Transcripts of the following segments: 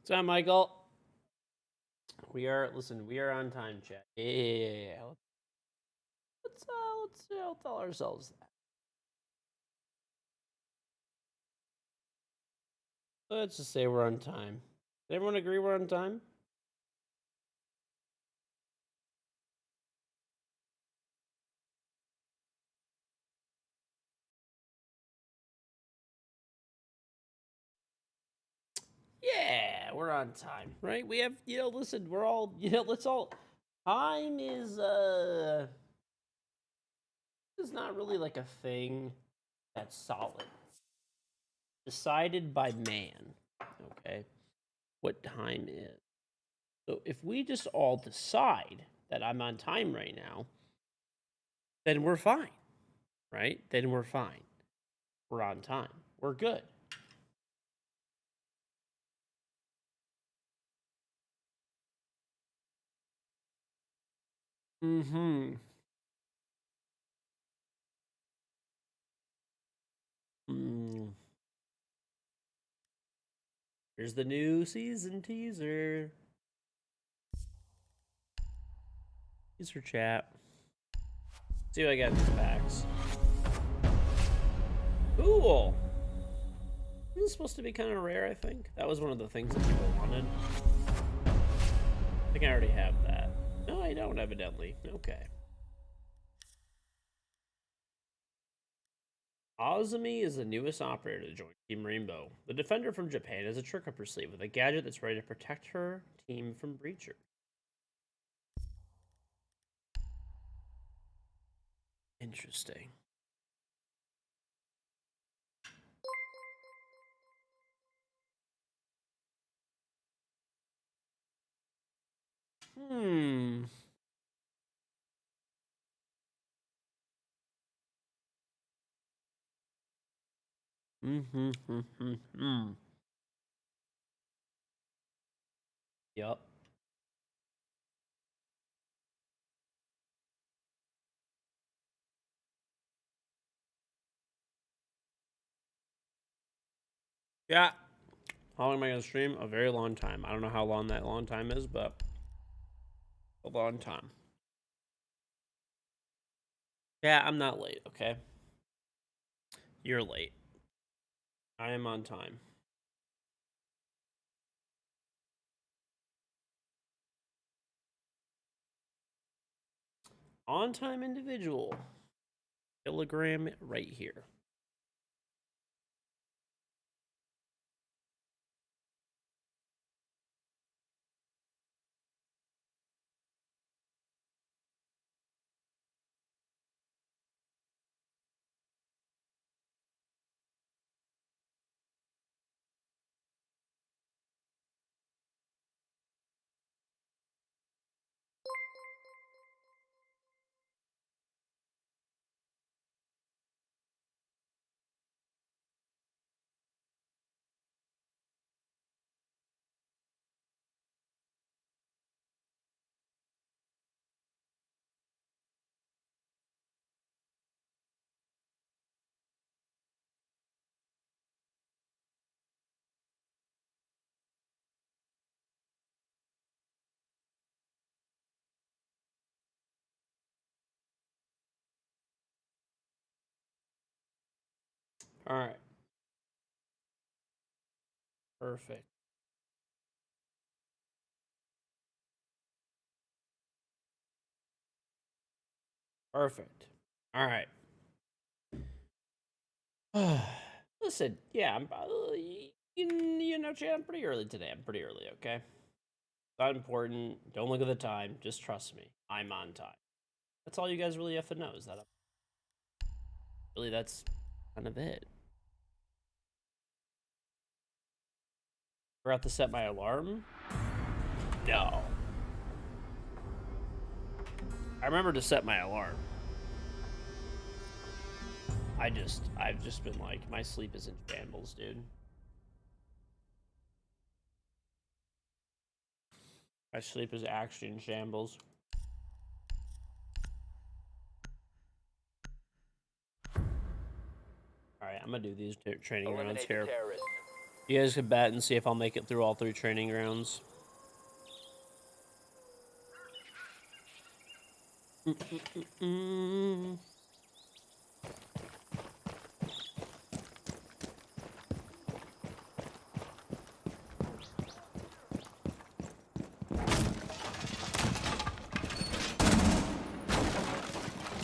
What's up, Michael? We are on time, chat. Yeah. Let's tell ourselves that. Let's just say we're on time. Did everyone agree we're on time? Yeah, we're on time, right? We have, listen, we're all, let's all. Time is not really like a thing that's solid. Decided by man, okay? What time is. So if we just all decide that I'm on time right now, then we're fine, right? Then we're fine. We're on time. We're good. Mm-hmm. Mm. Here's the new season teaser. Teaser chat. See what I got in these packs. Cool. This is supposed to be kind of rare, I think. That was one of the things that people wanted. I think I already have that. No, I don't, evidently. Okay. Azumi is the newest operator to join Team Rainbow. The defender from Japan has a trick up her sleeve with a gadget that's ready to protect her team from breachers. Interesting. Hmm. Mm-hmm. Yep. Yeah. How long am I going to stream? A very long time. I don't know how long that long time is, but a long time. Yeah, I'm not late, okay? You're late. I am on time. On time individual. Kilogram right here. All right. Perfect. Perfect. All right. Listen, yeah, Chad, I'm pretty early today. I'm pretty early, okay? Not important. Don't look at the time. Just trust me. I'm on time. That's all you guys really have to know is that really that's kind of it. Forgot to set my alarm? No. I remember to set my alarm. I've just been like, my sleep is in shambles, dude. My sleep is actually in shambles. Alright, I'm gonna do these training rounds here. You guys could bet and see if I'll make it through all 3 training grounds.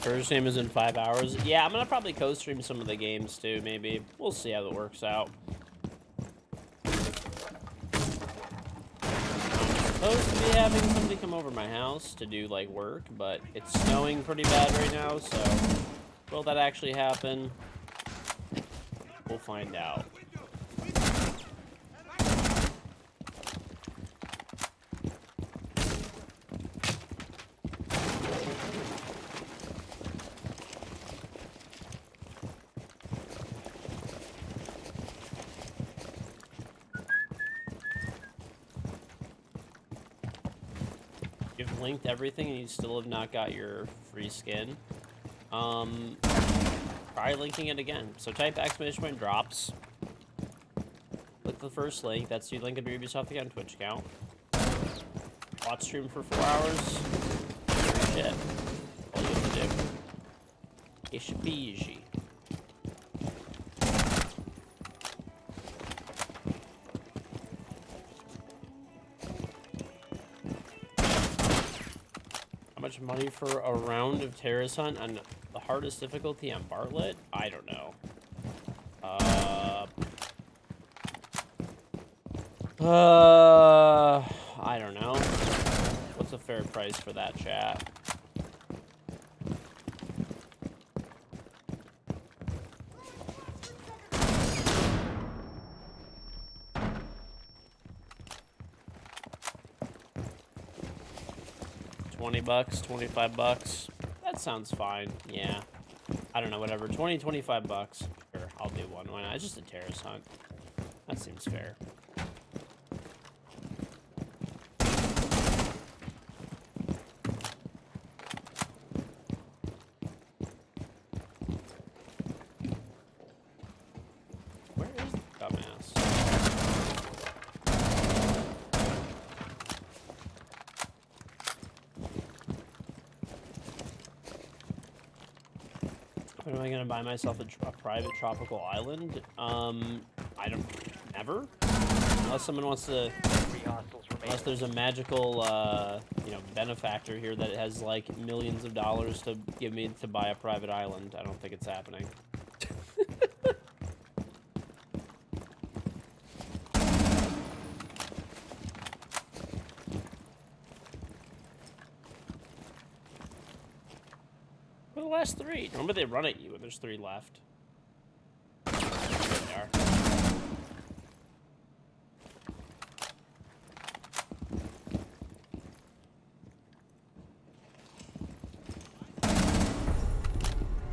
First game is in 5 hours. Yeah, I'm gonna probably co-stream some of the games too, maybe. We'll see how that works out. I'm supposed to be having somebody come over my house to do, like, work, but it's snowing pretty bad right now, so will that actually happen? We'll find out. You've linked everything and you still have not got your free skin. Try linking it again. So type ! drops. Click the first link. That's your link of your Ubisoft account, Twitch account. Watch stream for 4 hours. Shit. All you have to do. Ishi peasy. How much money for a round of Terrace Hunt on the hardest difficulty on Bartlett? I don't know. I don't know. What's a fair price for that, chat? $20, 25 bucks. That sounds fine. Yeah. I don't know, whatever. 20, 25 bucks. Sure, I'll do one. Why not? It's just a Terrace Hunt. That seems fair. Where is the dumbass? When am I gonna buy myself a private tropical island? I don't. Never. Unless someone wants to. Unless there's a magical, you know, benefactor here that has like millions of dollars to give me to buy a private island. I don't think it's happening. For the last 3. Remember they run at you when there's 3 left. There they are.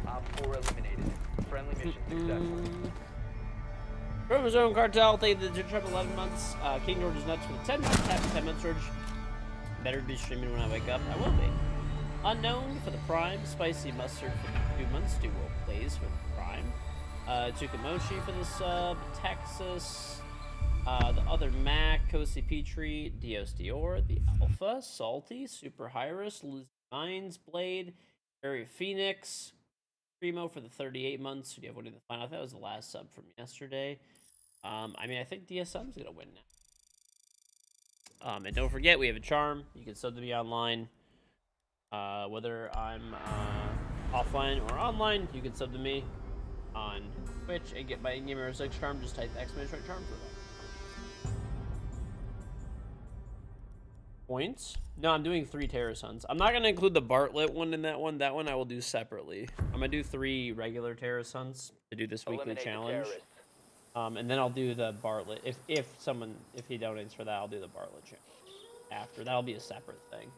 Op 4 eliminated. Friendly mission successful. Chromosome Cartel, thank you for the 11 months. KingGeorge is nuts for the 10 months. Happy 10 months, George. Better be streaming when I wake up. I will be. Unknown for the Prime. Spicy Mustard for the 2 months. Duo Plays for the Prime. Tukamochi for the sub. Texas. The other Mac. Kosi Petrie. Dios Dior. The Alpha. Salty. Super Hyrus. Liz Mines. Blade. Area Phoenix. Primo for the 38 months. Do you have one in the final? I thought that was the last sub from yesterday. I mean, I think DSM's gonna win now. And don't forget, we have a charm. You can sub to me online. Whether I'm offline or online, you can sub to me on Twitch and get my Ingame 6 charm. Just type ! charm for that. Points? No, I'm doing 3 Terrace Hunts. I'm not gonna include the Bartlett one in that one. That one I will do separately. I'm gonna do 3 regular Terrace Hunts to do this weekly challenge. And then I'll do the Bartlett. If he donates for that, I'll do the Bartlett challenge after. That'll be a separate thing.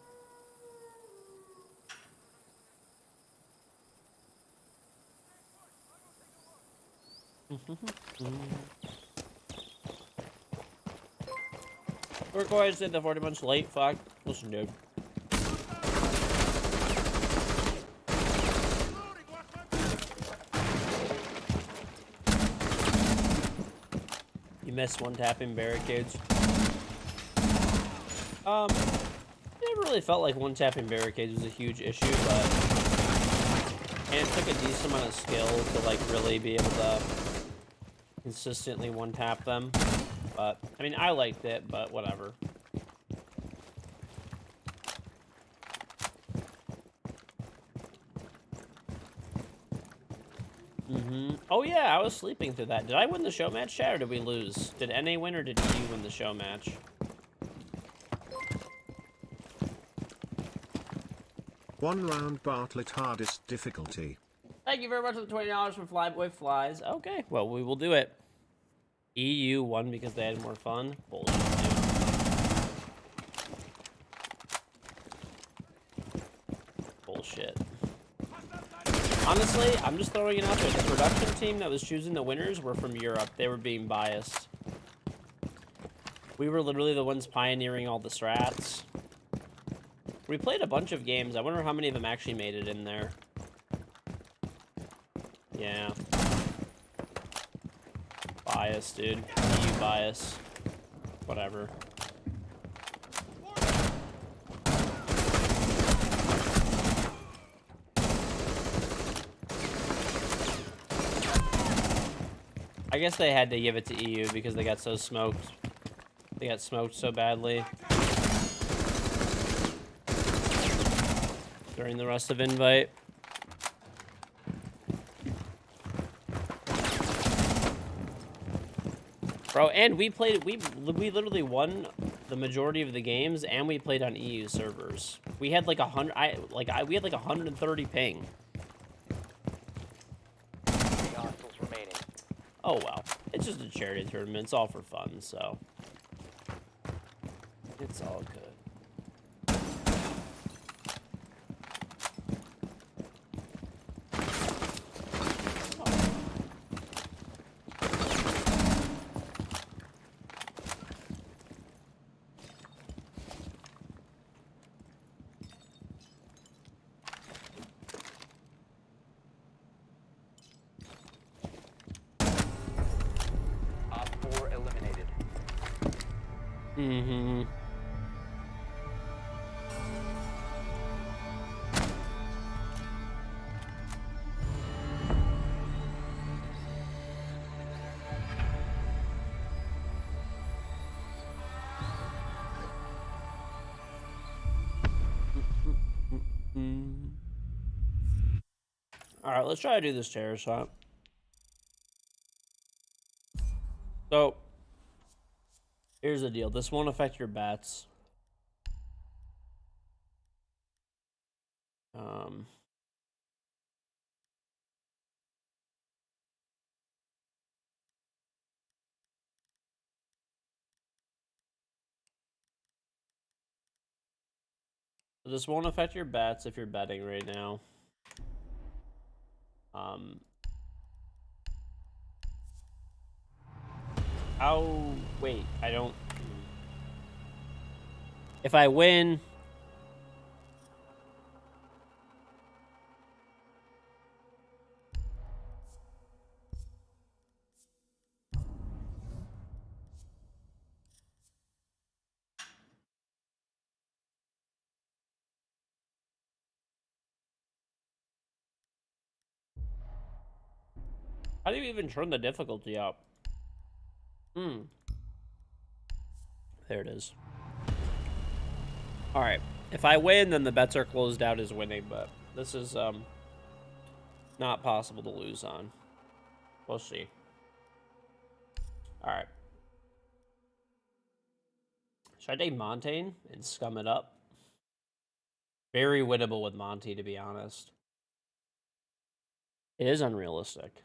We're going to say the 40 months late. Fuck. Listen, dude. You miss one-tapping barricades. Never really felt like one-tapping barricades was a huge issue, but and it took a decent amount of skill to like really be able to consistently one-tap them. But I mean, I liked it, but whatever. Oh yeah, I was sleeping through that. Did I win the show match, chat, or did we lose? Did NA win, or did EU win the show match? One round Bartlett hardest difficulty. Thank you very much for the $20 from Flyboy Flies. Okay, well, we will do it. EU won because they had more fun. Bullshit, dude. Bullshit. Honestly, I'm just throwing it out there. The production team that was choosing the winners were from Europe. They were being biased. We were literally the ones pioneering all the strats. We played a bunch of games. I wonder how many of them actually made it in there. Yeah. Bias, dude. EU bias. Whatever. I guess they had to give it to EU because they got so smoked. They got smoked so badly during the rest of Invite. Bro, and we literally won the majority of the games, and we played on EU servers. We had like we had like 130 ping. Hostiles remaining. Oh well, it's just a charity tournament. It's all for fun, so it's all good. Op 4 eliminated. Mm-hmm. All right, let's try to do this chair shot. So, here's the deal. This won't affect your bets. This won't affect your bets if you're betting right now. Wait, I don't... If I win... How do you even turn the difficulty up? There it is. Alright. If I win, then the bets are closed out as winning, but this is, not possible to lose on. We'll see. Alright. Should I take Montaigne and scum it up? Very winnable with Monty, to be honest. It is unrealistic.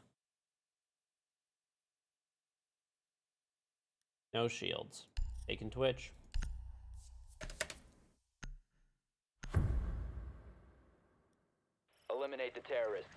No shields. Taking Twitch. Eliminate the terrorists.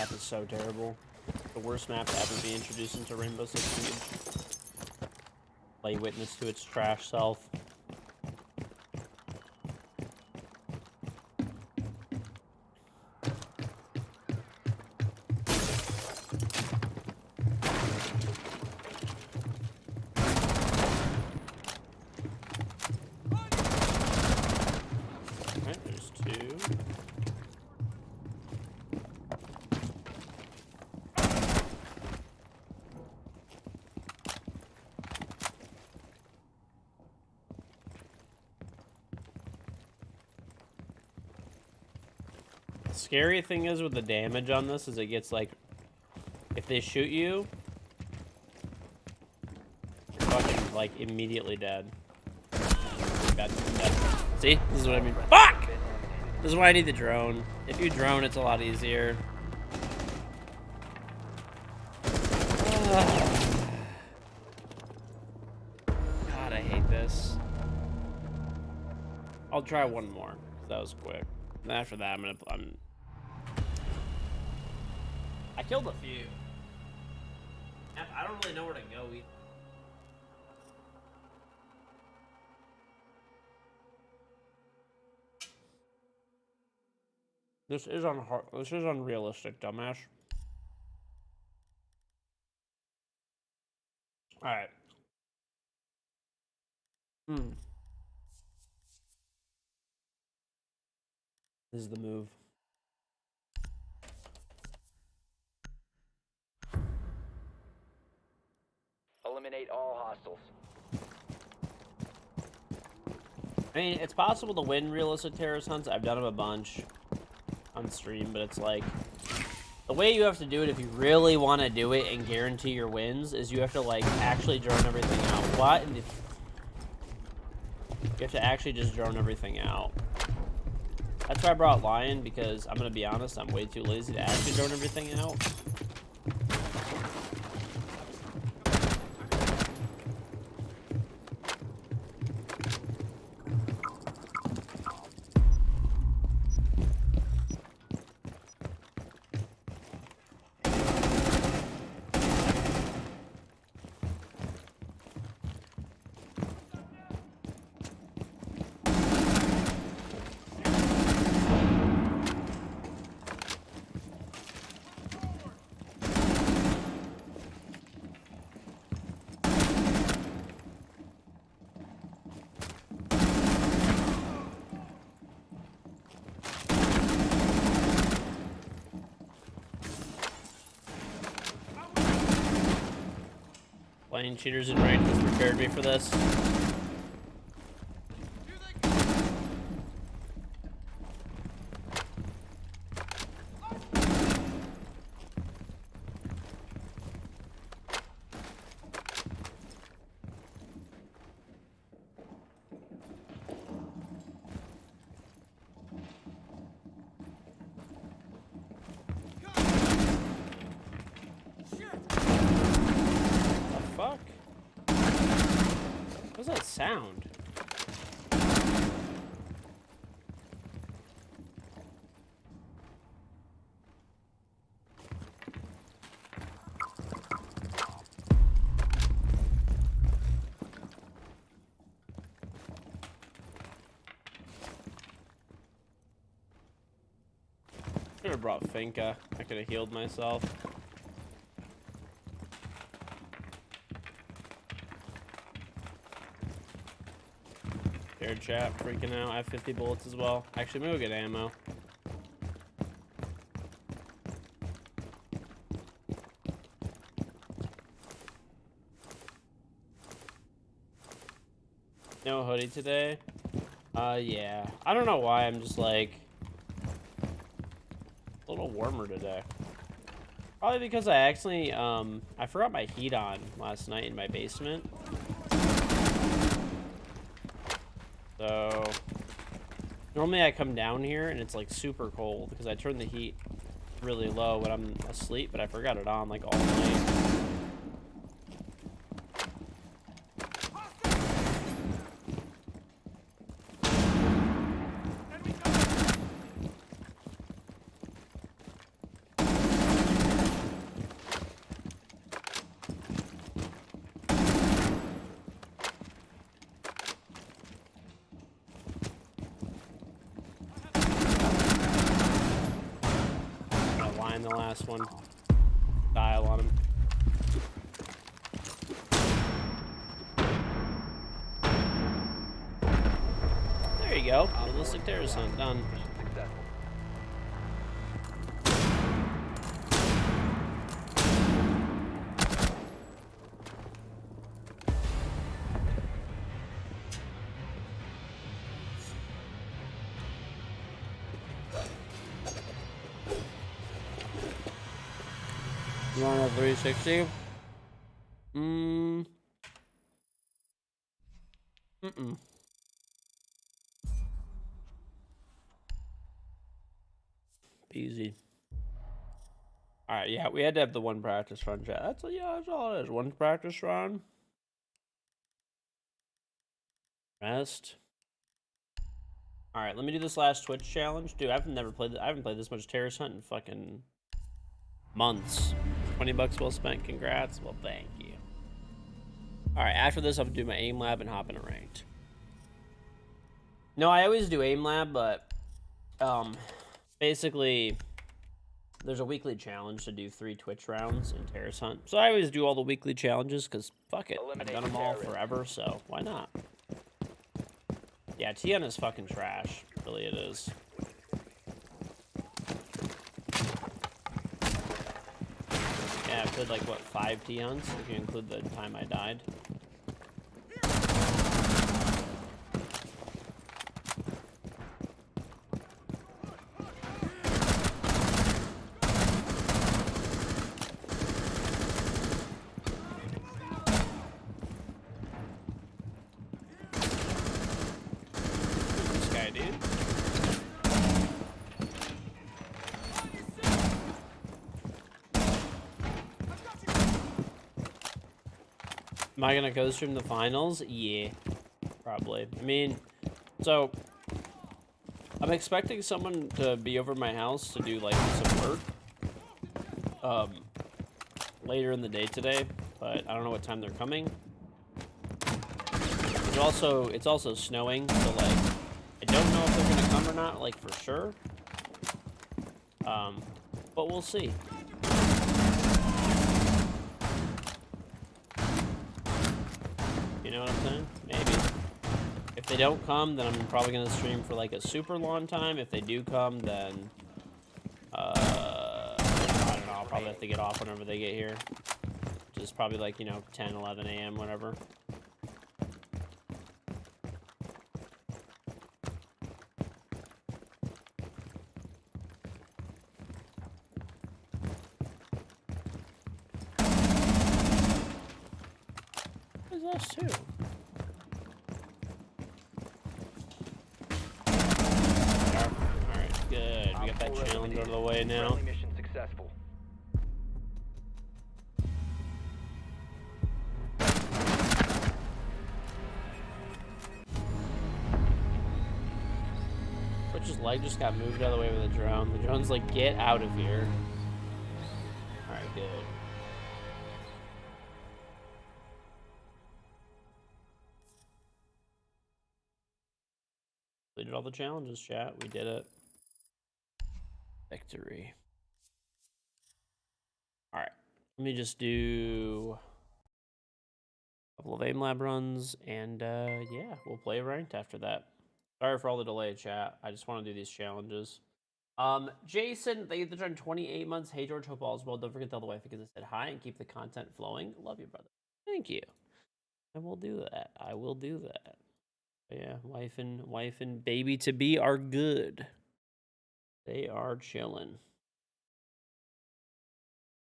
map is so terrible. The worst map to ever be introduced into Rainbow Six Siege. Lay witness to its trash self. Alright, there's two. Scary thing is with the damage on this is it gets like, if they shoot you, you're fucking like immediately dead. Dead. See, this is what I mean. Fuck! This is why I need the drone. If you drone, it's a lot easier. God, I hate this. I'll try one more. That was quick. And after that, I killed a few. I don't really know where to go either. This is unrealistic, dumbass. All right. This is the move. Eliminate all hostiles. I mean, it's possible to win realistic terrorist hunts. I've done them a bunch on stream, but it's like the way you have to do it if you really want to do it and guarantee your wins is you have to like actually drone everything out. What? You have to actually just drone everything out. That's why I brought Lion, because I'm gonna be honest, I'm way too lazy to actually drone everything out. Playing cheaters in ranked has prepared me for this. What was that sound? Should have brought Finka. I could have healed myself. Chat freaking out. I have 50 bullets as well. Actually, maybe we'll get ammo. No hoodie today? Yeah. I don't know why. I'm just like a little warmer today. Probably because I accidentally I forgot my heat on last night in my basement. So normally I come down here and it's like super cold because I turn the heat really low when I'm asleep, but I forgot it on like all night. the last one. Dial on him. There you go. Realistic terrorist hunt done. Mission successful. You want a 360? Mm-mm. Easy. Alright, yeah, we had to have the one practice run, chat. That's all it is. One practice run. Rest. Alright, let me do this last Twitch challenge. Dude, I haven't played this much Terrorist Hunt in fucking months. 20 bucks well spent. Congrats. Well, thank you. Alright, after this, I'll do my Aimlab and hop in a ranked. No, I always do Aimlab, but basically there's a weekly challenge to do 3 Twitch rounds in Terrorist Hunt. So I always do all the weekly challenges because fuck it. I've done them all forever, so why not? Yeah, TN is fucking trash. Really it is. Yeah, I played like, what, 5 TNs if you include the time I died. This guy, dude. Am I gonna go stream the finals? Yeah, probably. I mean, so I'm expecting someone to be over my house to do like some work later in the day today, but I don't know what time they're coming. It's also snowing, so like I don't know if they're gonna come or not, like for sure. But we'll see. You know what I'm saying? Maybe. If they don't come, then I'm probably gonna stream for like a super long time. If they do come, then I don't know, I'll probably have to get off whenever they get here. Which is probably like, you know, 10, 11 a.m., whatever. What is us too? Alright, good. We got that challenge out of the way now. Friendly mission successful. Twitch's leg just got moved out of the way with a drone. The drone's like, get out of here. Alright, good. We did all the challenges, chat. We did it. Victory. Alright. Let me just do a couple of Aimlab runs, and yeah, we'll play ranked after that. Sorry for all the delay, chat. I just want to do these challenges. Jason, thank you for joining 28 months. Hey, George, hope all is well. Don't forget to tell the wife because I said hi and keep the content flowing. Love you, brother. Thank you. I will do that. I will do that. But yeah, wife and baby to be are good. They are chilling.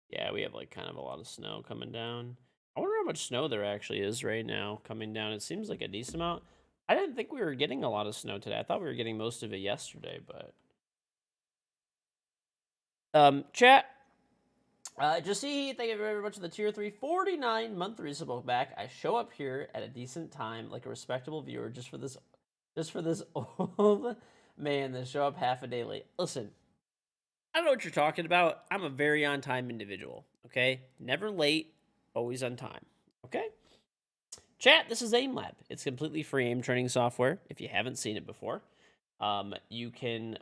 Yeah, we have like kind of a lot of snow coming down. I wonder how much snow there actually is right now coming down. It seems like a decent amount. I didn't think we were getting a lot of snow today. I thought we were getting most of it yesterday, but chat. Just see, thank you very much for the tier 3 49-month resubscribe back. I show up here at a decent time, like a respectable viewer, just for this old man that show up half a day late. Listen, I don't know what you're talking about. I'm a very on-time individual, okay? Never late, always on time, okay? Chat, this is Aimlab. It's completely free aim training software if you haven't seen it before. You can,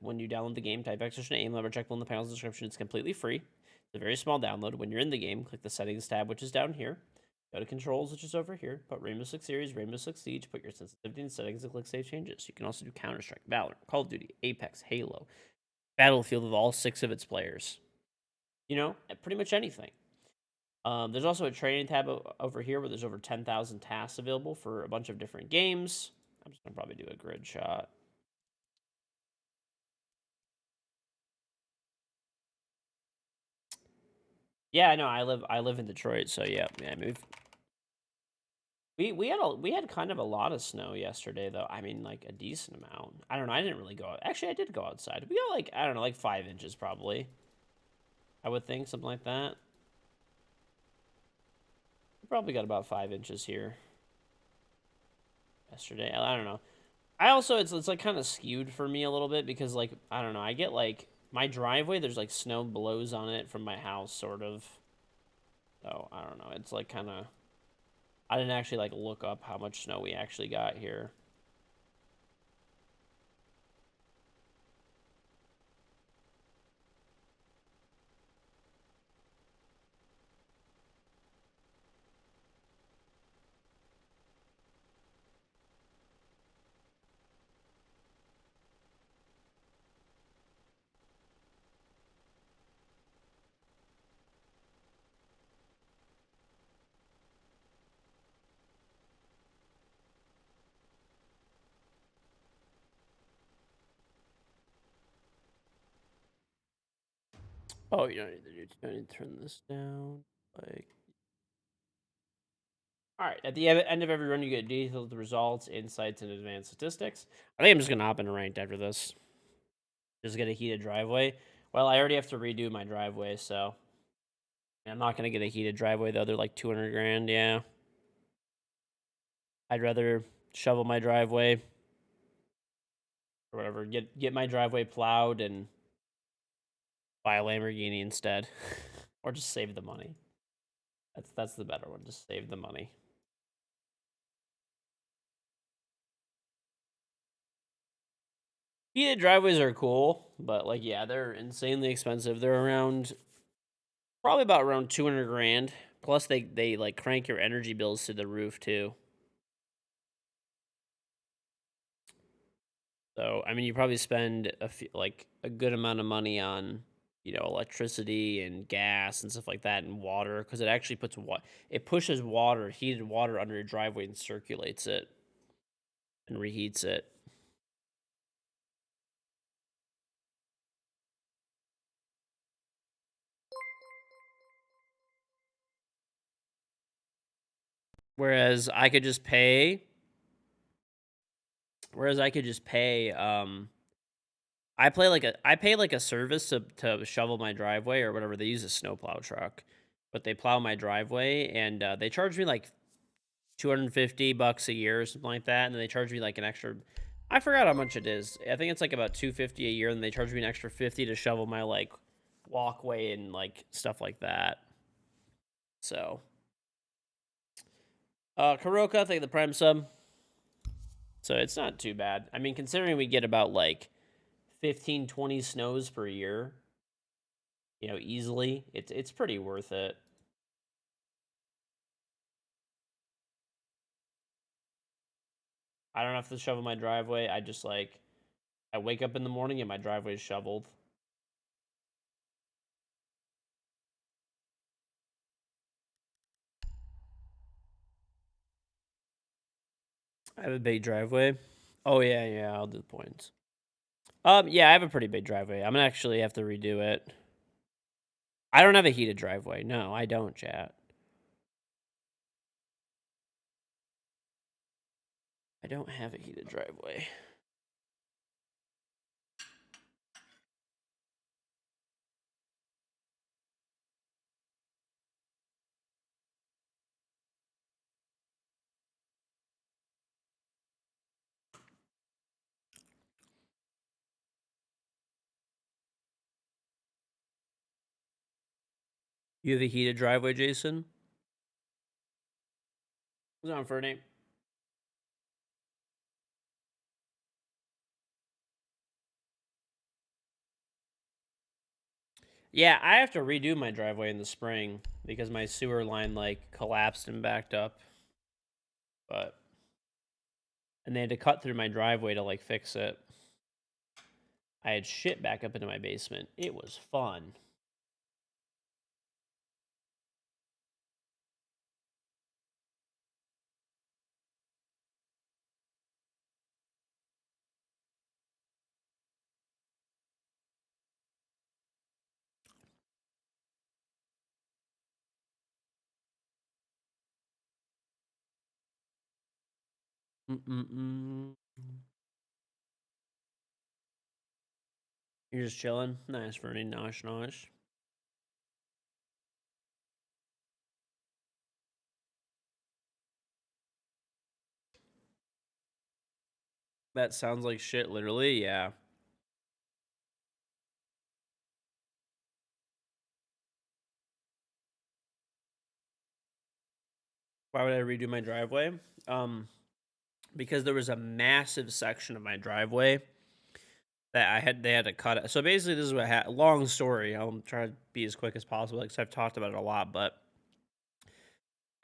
when you download the game, type !Aimlab or check below in the panel's description. It's completely free. It's a very small download. When you're in the game, click the settings tab, which is down here. Go to controls, which is over here. Put Rainbow Six Series, Rainbow Six Siege. Put your sensitivity and settings and click Save Changes. You can also do Counter-Strike, Valorant, Call of Duty, Apex, Halo, Battlefield with all 6 of its players. You know, pretty much anything. There's also a training tab over here where there's over 10,000 tasks available for a bunch of different games. I'm just going to probably do a grid shot. Yeah, no, I live in Detroit, so yeah, I moved. We had kind of a lot of snow yesterday, though. I mean, like a decent amount. I don't know. I didn't really go out. Actually, I did go outside. We got like, I don't know, like 5 inches probably. I would think something like that. We probably got about 5 inches here yesterday. I don't know. I also it's like kind of skewed for me a little bit because like I don't know. I get like my driveway. There's like snow blows on it from my house, sort of. So I don't know. It's like kind of. I didn't actually like look up how much snow we actually got here. Oh, you don't need to turn this down. Like, all right. At the end of every run, you get detailed results, insights, and advanced statistics. I think I'm just gonna hop into ranked after this. Just get a heated driveway. Well, I already have to redo my driveway, so I'm not gonna get a heated driveway though. They're like 200 grand. Yeah, I'd rather shovel my driveway or whatever. Get my driveway plowed and buy a Lamborghini instead, or just save the money. That's the better one. Just save the money. Heated driveways are cool, but like yeah, they're insanely expensive. They're around probably about around 200 grand. Plus they like crank your energy bills to the roof too. So I mean, you probably spend like a good amount of money on electricity and gas and stuff like that and water because it actually it pushes water, heated water under your driveway and circulates it and reheats it. Whereas I could just pay. I pay like a service to shovel my driveway or whatever. They use a snowplow truck, but they plow my driveway and they charge me like $250 a year or something like that, and then they charge me like an extra. I forgot how much it is. I think it's like about $250 a year, and they charge me an extra $50 to shovel my like walkway and like stuff like that. So, Karoka, thank you the prime sub. So it's not too bad. I mean, considering we get about like 15, 20 snows per year, easily, it's pretty worth it. I don't have to shovel my driveway. I just like I wake up in the morning and my driveway is shoveled. I have a big driveway. Oh yeah, I'll do the points. Yeah, I have a pretty big driveway. I'm gonna actually have to redo it. I don't have a heated driveway. No, I don't, chat. I don't have a heated driveway. You have a heated driveway, Jason? What's on, Fernie? Yeah, I have to redo my driveway in the spring because my sewer line like collapsed and backed up. And they had to cut through my driveway to like fix it. I had shit back up into my basement. It was fun. Mm-mm-mm. You're just chilling? Nice, Fernie. Nosh, nosh. That sounds like shit, literally, yeah. Why would I redo my driveway? Because there was a massive section of my driveway that they had to cut it. So basically, this is what happened. Long story. I'll try to be as quick as possible because I've talked about it a lot. But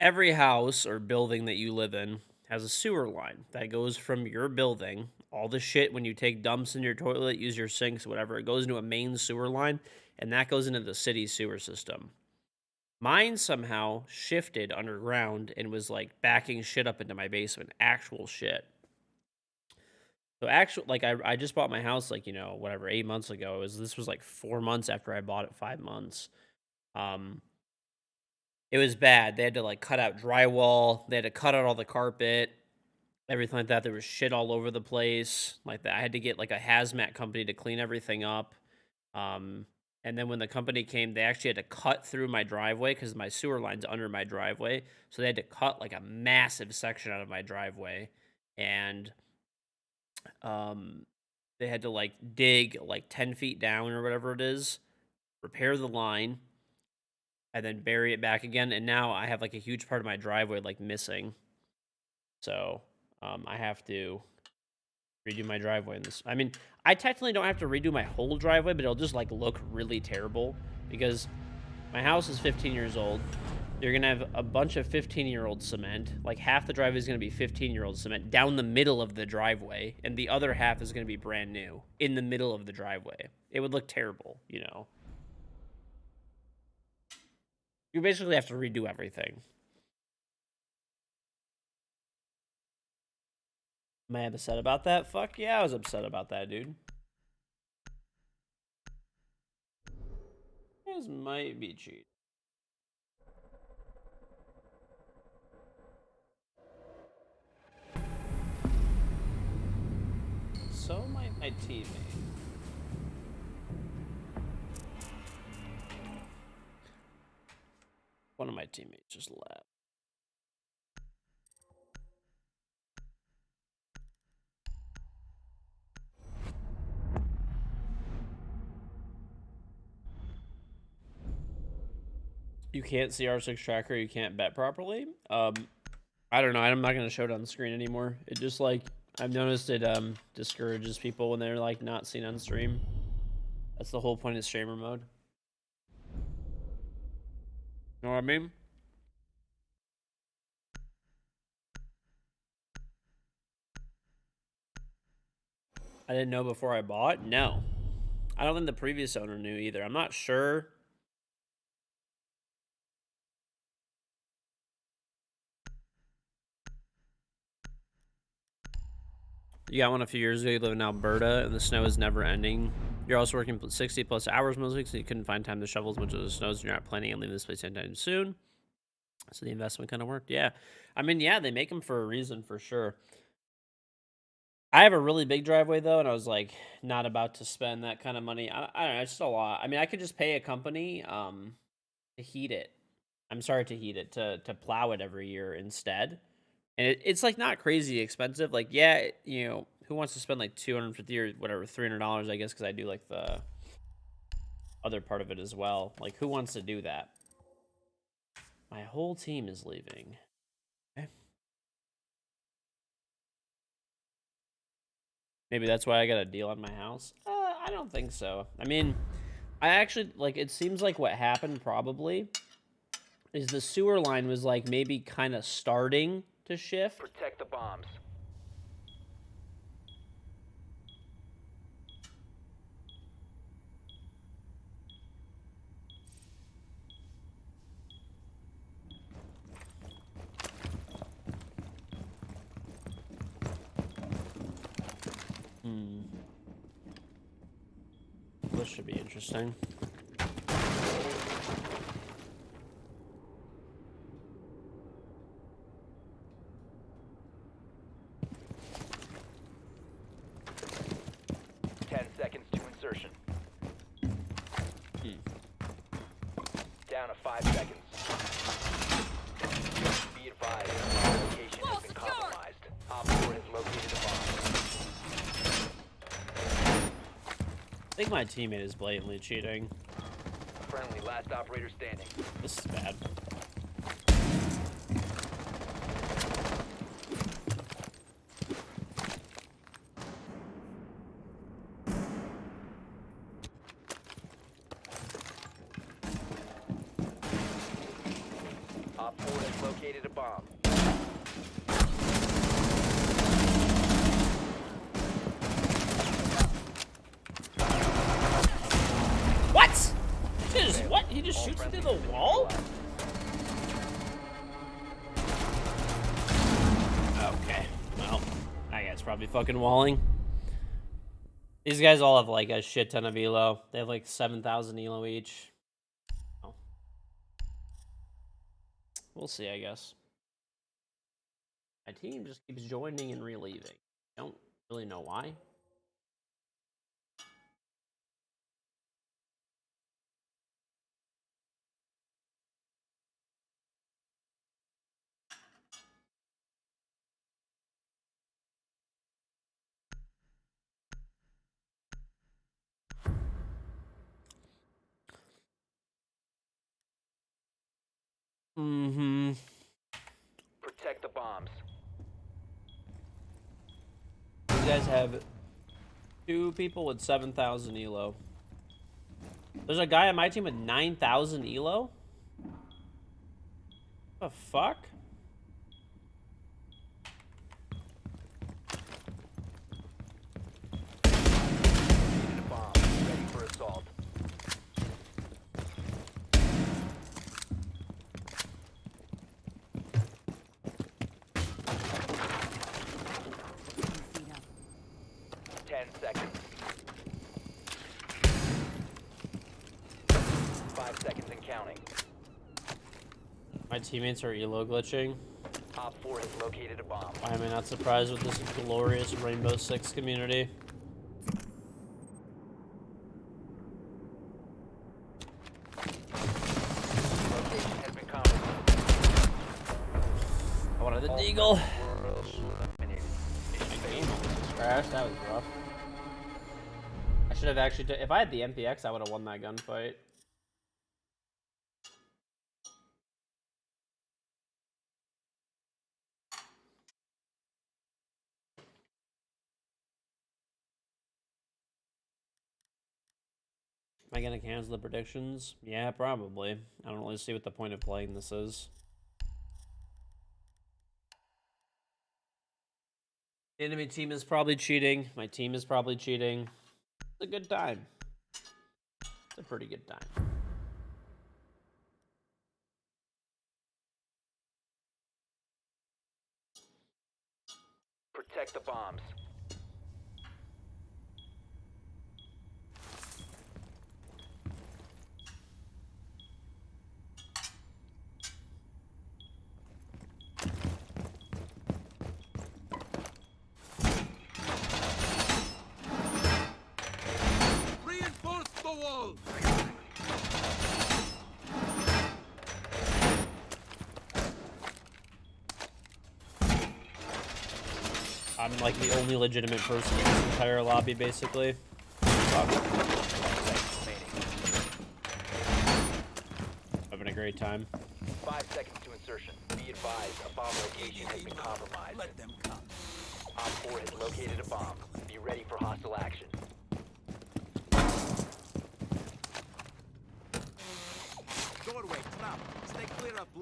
every house or building that you live in has a sewer line that goes from your building. All the shit when you take dumps in your toilet, use your sinks, whatever, it goes into a main sewer line, and that goes into the city sewer system. Mine somehow shifted underground and was like backing shit up into my basement. Actual shit. So actually, like I just bought my house like whatever 8 months ago. This was like 4 months after I bought it, 5 months. Um, it was bad. They had to like cut out drywall. They had to cut out all the carpet, everything like that. There was shit all over the place. Like that, I had to get like a hazmat company to clean everything up. Um, and then when the company came, they actually had to cut through my driveway because my sewer line's under my driveway. So they had to cut like a massive section out of my driveway, and um, they had to like dig like 10 feet down or whatever it is, repair the line, and then bury it back again. And now I have like a huge part of my driveway like missing. So I have to redo my driveway in this. I mean, I technically don't have to redo my whole driveway, but it'll just like look really terrible because my house is 15 years old. You're gonna have a bunch of 15-year-old cement. Like half the driveway is gonna be 15-year-old cement down the middle of the driveway, and the other half is gonna be brand new in the middle of the driveway. It would look terrible, you know. You basically have to redo everything. Am I upset about that? Fuck yeah, I was upset about that, dude. This might be cheat. So might my teammate. One of my teammates just left. You can't see R6 tracker, you can't bet properly. I don't know. I'm not gonna show it on the screen anymore. It just like I've noticed it discourages people when they're like not seen on stream. That's the whole point of streamer mode. Know what I mean? I didn't know before I bought. No, I don't think the previous owner knew either. I'm not sure. You got one a few years ago. You live in Alberta, and the snow is never ending. You're also working 60 plus hours mostly, so you couldn't find time to shovel as much of the snows. You're not planning on leaving this place anytime soon. So the investment kind of worked. Yeah, I mean, yeah, they make them for a reason for sure. I have a really big driveway though, and I was like not about to spend that kind of money. I don't know. It's just a lot. I mean, I could just pay a company to heat it. I'm sorry, to heat it, to plow it every year instead. And it's like not crazy expensive. Like yeah, who wants to spend like 250 or whatever, $300, I guess, because I do like the other part of it as well. Like who wants to do that? My whole team is leaving. Okay. Maybe that's why I got a deal on my house. I don't think so. I mean, I actually, like, it seems like what happened probably is the sewer line was, like, maybe kind of starting to shift. Protect the bombs. This should be interesting. Insertion. Down to 5 seconds. Be advised, the location has been compromised. Op 4 has located a bomb. I think my teammate is blatantly cheating. Friendly, last operator standing. This is bad. Op 4 has located a bomb. What? What? He just shoots through the wall? Okay. Well, that guy's probably fucking walling. These guys all have like a shit ton of elo. They have like 7,000 elo each. Oh. We'll see, I guess. My team just keeps joining and relieving. Don't really know why. Protect the bombs. These guys have 2 people with 7,000 elo. There's a guy on my team with 9,000 elo? The fuck? Located a bomb. Ready for assault. Seconds. 5 seconds and counting. My teammates are elo glitching. Op 4 has located a bomb. Why am I not surprised with this glorious Rainbow Six community? Location has been compromised. I wanted the deagle. Crash. That was rough. I should have actually. If I had the MPX, I would have won that gunfight. Am I gonna cancel the predictions? Yeah, probably. I don't really see what the point of playing this is. The enemy team is probably cheating. My team is probably cheating. It's a good time. It's a pretty good time. Protect the bombs. Reinforce the wall! I'm like the only legitimate person in this entire lobby, basically. Fuck. Having a great time. 5 seconds to insertion. Be advised, a bomb location has been compromised. Let them come. Op 4 has located a bomb. Be ready for hostile action.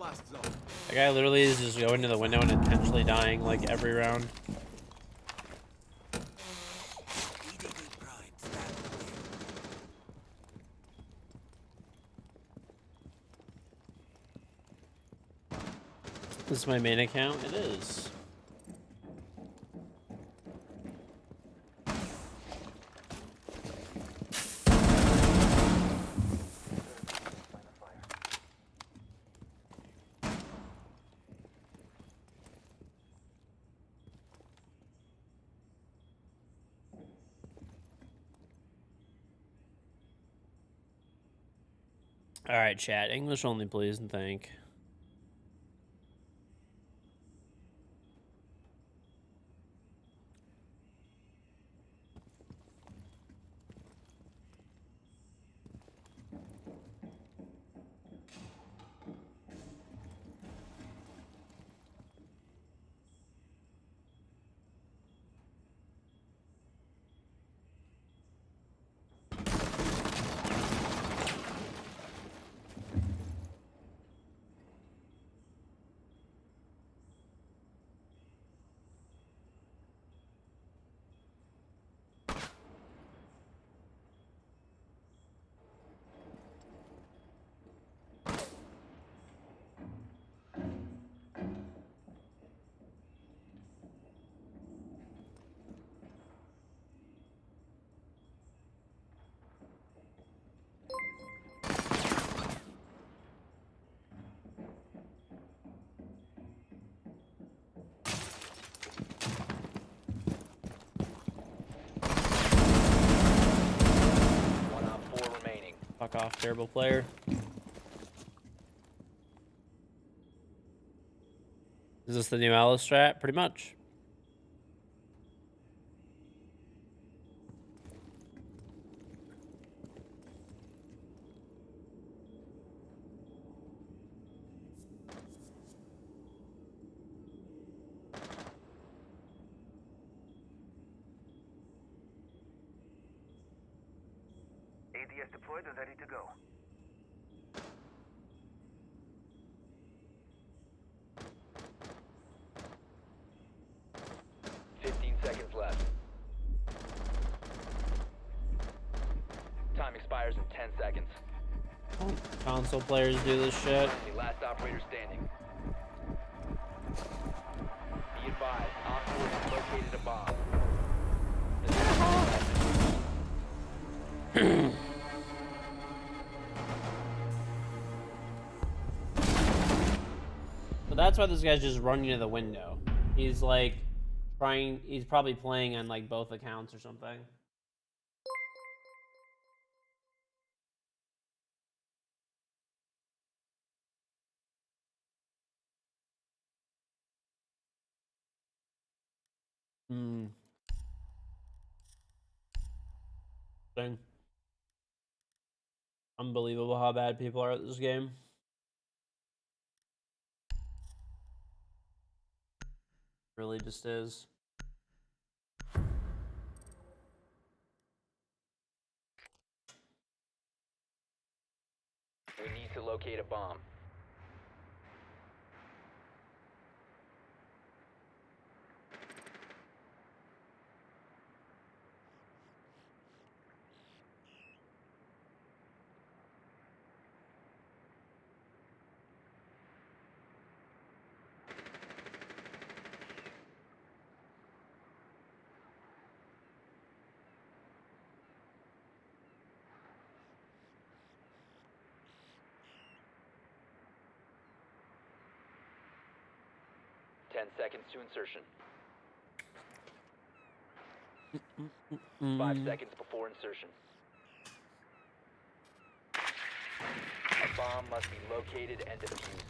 blast zone. That guy literally is just going to the window and intentionally dying like every round. This is my main account? It is. Alright, chat. English only, please, and thank. One op 4 remaining. Fuck off, terrible player. Is this the new Alice strat? Pretty much. ADS deployed and ready to go. Seconds left. Time expires in 10 seconds. Console players do this shit. The last operator standing. Be advised, Op 4 has located a bomb. So that's why this guy's just running to the window. He's like he's probably playing on like both accounts or something. Thing. Unbelievable how bad people are at this game. Really just is. We need to locate a bomb. Ten seconds to insertion. 5 seconds before insertion. A bomb must be located and defused.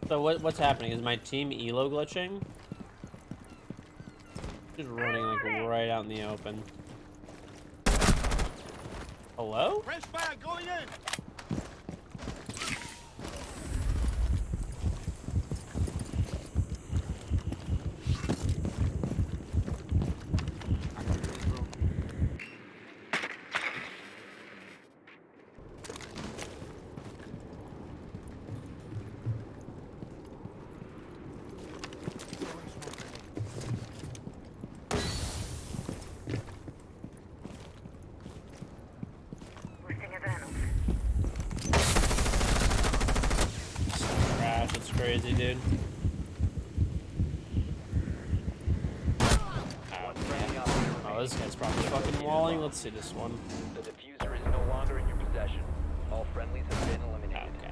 So what's happening? Is my team elo glitching? Just running like right out in the open. Hello? Fresh fire going in. crazy, dude. One friendly operator Oh, this remaining. guy's probably fucking walling. Let's see this one. The diffuser is no longer in your possession. All friendlies have been eliminated. Okay.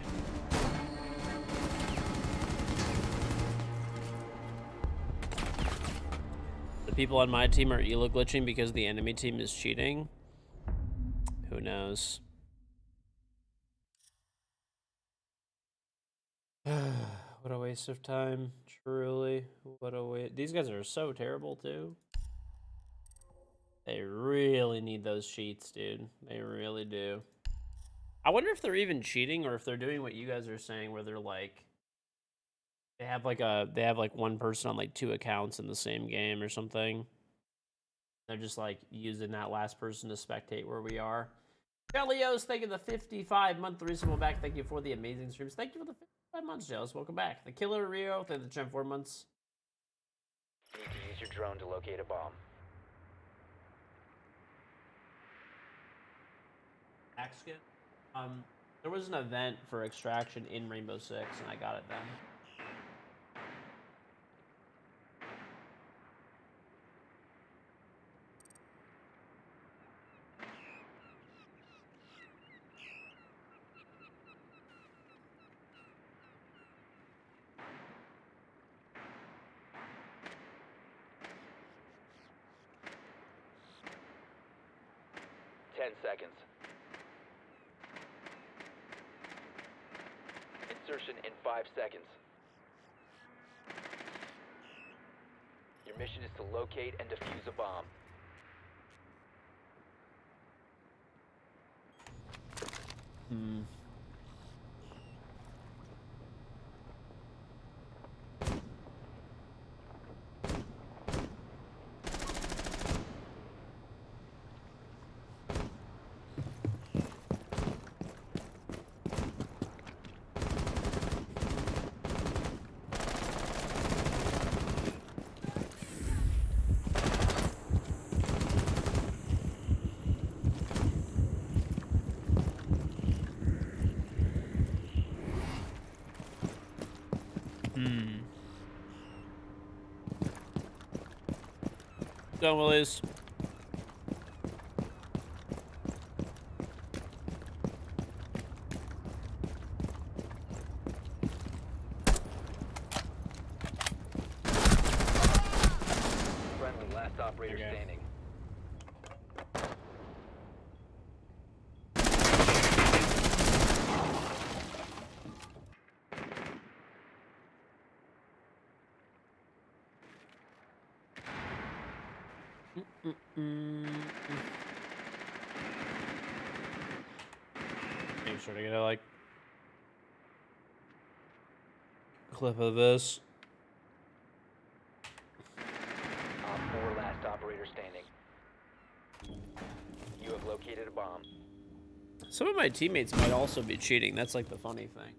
The people on my team are elo glitching because the enemy team is cheating. Who knows? What a waste of time. Truly. What a waste. These guys are so terrible, too. They really need those cheats, dude. They really do. I wonder if they're even cheating or if they're doing what you guys are saying where they're like they have like one person on like 2 accounts in the same game or something. They're just like using that last person to spectate where we are. Jelios, thank you for the 55-month reasonable back. Thank you for the amazing streams. Thank you for the 55 months, Jealous. Welcome back. The Killer Rio, thank you for the 4 months. You need to use your drone to locate a bomb. Axkin. There was an event for extraction in Rainbow Six, and I got it then. Seconds. Insertion in 5 seconds. Your mission is to locate and defuse a bomb. Done, Willies. Friendly, last operator Okay. standing. Make sure to get a like clip of this. Op 4, last operator standing. You have located a bomb. Some of my teammates might also be cheating. That's like the funny thing.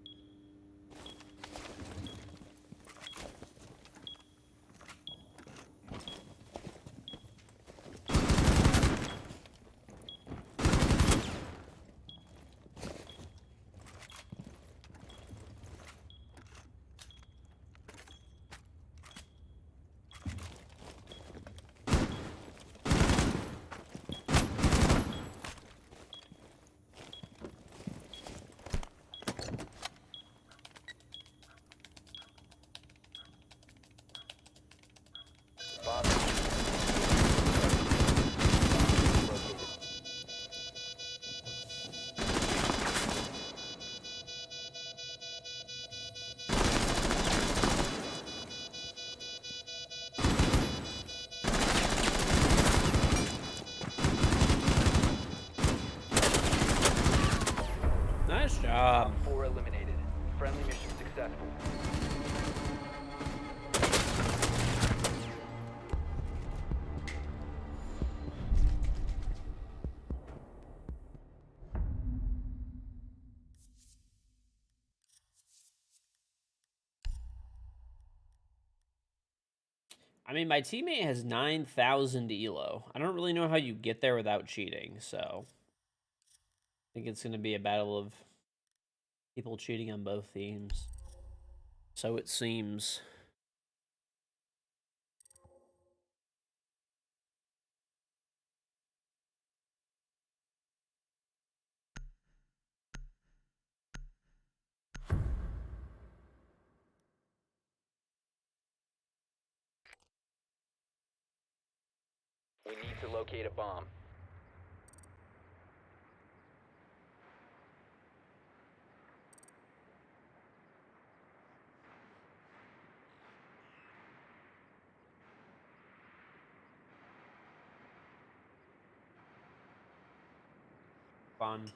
Bomb located. Nice job. Op 4 eliminated. Friendly mission successful. I mean, my teammate has 9,000 elo. I don't really know how you get there without cheating, so I think it's going to be a battle of people cheating on both teams. So it seems. We need to locate a bomb. Fun.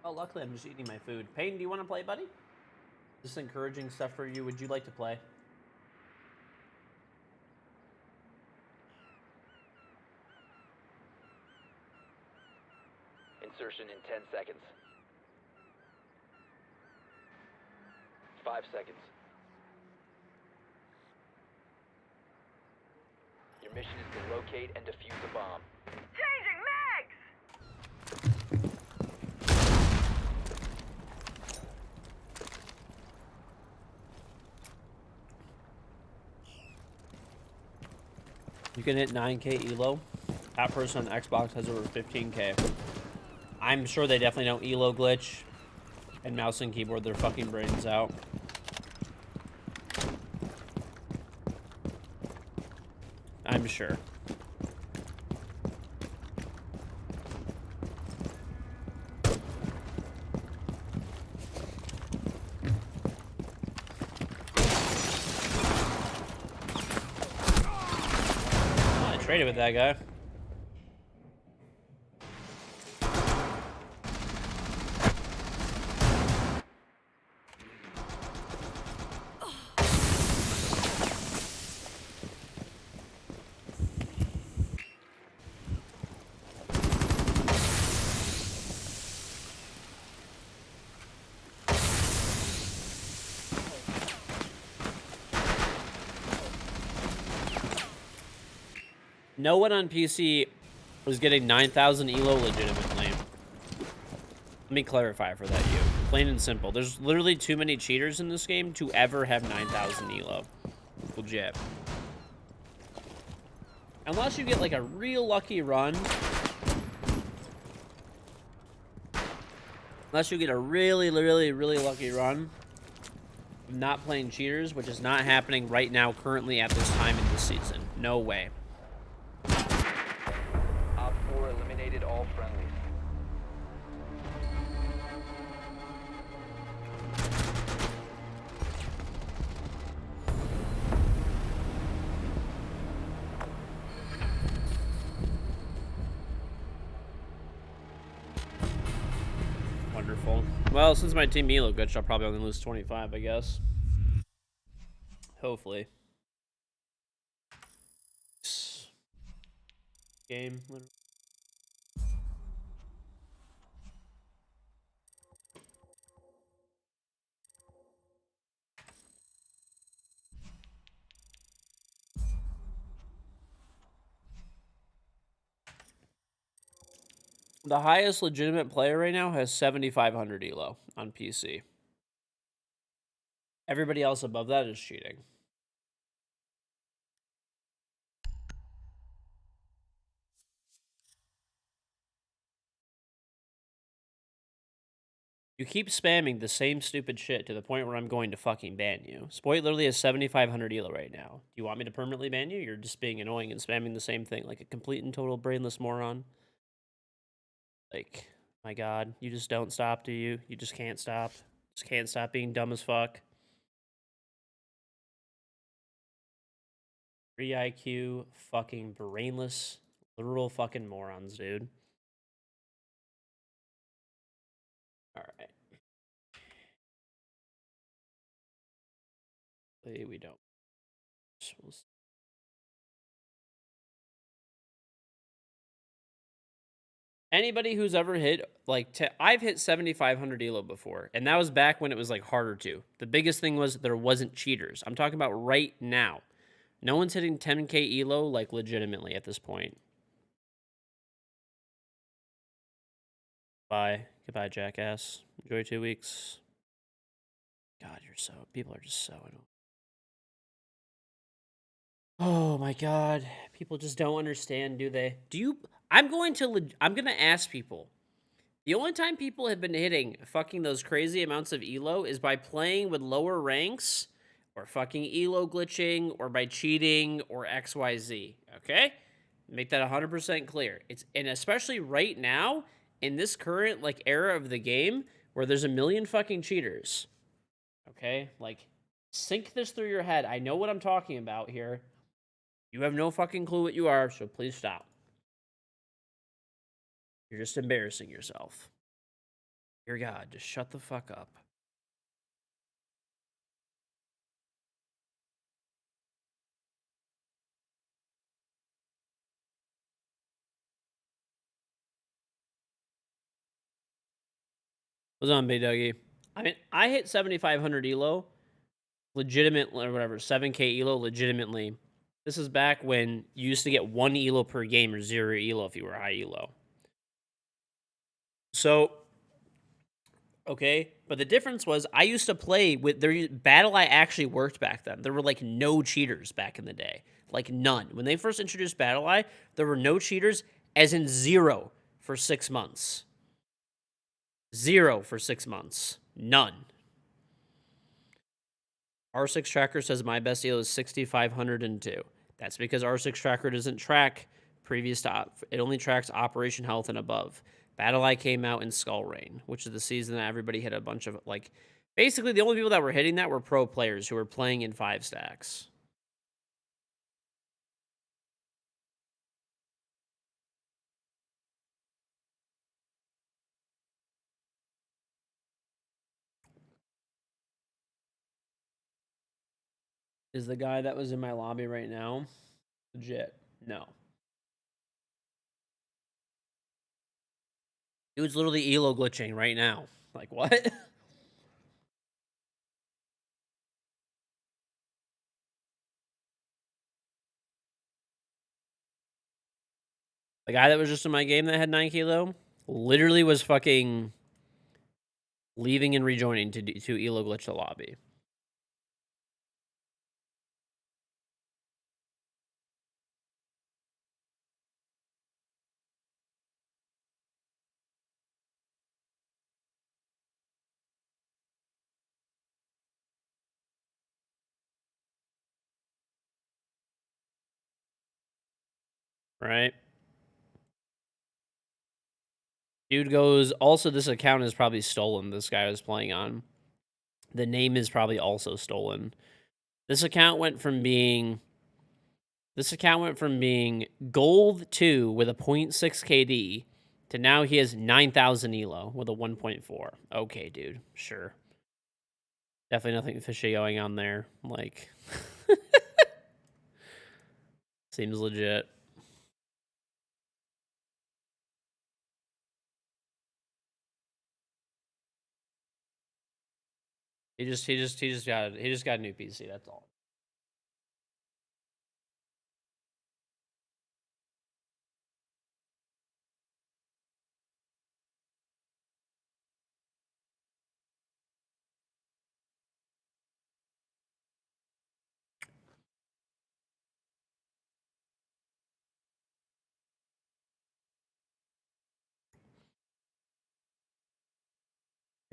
Oh, luckily I'm just eating my food. Peyton, do you want to play, buddy? This is encouraging stuff for you. Would you like to play? Insertion in 10 seconds. 5 seconds. Your mission is to locate and defuse a bomb. Changing mags! You can hit 9K elo. That person on Xbox has over 15K. I'm sure they definitely don't elo glitch and mouse and keyboard their fucking brains out. I'm sure. I traded with that guy. No one on PC was getting 9,000 elo legitimately. Let me clarify for that, you. Plain and simple. There's literally too many cheaters in this game to ever have 9,000 elo. Legit. Unless you get like a real lucky run. Unless you get a really lucky run. Not playing cheaters, which is not happening right now, currently at this time in this season. No way. Op 4 eliminated all friendlies. Wonderful. Well, since my team elo glitched, I'll probably only lose 25, I guess. Hopefully. Game. The highest legitimate player right now has 7,500 elo on PC. Everybody else above that is cheating. You keep spamming the same stupid shit to the point where I'm going to fucking ban you. Spoit literally has 7,500 elo right now. Do you want me to permanently ban you? You're just being annoying and spamming the same thing like a complete and total brainless moron. Like, my god, you just don't stop, do you? You just can't stop. Just can't stop being dumb as fuck. 3 IQ, fucking brainless, literal fucking morons, dude. Alright. We don't. Anybody who's ever hit, like, I've hit 7,500 elo before, and that was back when it was, like, harder to. The biggest thing was there wasn't cheaters. I'm talking about right now. No one's hitting 10K elo, like, legitimately at this point. Bye. Goodbye, jackass. Enjoy 2 weeks. God, people are just so annoying. Oh my God, people just don't understand, do they? I'm going to ask people. The only time people have been hitting fucking those crazy amounts of elo is by playing with lower ranks or fucking elo glitching or by cheating or XYZ, okay? Make that 100% clear. And especially right now in this current like era of the game where there's a million fucking cheaters. Okay? Like sink this through your head. I know what I'm talking about here. You have no fucking clue what you are, so please stop. You're just embarrassing yourself. Dear God, just shut the fuck up. What's on, Big Dougie? I mean, I hit 7,500 elo, legitimate or whatever, 7K elo, legitimately. This is back when you used to get 1 elo per game or 0 elo if you were high elo. So, okay, but the difference was I used to play with Battle Eye actually worked back then. There were like no cheaters back in the day, like none. When they first introduced Battle Eye, there were no cheaters, as in 0 for 6 months. 0 for 6 months. None. R6 Tracker says my best deal is 6,502. That's because R6 Tracker doesn't track previous stop. It only tracks Operation Health and above. Battle Eye came out in Skull Rain, which is the season that everybody hit a bunch of, like, basically the only people that were hitting that were pro players who were playing in 5 stacks. Is the guy that was in my lobby right now legit? No. Dude's literally elo glitching right now. Like, what? The guy that was just in my game that had 9 kilo literally was fucking leaving and rejoining to elo glitch the lobby. Right? Dude goes, also, this account is probably stolen. This guy was playing on. The name is probably also stolen. This account went from being gold 2 with a 0.6 KD to now he has 9,000 elo with a 1.4. Okay, dude. Sure. Definitely nothing fishy going on there. Like, seems legit. He just got a new PC. That's all.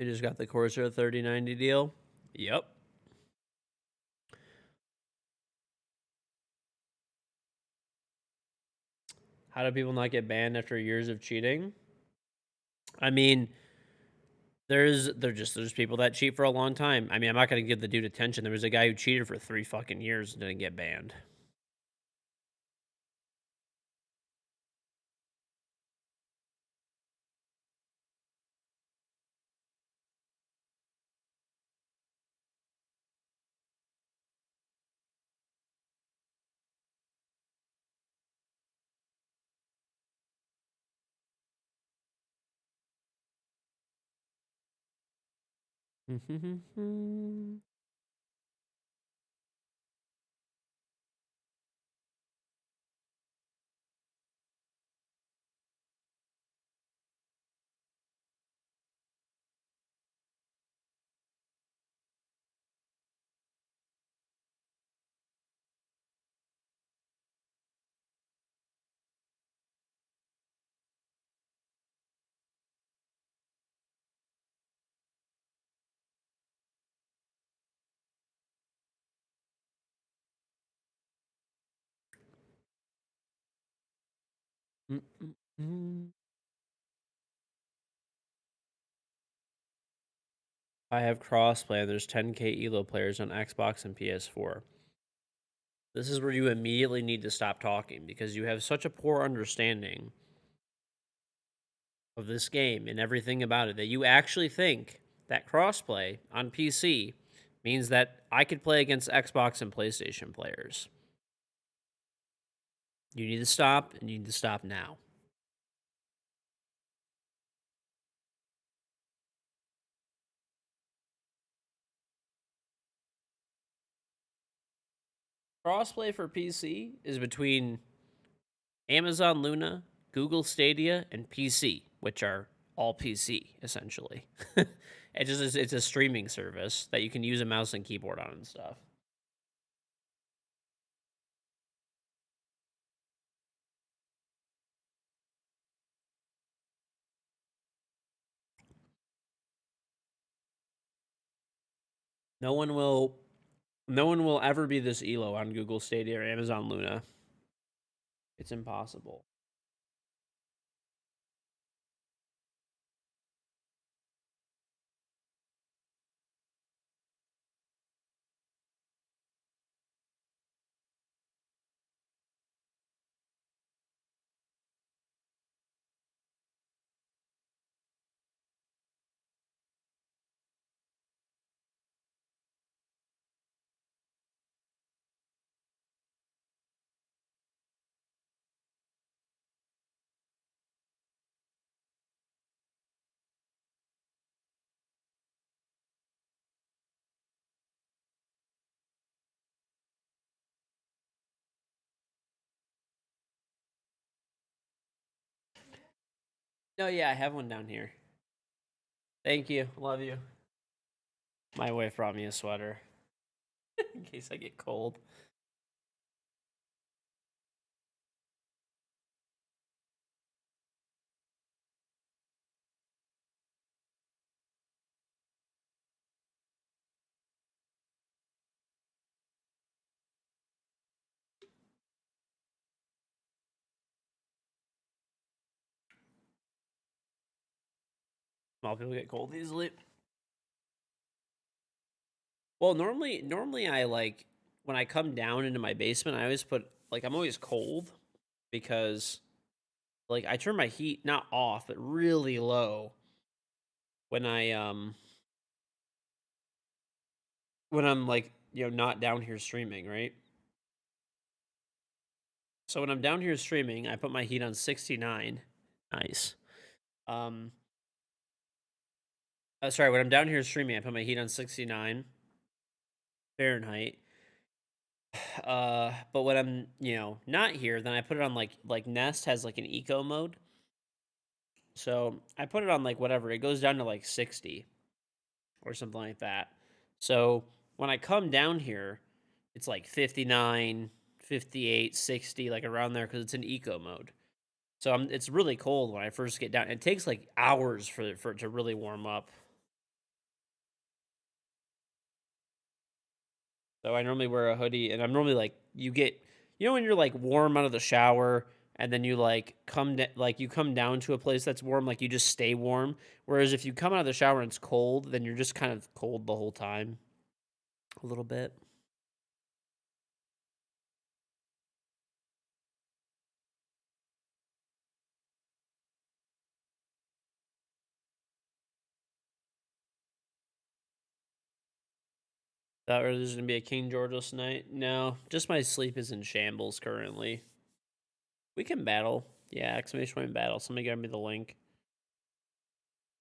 He just got the Corsair 3090 deal. Yep. How do people not get banned after years of cheating? I mean, there's people that cheat for a long time. I mean, I'm not gonna give the dude attention. There was a guy who cheated for 3 fucking years and didn't get banned. I have crossplay. There's 10k Elo players on Xbox and PS4. This is where you immediately need to stop talking because you have such a poor understanding of this game and everything about it that you actually think that crossplay on PC means that I could play against Xbox and PlayStation players. You need to stop, and you need to stop now. Crossplay for PC is between Amazon Luna, Google Stadia, and PC, which are all PC essentially. It's a streaming service that you can use a mouse and keyboard on and stuff. No one will ever be this Elo on Google Stadia or Amazon Luna. It's impossible. No, yeah, I have one down here. Thank you. Love you. My wife brought me a sweater in case I get cold. Small people get cold easily. Well, normally I like when I come down into my basement, I always put like I'm always cold because like I turn my heat not off, but really low when when I'm like, not down here streaming, right? So when I'm down here streaming, I put my heat on 69. Nice. Um sorry, when I'm down here streaming, I put my heat on 69 Fahrenheit. But when I'm, not here, then I put it on like Nest has like an eco mode. So I put it on like whatever. It goes down to like 60 or something like that. So when I come down here, it's like 59, 58, 60, like around there because it's in eco mode. So it's really cold when I first get down. It takes like hours for it to really warm up. So I normally wear a hoodie, and I'm normally like, when you're like warm out of the shower, and then you like you come down to a place that's warm, like you just stay warm. Whereas if you come out of the shower and it's cold, then you're just kind of cold the whole time, a little bit. Thought there's gonna be a KingGeorge this night. No, just my sleep is in shambles currently. We can battle. Yeah, exclamation point battle. Somebody give me the link.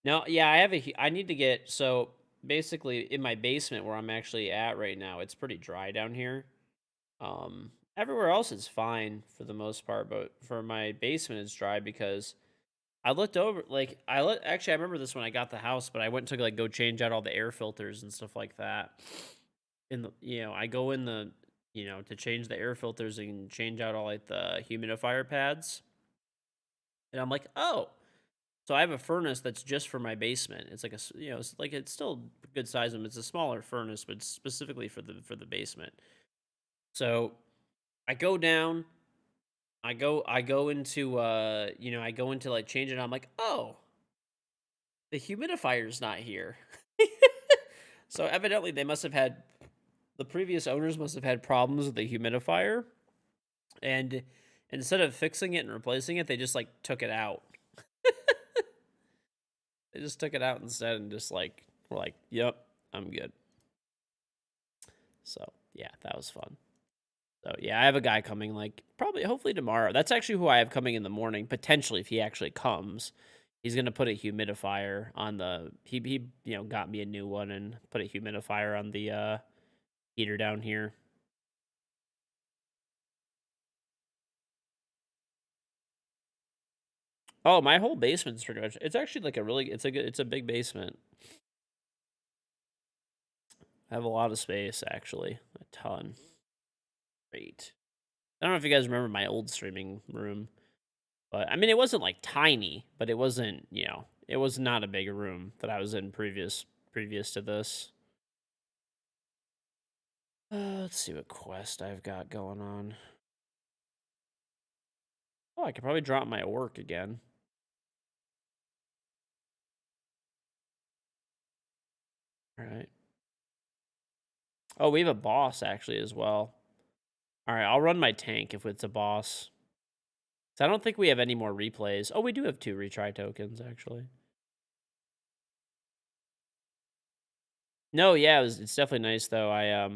No, yeah, I need to get, so basically in my basement where I'm actually at right now, it's pretty dry down here. Everywhere else is fine for the most part, but for my basement it's dry because I looked over, actually I remember this when I got the house, but I went to like go change out all the air filters and stuff like that. I go in to change the air filters and change out all like the humidifier pads. And I'm like, "Oh, so I have a furnace that's just for my basement. It's like it's still a good size. It's a smaller furnace, but specifically for the basement. So I go down, I go into I go into like change it. And I'm like, oh, the humidifier's not here. So evidently they must have had the previous owners must have had problems with the humidifier, and instead of fixing it and replacing it, they just like took it out. They just took it out instead and just like were like, "Yep, I'm good." So yeah, that was fun. So yeah, I have a guy coming like probably hopefully tomorrow. That's actually who I have coming in the morning, potentially if he actually comes. He's gonna put a humidifier on the he got me a new one and put a humidifier on the heater down here. Oh, my whole basement's pretty much. It's actually like it's a big basement. I have a lot of space actually, a ton. Great. I don't know if you guys remember my old streaming room, but I mean it wasn't like tiny, but it wasn't, it was not a big room that I was in previous to this. Let's see what quest I've got going on. Oh, I could probably drop my orc again. All right. Oh, we have a boss actually as well. All right, I'll run my tank if it's a boss. So I don't think we have any more replays. Oh, we do have 2 retry tokens actually. No, yeah, it's definitely nice though. I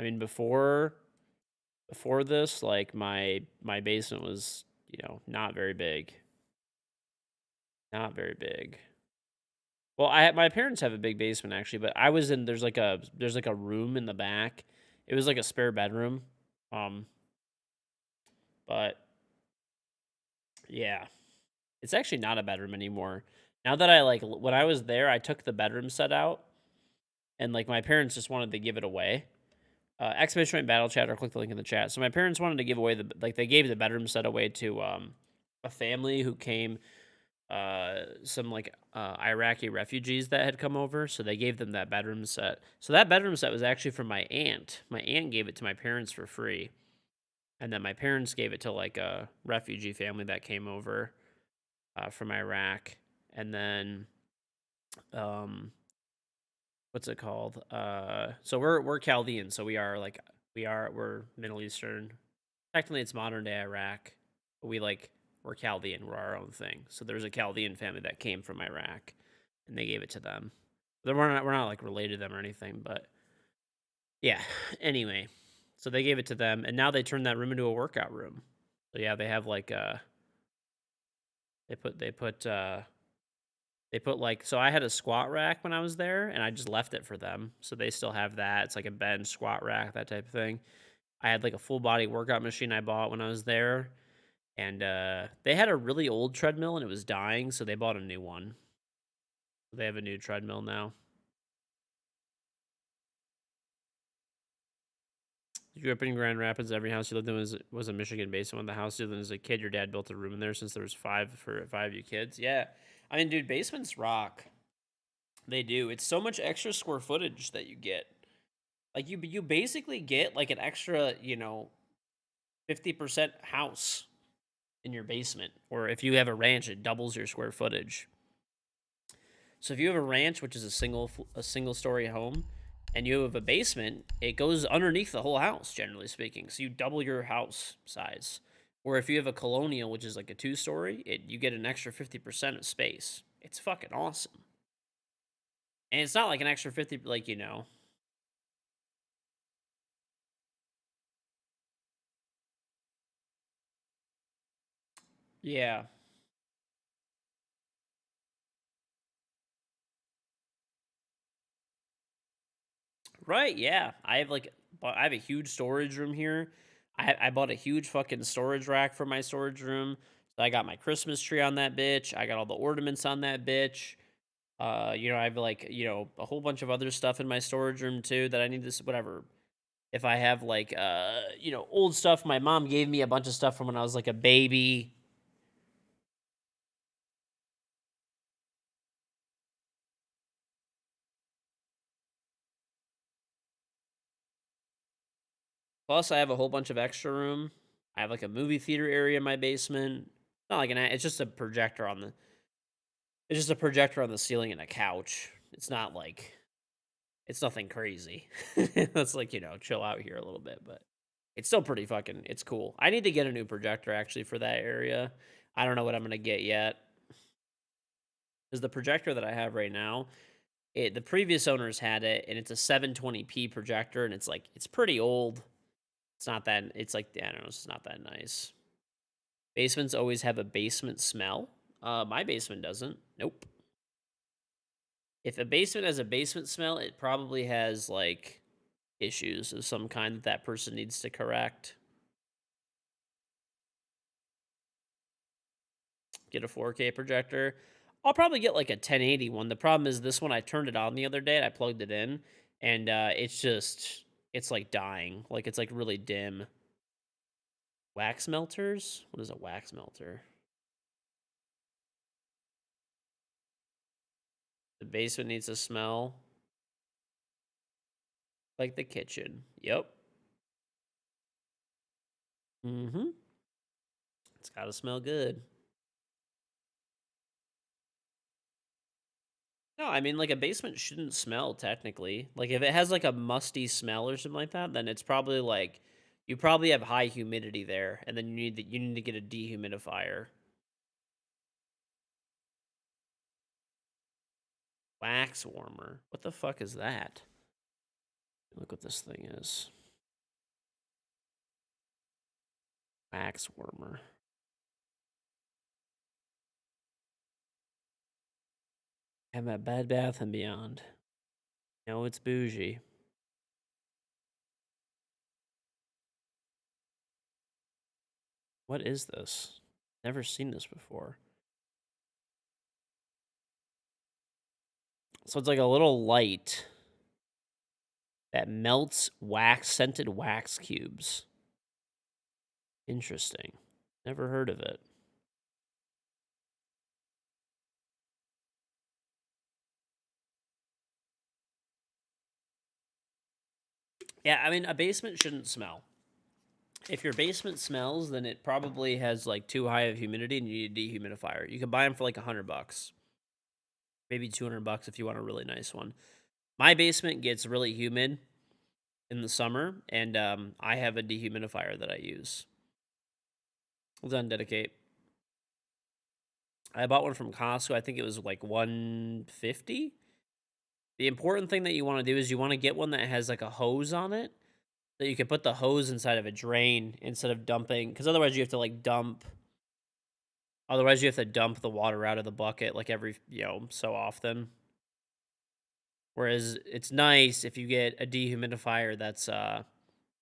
mean before this, like my basement was, not very big. Not very big. Well, my parents have a big basement actually, but I was in there's like a room in the back. It was like a spare bedroom. Um but yeah. It's actually not a bedroom anymore. Now that when I was there, I took the bedroom set out and like my parents just wanted to give it away. Exclamation point battle chat or click the link in the chat. So my parents wanted to give away they gave the bedroom set away to a family who came some Iraqi refugees that had come over, so they gave them that bedroom set. So that bedroom set was actually from my aunt. My aunt gave it to my parents for free. And then my parents gave it to like a refugee family that came over from Iraq. And then what's it called? So we're Chaldean, so we're Middle Eastern. Technically, it's modern day Iraq. But we're Chaldean. We're our own thing. So there's a Chaldean family that came from Iraq, and they gave it to them. We're not like related to them or anything, but yeah. Anyway, so they gave it to them, and now they turned that room into a workout room. So yeah, they have like they put like, so I had a squat rack when I was there and I just left it for them. So they still have that. It's like a bench, squat rack, that type of thing. I had like a full body workout machine I bought when I was there. And they had a really old treadmill and it was dying. So they bought a new one. They have a new treadmill now. You grew up in Grand Rapids. Every house you lived in was a Michigan basement. When the house you lived in as a kid, your dad built a room in there since there was five of you kids. Yeah. I mean, dude, basements rock. They do. It's so much extra square footage that you get. Like you basically get like an extra, 50% house in your basement. Or if you have a ranch, it doubles your square footage. So if you have a ranch, which is a single story home, and you have a basement, it goes underneath the whole house, generally speaking. So you double your house size. Or if you have a colonial, which is like a 2-story, you get an extra 50% of space. It's fucking awesome. And it's not like an extra 50, Yeah. Right, yeah. I have a huge storage room here. I bought a huge fucking storage rack for my storage room. So I got my Christmas tree on that bitch. I got all the ornaments on that bitch. I have a whole bunch of other stuff in my storage room too that I need this whatever. If I have old stuff, my mom gave me a bunch of stuff from when I was like a baby. Plus, I have a whole bunch of extra room. I have like a movie theater area in my basement. Not like it's just a projector on the. It's just a projector on the ceiling and a couch. It's not like it's nothing crazy. Let's like, chill out here a little bit, but it's still pretty fucking it's cool. I need to get a new projector actually for that area. I don't know what I'm gonna get yet. Because the projector that I have right now, the previous owners had it, and it's a 720p projector, and it's pretty old. It's not that it's like I don't know, it's not that nice. Basements always have a basement smell. My basement doesn't. Nope. If a basement has a basement smell, it probably has like issues of some kind that that person needs to correct. Get a 4K projector. I'll probably get like a 1080 one. The problem is this one I turned it on the other day and I plugged it in, and it's like dying. Like it's like really dim. Wax melters? What is a wax melter? The basement needs to smell like the kitchen. Yep. Mm-hmm. It's gotta smell good. No, I mean like a basement shouldn't smell technically. Like if it has like a musty smell or something like that, then it's probably like you probably have high humidity there, and then you need to get a dehumidifier. Wax warmer. What the fuck is that? Look what this thing is. Wax warmer. I'm at Bed Bath and Beyond. No, it's bougie. What is this? Never seen this before. So it's like a little light that melts scented wax cubes. Interesting. Never heard of it. Yeah, I mean, a basement shouldn't smell. If your basement smells, then it probably has like too high of humidity and you need a dehumidifier. You can buy them for like $100, maybe $200 if you want a really nice one. My basement gets really humid in the summer, and I have a dehumidifier that I use. Well done, Dedicate. I bought one from Costco. I think it was like $150. The important thing that you want to do is you want to get one that has like a hose on it, that you can put the hose inside of a drain instead of dumping, because otherwise you have to like dump. Otherwise you have to dump the water out of the bucket like every so often. Whereas it's nice if you get a dehumidifier that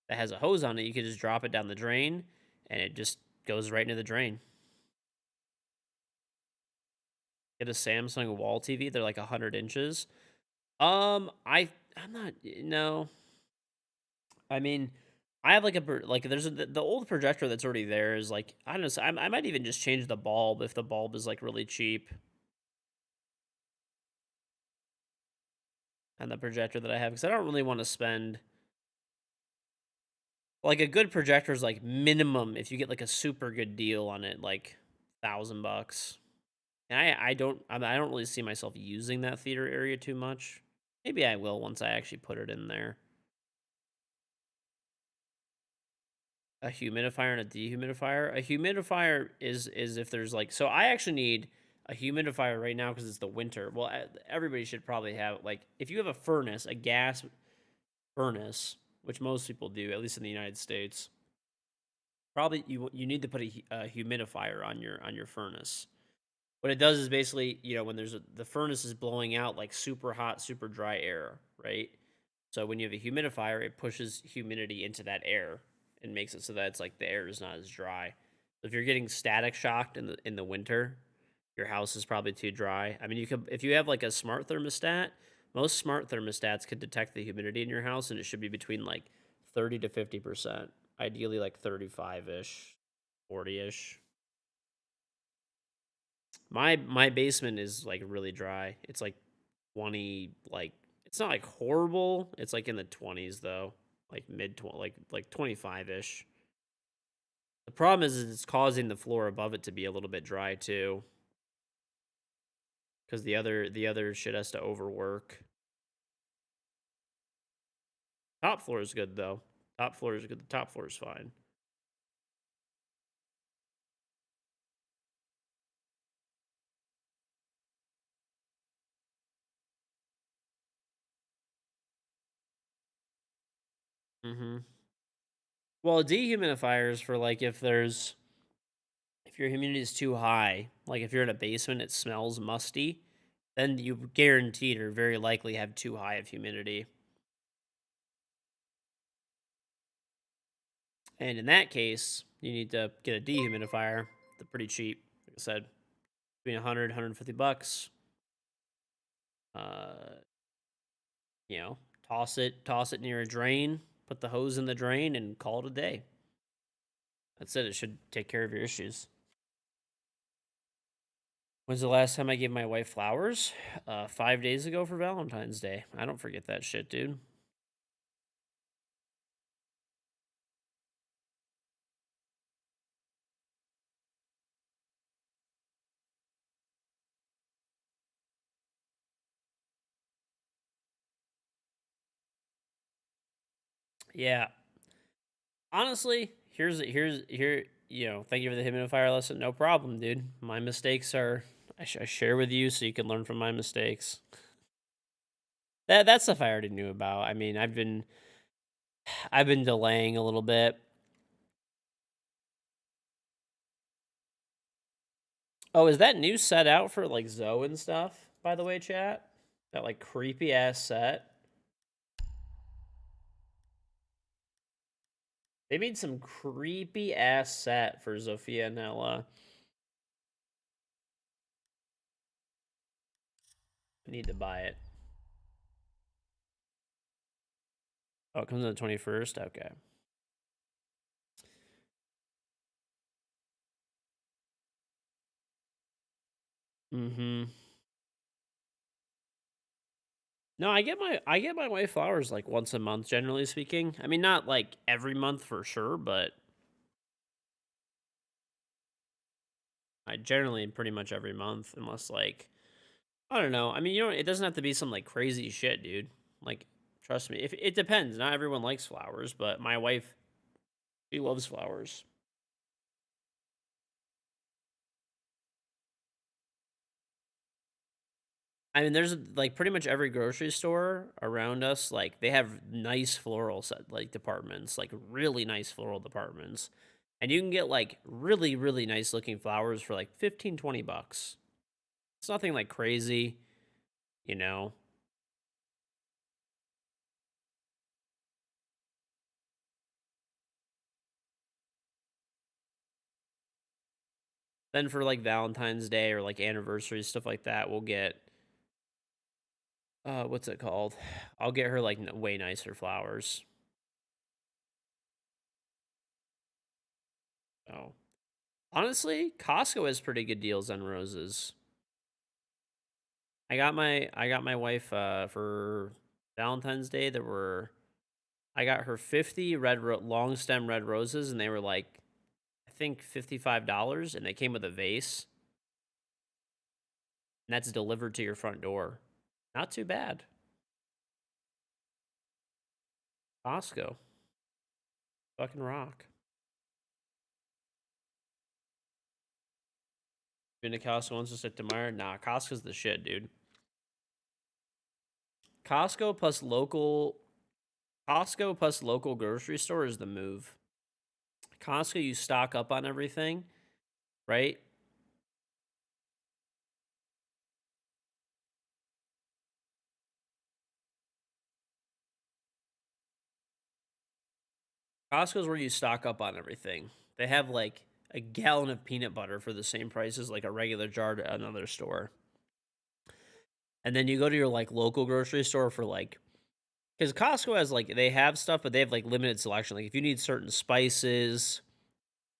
has a hose on it, you can just drop it down the drain and it just goes right into the drain. Get a Samsung wall TV. They're like 100 inches. I'm not no. I mean, I have like there's the old projector that's already there is like I don't know. I might even just change the bulb if the bulb is like really cheap. And the projector that I have, because I don't really want to spend like a good projector is like minimum if you get like a super good deal on it, like $1,000. And I don't really see myself using that theater area too much. Maybe I will once I actually put it in there. A humidifier and a dehumidifier. A humidifier is if there's like, so I actually need a humidifier right now because it's the winter. Well, everybody should probably have like, if you have a furnace, a gas furnace, which most people do, at least in the United States, probably you need to put a humidifier on your furnace. What it does is basically, when the furnace is blowing out like super hot, super dry air, right? So when you have a humidifier, it pushes humidity into that air and makes it so that it's like the air is not as dry. So if you're getting static shocked in the winter, your house is probably too dry. I mean, if you have like a smart thermostat, most smart thermostats could detect the humidity in your house, and it should be between like 30 to 50%. Ideally, like 35-ish, 40-ish. My basement is like really dry. It's like 20, like it's not like horrible. It's like in the 20s though, like mid 20, like 25-ish. The problem is it's causing the floor above it to be a little bit dry too. Because the other shit has to overwork. Top floor is good though. Top floor is good. The top floor is fine. Mm-hmm. Well, dehumidifiers for like if your humidity is too high, like if you're in a basement, it smells musty, then you guaranteed or very likely have too high of humidity. And in that case, you need to get a dehumidifier. They're pretty cheap. Like I said, between 100, 150 bucks. Uh, toss it near a drain, put the hose in the drain, and call it a day. That's it. It should take care of your issues. When's the last time I gave my wife flowers? 5 days ago for Valentine's Day. I don't forget that shit, dude. Yeah. Honestly, here. Thank you for the humidifier lesson. No problem, dude. My mistakes are I share with you so you can learn from my mistakes. That stuff I already knew about. I mean, I've been delaying a little bit. Oh, is that new set out for like Zoe and stuff? By the way, chat, that like creepy ass set. They made some creepy ass set for Zofia and Ella. I need to buy it. Oh, it comes on the 21st? Okay. Mm-hmm. No, I get my wife flowers like once a month, generally speaking. I mean, not like every month for sure, but I generally pretty much every month, unless like I don't know. I mean, it doesn't have to be some like crazy shit, dude. Like, trust me, if it depends. Not everyone likes flowers, but my wife, she loves flowers. I mean, there's like pretty much every grocery store around us. Like, they have nice floral set like departments, like really nice floral departments, and you can get like really really nice looking flowers for like 15, 20 bucks. It's nothing like crazy, you know. Then for like Valentine's Day or like anniversaries, stuff like that, we'll get what's it called? I'll get her like way nicer flowers. Oh, honestly, Costco has pretty good deals on roses. I got my wife for Valentine's Day. I got her 50 long stem red roses, and they were like I think $55, and they came with a vase, and that's delivered to your front door. Not too bad. Costco, fucking rock. Been to Costco once, just at Demire. Nah, Costco's the shit, dude. Costco plus local Costco plus local grocery store is the move. Costco, you stock up on everything, right? Costco's where you stock up on everything. They have like a gallon of peanut butter for the same price as like a regular jar at another store. And then you go to your like local grocery store for like because Costco has like they have stuff, but they have like limited selection. Like if you need certain spices,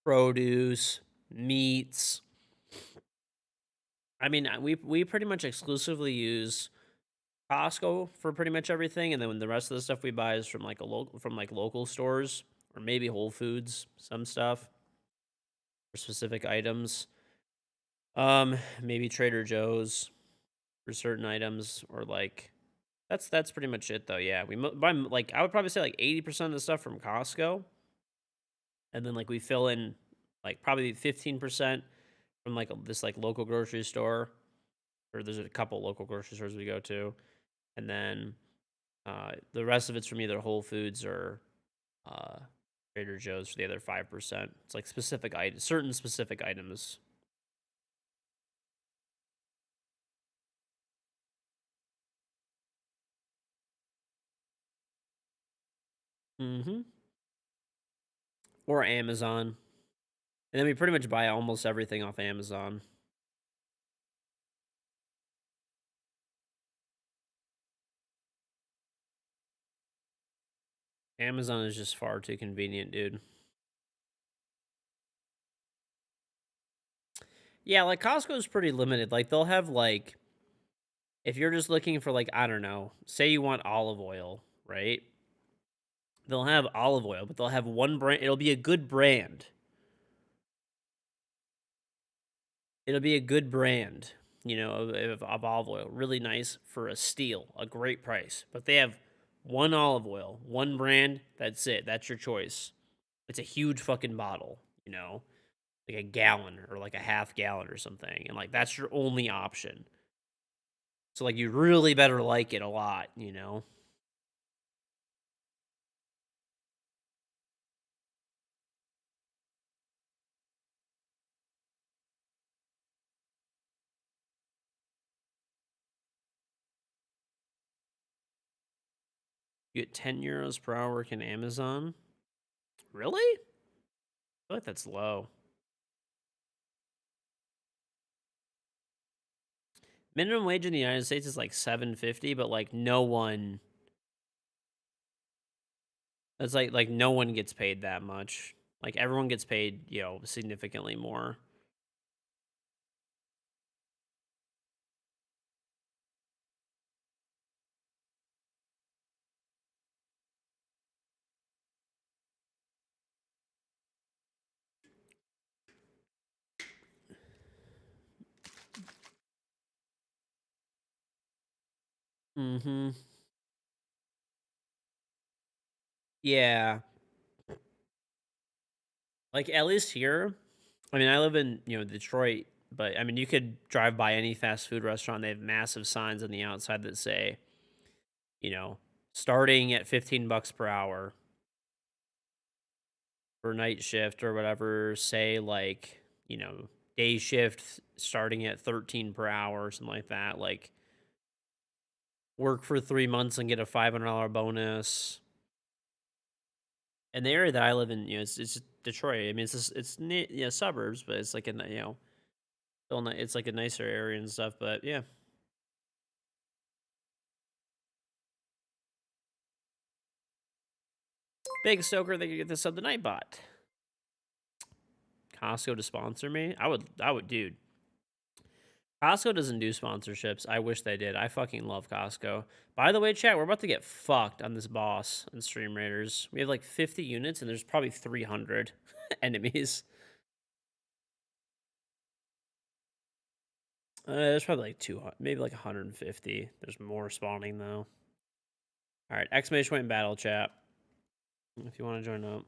produce, meats. I mean, we pretty much exclusively use Costco for pretty much everything, and then the rest of the stuff we buy is from like local stores or maybe Whole Foods, some stuff. for specific items. Maybe Trader Joe's for certain items, or like that's pretty much it though. Yeah, we buy like I would probably say like 80% of the stuff from Costco, and then like we fill in like probably 15% from like this like local grocery store, or there's a couple local grocery stores we go to, and then the rest of it's from either Whole Foods or uh, Trader Joe's for the other 5%. It's like specific items, certain specific items. Mm-hmm. Or Amazon. And then we pretty much buy almost everything off Amazon. Amazon is just far too convenient, dude. Yeah, like Costco is pretty limited. Like they'll have like if you're just looking for like I don't know, say you want olive oil, right? They'll have olive oil, but they'll have one brand. It'll be a good brand. It'll be a good brand, you know, of olive oil. Really nice for a steal, a great price. But they have one olive oil, one brand. That's it. That's your choice. It's a huge fucking bottle, you know, like a gallon or like a half gallon or something. And like that's your only option. So like you really better like it a lot, you know. You get 10 euros per hour working Amazon. Really? I feel like that's low. Minimum wage in the United States is like 7.50, but like no one it's like no one gets paid that much. Like everyone gets paid, you know, significantly more. Mhm. Yeah. Like at least here, I mean, I live in, you know, Detroit, but I mean, you could drive by any fast food restaurant, they have massive signs on the outside that say, you know, starting at 15 bucks per hour for night shift or whatever, say like, you know, day shift starting at 13 per hour or something like that. Like work for 3 months and get a $500 bonus. And the area that I live in, you know, it's Detroit. I mean, it's yeah, suburbs, but it's like a you know, still it's like a nicer area and stuff. But yeah, Big Stoker, they could get this sub the Nightbot. Costco to sponsor me? Dude. Costco doesn't do sponsorships. I wish they did. I fucking love Costco. By the way, chat, we're about to get fucked on this boss in Stream Raiders. We have like 50 units and there's probably 300 enemies. There's probably like 200, maybe like 150. There's more spawning though. All right, exclamation point in battle chat if you want to join up.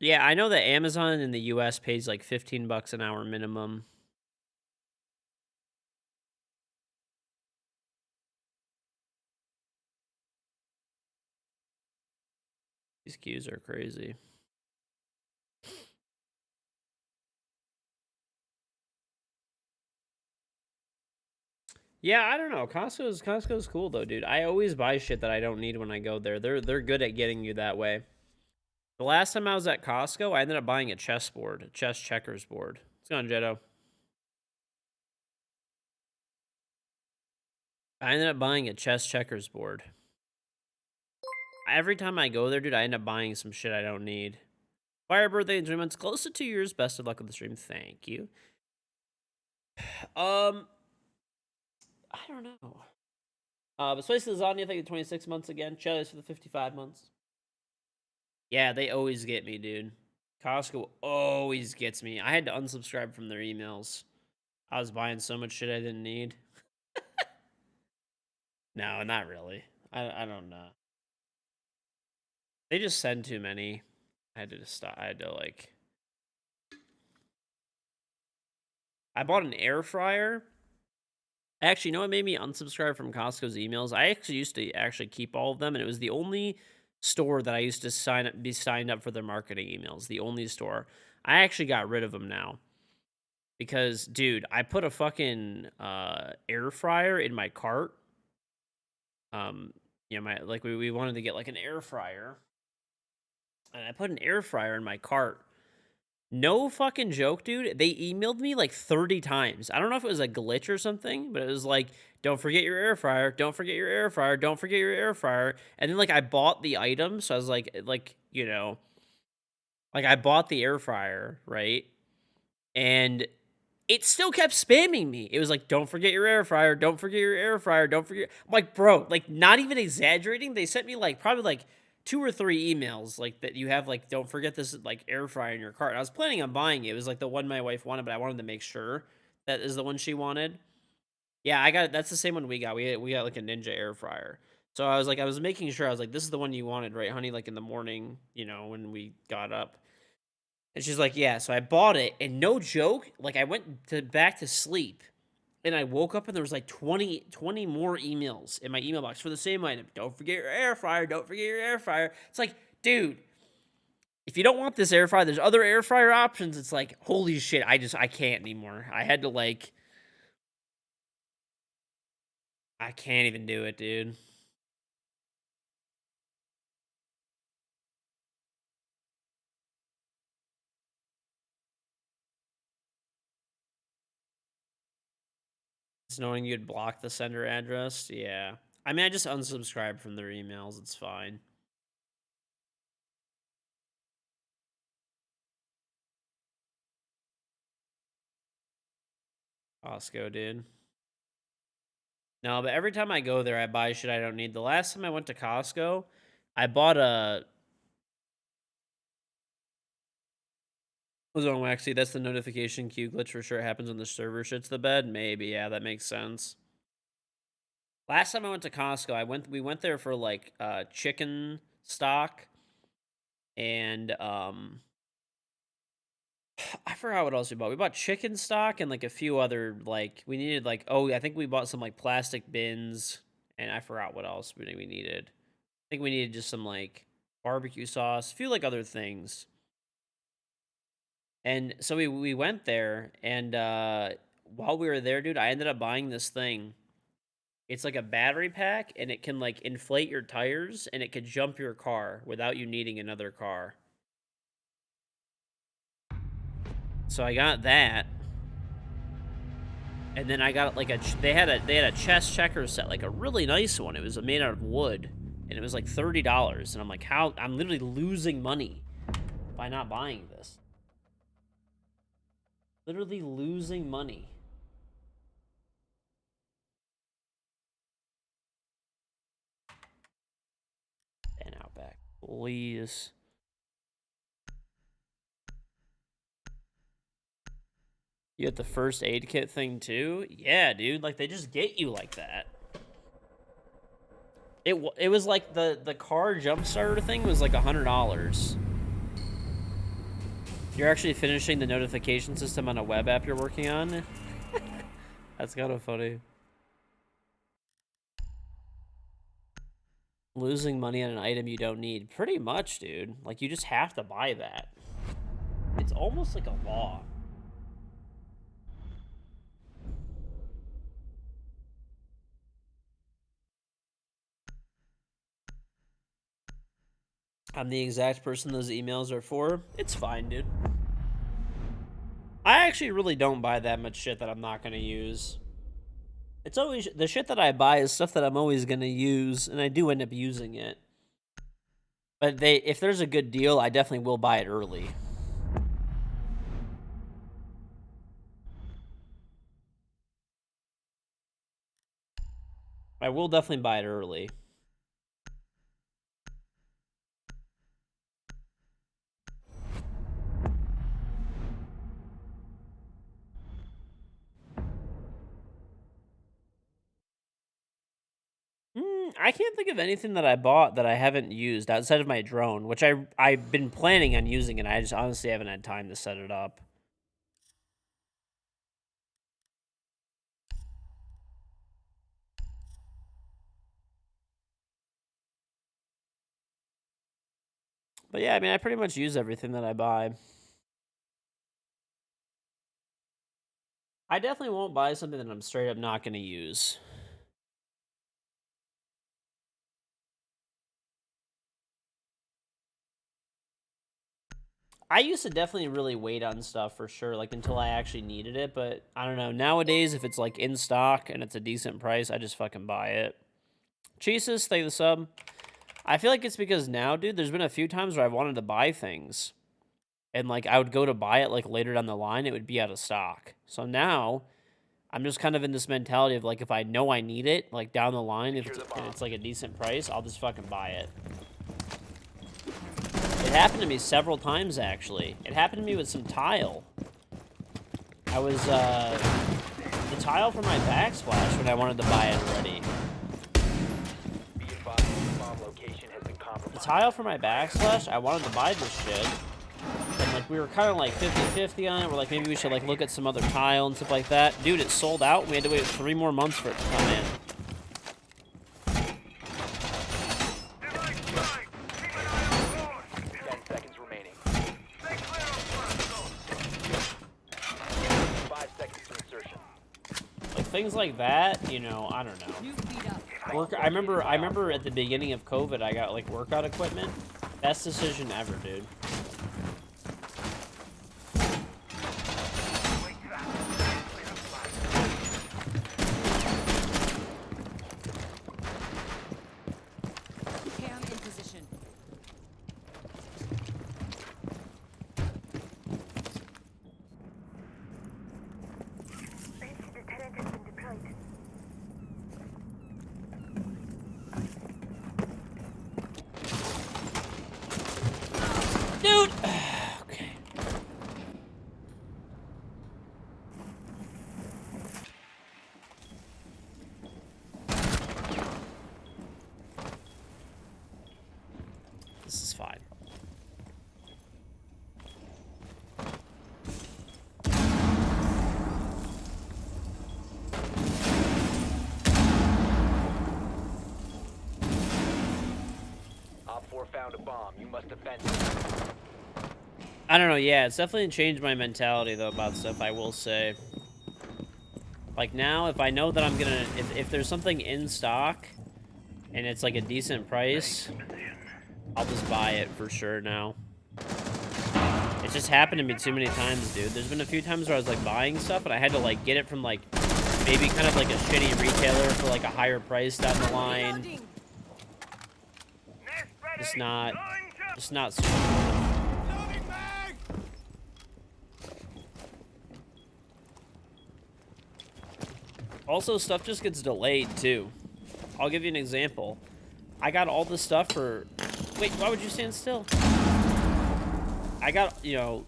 Yeah, I know that Amazon in the US pays like 15 bucks an hour minimum. These queues are crazy. Yeah, I don't know. Costco's cool though, dude. I always buy shit that I don't need when I go there. They're good at getting you that way. The last time I was at Costco, I ended up buying a chessboard, a chess checkers board. What's going on, Jetto? I ended up buying a chess checkers board. Every time I go there, dude, I end up buying some shit I don't need. Fire birthday in 3 months, close to 2 years. Best of luck with the stream. Thank you. I don't know. But Spicy Lasagna, thank you 26 months again. Chili's for the 55 months. Yeah, they always get me, dude. Costco always gets me. I had to unsubscribe from their emails. I was buying so much shit I didn't need. No, not really. I don't know. They just send too many. I had to just stop. I had to like. I bought an air fryer. Actually, you know what made me unsubscribe from Costco's emails? I actually used to actually keep all of them, and it was the only store that I used to be signed up for their marketing emails. The only store. I actually got rid of them now. Because, dude, I put a fucking air fryer in my cart. We wanted to get like an air fryer. And I put an air fryer in my cart. No fucking joke, dude. They emailed me like 30 times. I don't know if it was a glitch or something, but it was like, don't forget your air fryer. Don't forget your air fryer. Don't forget your air fryer. And then like I bought the item. So I was like, I bought the air fryer, right? And it still kept spamming me. It was like, don't forget your air fryer. Don't forget your air fryer. Don't forget. I'm like, bro, like not even exaggerating. They sent me like probably like 2 or 3 emails like that you have like, don't forget this like air fryer in your cart. And I was planning on buying it. It was like the one my wife wanted, but I wanted to make sure that is the one she wanted. Yeah, I got it. That's the same one we got. We got like a Ninja air fryer. So I was making sure. I was like, this is the one you wanted, right, honey? Like in the morning, when we got up. And she's like, yeah. So I bought it, and no joke, like I went back to sleep, and I woke up and there was like 20 more emails in my email box for the same item. Don't forget your air fryer. Don't forget your air fryer. It's like, dude, if you don't want this air fryer, there's other air fryer options. It's like, holy shit, I can't anymore. I had to like, I can't even do it, dude. Just knowing you'd block the sender address, yeah. I mean, I just unsubscribed from their emails. It's fine. Costco, dude. No, but every time I go there, I buy shit I don't need. The last time I went to Costco, I bought a. What's wrong, Waxy? That's the notification queue glitch for sure. It happens when the server shits the bed. Maybe, yeah, that makes sense. Last time I went to Costco, we went there for like chicken stock and I forgot what else we bought. We bought chicken stock and like a few other like we needed like I think we bought some like plastic bins and I forgot what else we needed. I think we needed just some like barbecue sauce, a few like other things. And so we went there and while we were there, dude, I ended up buying this thing. It's like a battery pack and it can like inflate your tires and it could jump your car without you needing another car. So I got that. And then I got like they had a chest checker set, like a really nice one. It was made out of wood and it was like $30 and I'm like, how I'm literally losing money by not buying this. Literally losing money. And Outback, please. You get the first aid kit thing too? Yeah, dude. Like, they just get you like that. It was like the car jump starter thing was like $100. You're actually finishing the notification system on a web app you're working on? That's kind of funny. Losing money on an item you don't need. Pretty much, dude. Like, you just have to buy that. It's almost like a law. I'm the exact person those emails are for. It's fine, dude. I actually really don't buy that much shit that I'm not going to use. It's always the shit that I buy is stuff that I'm always going to use, and I do end up using it. But if there's a good deal, I definitely will buy it early. I will definitely buy it early. I can't think of anything that I bought that I haven't used outside of my drone, which I've been planning on using, and I just honestly haven't had time to set it up. But yeah, I mean, I pretty much use everything that I buy. I definitely won't buy something that I'm straight up not going to use. I used to definitely really wait on stuff for sure, like until I actually needed it. But I don't know. Nowadays, if it's like in stock and it's a decent price, I just fucking buy it. Jesus, thank you the sub. I feel like it's because now, dude, there's been a few times where I've wanted to buy things. And like I would go to buy it like later down the line, it would be out of stock. So now I'm just kind of in this mentality of like if I know I need it, like down the line, if it's like a decent price, I'll just fucking buy it. It happened to me several times, actually. It happened to me with some tile. I was, the tile for my backsplash when I wanted to buy it already. Be advised, bomb location has been The compromised. tile for my backsplash, I wanted to buy this shit. And, like, we were kind of, like, 50-50 on it. We're like, maybe we should, like, look at some other tile and stuff like that. Dude, it sold out. We had to wait 3 more months for it to come in. Things like that, you know, I don't know. I remember at the beginning of COVID, I got like workout equipment. Best decision ever, dude. Cam in position. Dude! Okay. This is fine. Op 4 found a bomb. You must defend it. I don't know, yeah, it's definitely changed my mentality, though, about stuff, I will say. Like, now, if I know that I'm gonna... If there's something in stock, and it's, like, a decent price, I'll just buy it for sure now. It just happened to me too many times, dude. There's been a few times where I was, like, buying stuff, and I had to, like, get it from, like, maybe kind of, like, a shitty retailer for, like, a higher price down the line. Just not super. Also, stuff just gets delayed, too. I'll give you an example. I got all this stuff for... Wait, why would you stand still? I got, you know...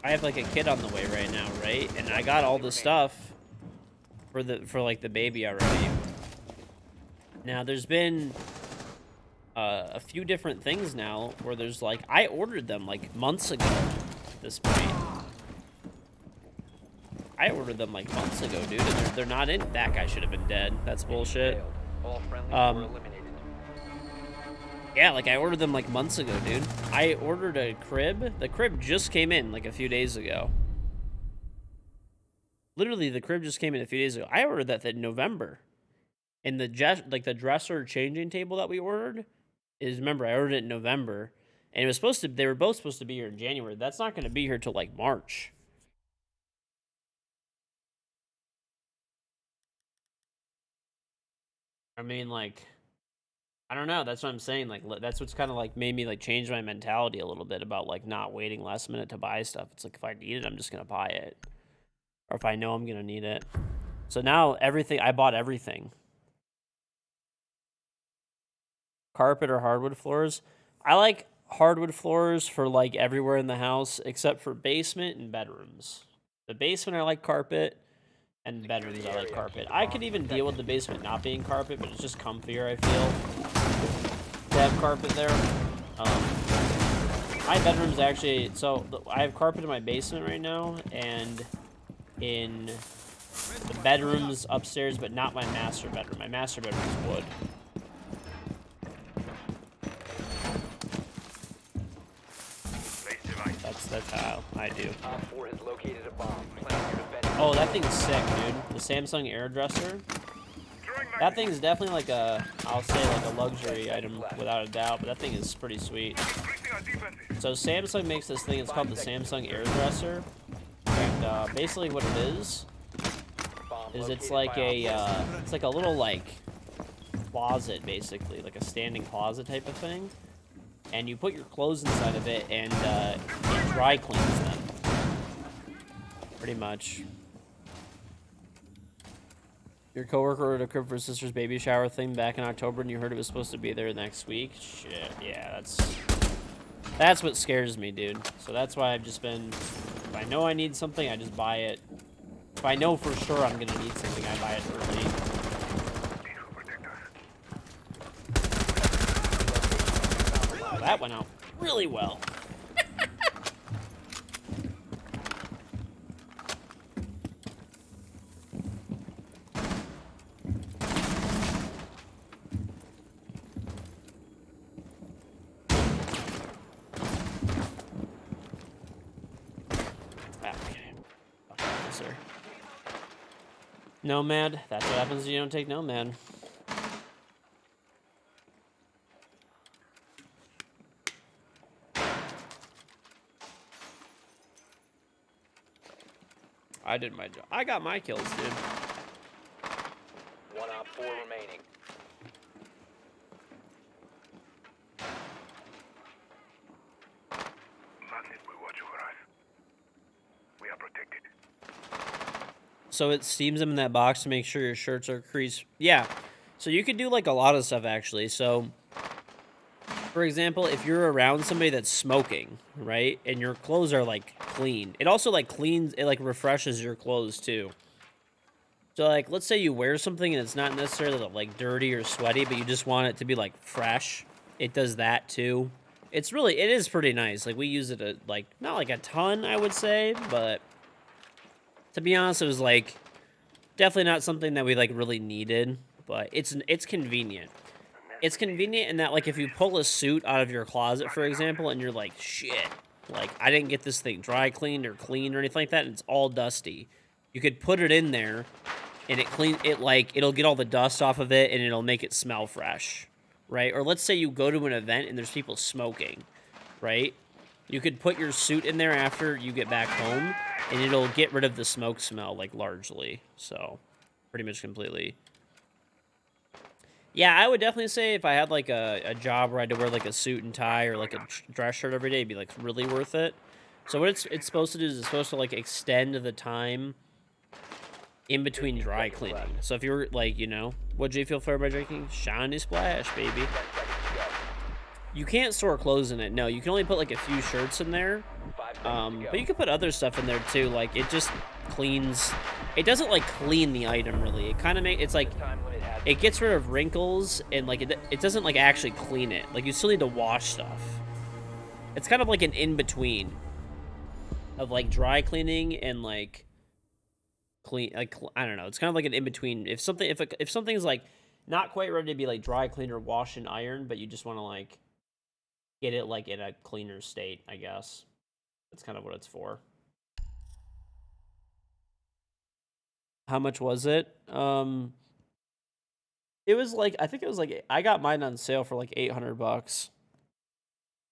I have, like, a kid on the way right now, right? And I got all this stuff for like, the baby already. Now, there's been... a few different things now where there's, like... I ordered them, like, months ago at this point. I ordered them like months ago, dude, and they're not in. That guy should have been dead. That's bullshit. All friendlies were eliminated. Yeah, like I ordered them like months ago, dude. I ordered a crib. The crib just came in like a few days ago. Literally, the crib just came in a few days ago. I ordered that in November. And the dresser changing table that we ordered is, remember, I ordered it in November, and it was supposed to. They were both supposed to be here in January. That's not going to be here till like March. I mean, like, I don't know. That's what I'm saying. Like, that's what's kind of like made me like change my mentality a little bit about like not waiting last minute to buy stuff. It's like if I need it, I'm just gonna buy it, or if I know I'm gonna need it. So now everything I bought everything. carpet or hardwood floors. I like hardwood floors for like everywhere in the house except for basement and bedrooms. The basement I like carpet, and bedrooms I like carpet. I could even deal with the basement not being carpet, but it's just comfier, I feel, to have carpet there. My bedroom's actually, so I have carpet in my basement right now, and in the bedrooms upstairs, but not my master bedroom. My master bedroom is wood. That's how I do. Op 4 has located a bomb. Plan your defense. Oh, that thing's sick, dude. The Samsung airdresser. That thing's definitely like a, I'll say like a luxury item without a doubt, but that thing is pretty sweet. So Samsung makes this thing, it's called the Samsung airdresser. And basically what it is it's like a little like closet basically, like a standing closet type of thing. And you put your clothes inside of it, and it dry cleans them. Pretty much. Your coworker ordered a crib for his sister's baby shower thing back in October, and you heard it was supposed to be there next week? Shit, yeah, that's what scares me, dude. So that's why I've just been, if I know I need something, I just buy it. If I know for sure I'm gonna need something, I buy it early. Oh, that went out really well. Nomad, that's what happens when you don't take Nomad. I did my job. I got my kills, dude. 1 Op 4 remaining. So it steams them in that box to make sure your shirts are creased. Yeah. So you could do like a lot of stuff actually. So for example, if you're around somebody that's smoking, right? And your clothes are like clean. It also like cleans, it like refreshes your clothes too. So like, let's say you wear something and it's not necessarily like dirty or sweaty, but you just want it to be like fresh. It does that too. It is pretty nice. Like we use it like, not like a ton, I would say, but to be honest, it was like definitely not something that we like really needed, but it's convenient. It's convenient in that like if you pull a suit out of your closet, for example, and you're like, shit, like I didn't get this thing dry cleaned or clean or anything like that, and it's all dusty. You could put it in there and it'll get all the dust off of it and it'll make it smell fresh, right? Or let's say you go to an event and there's people smoking, right? You could put your suit in there after you get back home, and it'll get rid of the smoke smell, like, largely. So, pretty much completely. Yeah, I would definitely say if I had, like, a job where I had to wear, like, a suit and tie or, like, a dress shirt every day, it'd be, like, really worth it. So what it's supposed to do is it's supposed to, like, extend the time in between dry cleaning. So if you're, like, you know, what do you feel for by drinking? Shiny Splash, baby. You can't store clothes in it. No, you can only put like a few shirts in there. But you can put other stuff in there too. Like it just cleans. It doesn't like clean the item really. It kind of it's like it gets rid of wrinkles and like it doesn't like actually clean it. Like you still need to wash stuff. It's kind of like an in between of like dry cleaning and like clean. Like I don't know. It's kind of like an in between. If something's like not quite ready to be like dry cleaned or washed and ironed, but you just want to like get it like in a cleaner state, I guess. That's kind of what it's for. How much was it? It was like, I think it was like, I got mine on sale for like $800.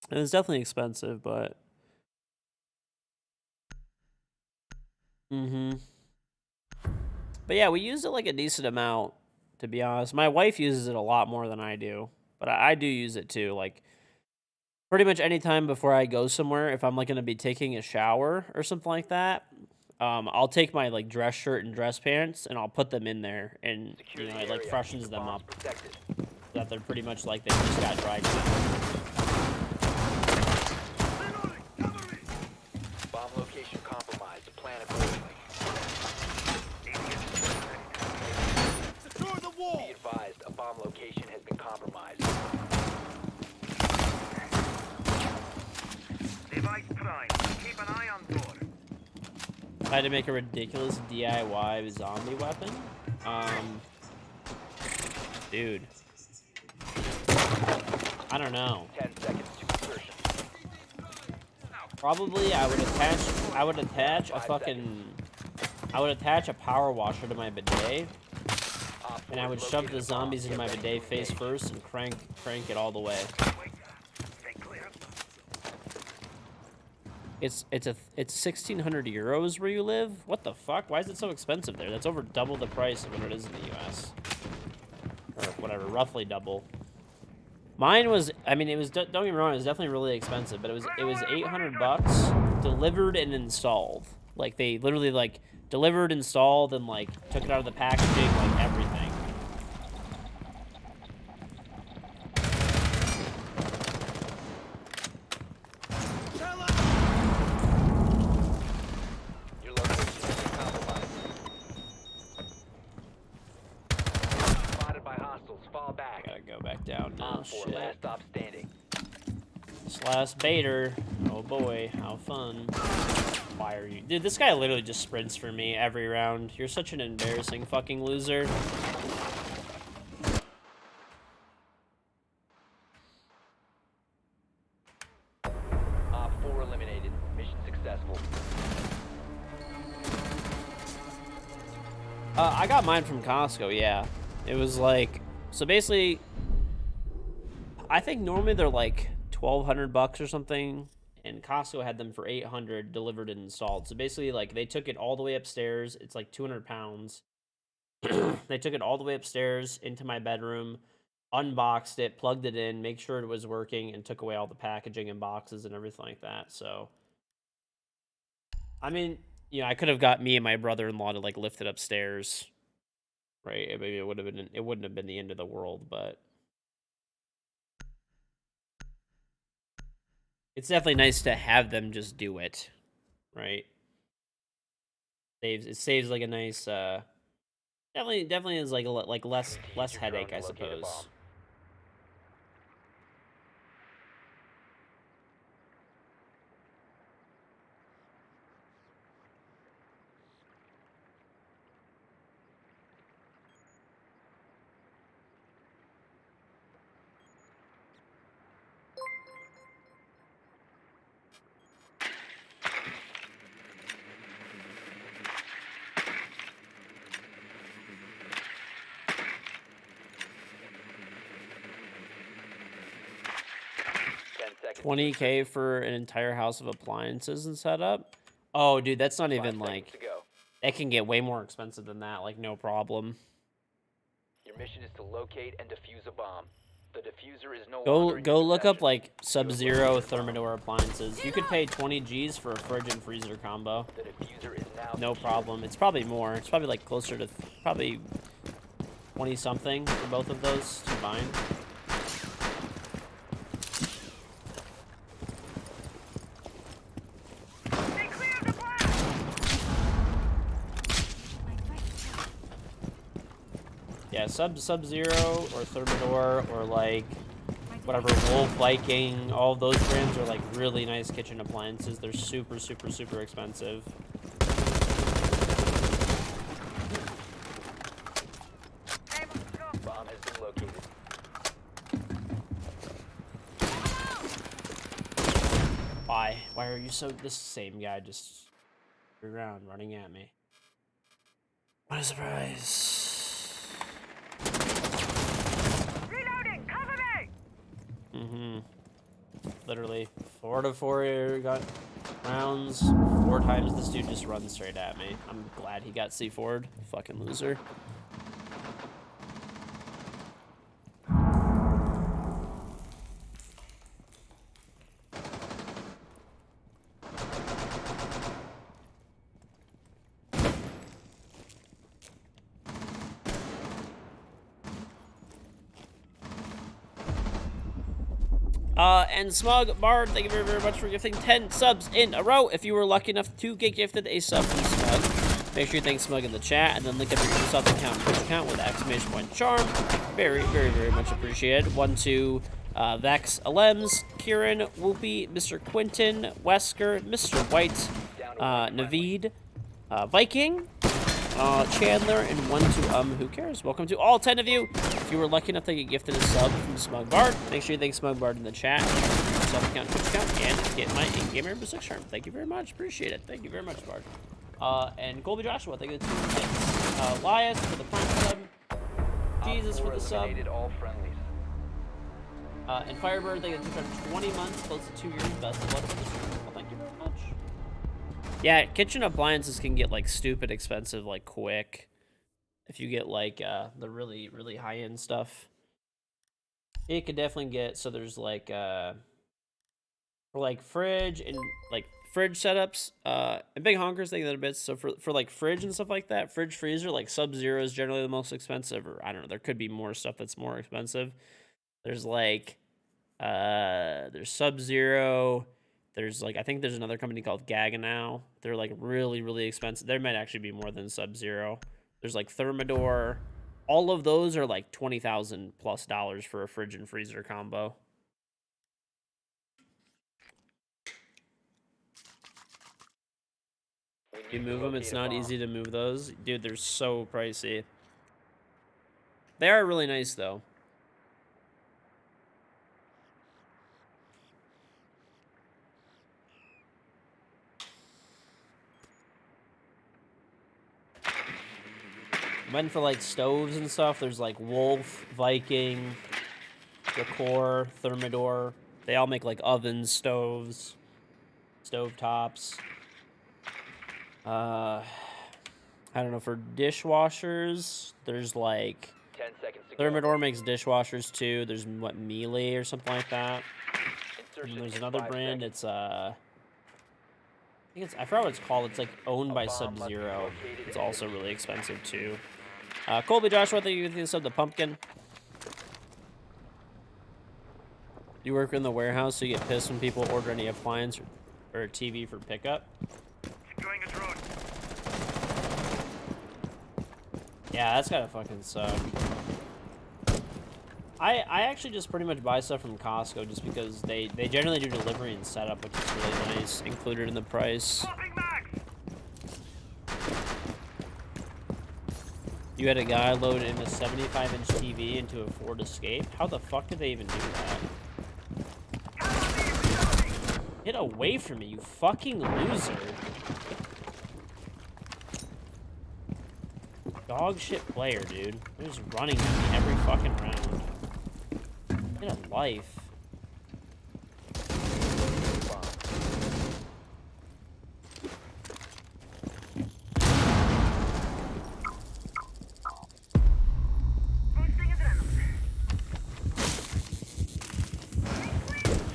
And it's definitely expensive, but. But yeah, we used it like a decent amount, to be honest. My wife uses it a lot more than I do, but I do use it too. Like, pretty much any time before I go somewhere, if I'm like going to be taking a shower or something like that, I'll take my like dress shirt and dress pants and I'll put them in there, and you know it like freshens them up. So that they're pretty much like they just got dragged out. Bomb location compromised. Plan accordingly. Secure the wall! Be advised, a bomb location has been compromised. Device prime. Keep an eye on door. I had to make a ridiculous DIY zombie weapon. Dude. I don't know. 10 seconds to insertion. Probably I would attach a power washer to my bidet, and I would shove the zombies into my bidet face first and crank it all the way. It's 1,600 euros where you live? What the fuck? Why is it so expensive there? That's over double the price of what it is in the US. Or whatever, roughly double. Mine was, I mean, it was, don't get me wrong, it was definitely really expensive, but it was $800 delivered and installed. Like, they literally, like, delivered, installed, and, like, took it out of the packaging, like, everything. Your location has been compromised. Spotted by hostiles. Fall back. Gotta go back down now. Op 4, Shit. last stop standing. This last baiter. Oh boy, how fun. Why are you? Dude, this guy literally just sprints for me every round. You're such an embarrassing fucking loser. Op 4 eliminated. Mission successful. I got mine from Costco, yeah. It was like, so basically, I think normally they're like $1,200 or something, and Costco had them for $800 delivered and installed. So basically, like, they took it all the way upstairs. It's like 200 pounds. They took it all the way upstairs into my bedroom, unboxed it, plugged it in, make sure it was working, and took away all the packaging and boxes and everything like that. So, I mean, you know, I could have got me and my brother-in-law to like lift it upstairs, right? Maybe it wouldn't have been the end of the world, but it's definitely nice to have them just do it, right? It saves like a nice, definitely is like less Use your headache, drone I to locate a suppose. bomb. Seconds. 20K for an entire house of appliances and setup. Oh, dude, that's not 5 even seconds like, to go. that can get way more expensive than that, like no problem. Your mission is to locate and defuse a bomb. The diffuser is no longer in Go your look up possession. like Sub-Zero located a bomb. Thermidor appliances. You could pay 20 G's for a fridge and freezer combo. The diffuser is now No secure. problem. It's probably more. It's probably like closer to probably 20 something for both of those combined. Stay clear of the blast! Yeah, Sub-Zero or Thermidor or like whatever, Wolf, Viking, all of those brands are like really nice kitchen appliances. They're super, super, super expensive. Bomb has been located. Why? Why are you so... This same guy just around running at me. What a surprise. Reloading! Cover me! Mm-hmm. Literally. 4 out of 4 got rounds. 4 times this dude just runs straight at me. I'm glad he got C4'd. Fucking loser. And Smug Bard, thank you very, very much for gifting 10 subs in a row. If you were lucky enough to get gifted a sub from Smug, make sure you thank Smug in the chat, and then link up your Microsoft account and Twitch account with exclamation point charm. Very, very, very much appreciated. 1 to Vex, Alems, Kieran, Whoopi, Mr. Quinton, Wesker, Mr. White, Naveed, Viking, Chandler, and 1 to who cares? Welcome to all 10 of you. If you were lucky enough to get gifted a sub from Smug Bard, make sure you thank Smug Bard in the chat, sub account, Twitch account, and get my in-game member 6 charm. Thank you very much. Appreciate it. Thank you very much, Bard. And Colby Joshua, thank you for the 2 hits. Elias for the prime sub. Jesus for the sub. All friendlies. And Firebird, thank you for 20 months, close to 2 years. Best of luck for the stream. Well, thank you very much. Yeah, kitchen appliances can get like stupid expensive like quick. If you get like the really, really high-end stuff. It could definitely get, so there's like for like fridge and like fridge setups, and Big Honkers think that a bit. So for like fridge and stuff like that, fridge freezer, like Sub-Zero is generally the most expensive, or I don't know, there could be more stuff that's more expensive. There's like there's Sub-Zero. There's like, I think there's another company called Gaggenau. They're like really, really expensive. There might actually be more than Sub-Zero. There's like Thermador. All of those are like $20,000+ for a fridge and freezer combo. You move them, it's not easy to move those. Dude, they're so pricey. They are really nice though. Went for like stoves and stuff. There's like Wolf, Viking, Decor, Thermador. They all make like ovens, stoves, stove tops. I don't know, for dishwashers, there's like 10 seconds to go. Thermador makes dishwashers too. There's what, Melee or something like that. And there's another brand. It's I think it's, I forgot what it's called. It's like owned by Sub-Zero. It's also really expensive too. Colby Joshua, thank you for the sub, the pumpkin. You work in the warehouse, so you get pissed when people order any appliance or a TV for pickup. Securing a drone. Yeah, that's gotta fucking suck. I actually just pretty much buy stuff from Costco just because they generally do delivery and setup, which is really nice, included in the price. Swapping mags. You had a guy load in a 75-inch TV into a Ford Escape? How the fuck did they even do that? Get away from me, you fucking loser. Dog shit player, dude. They're just running at me every fucking round. Get a life. Boosting adrenaline.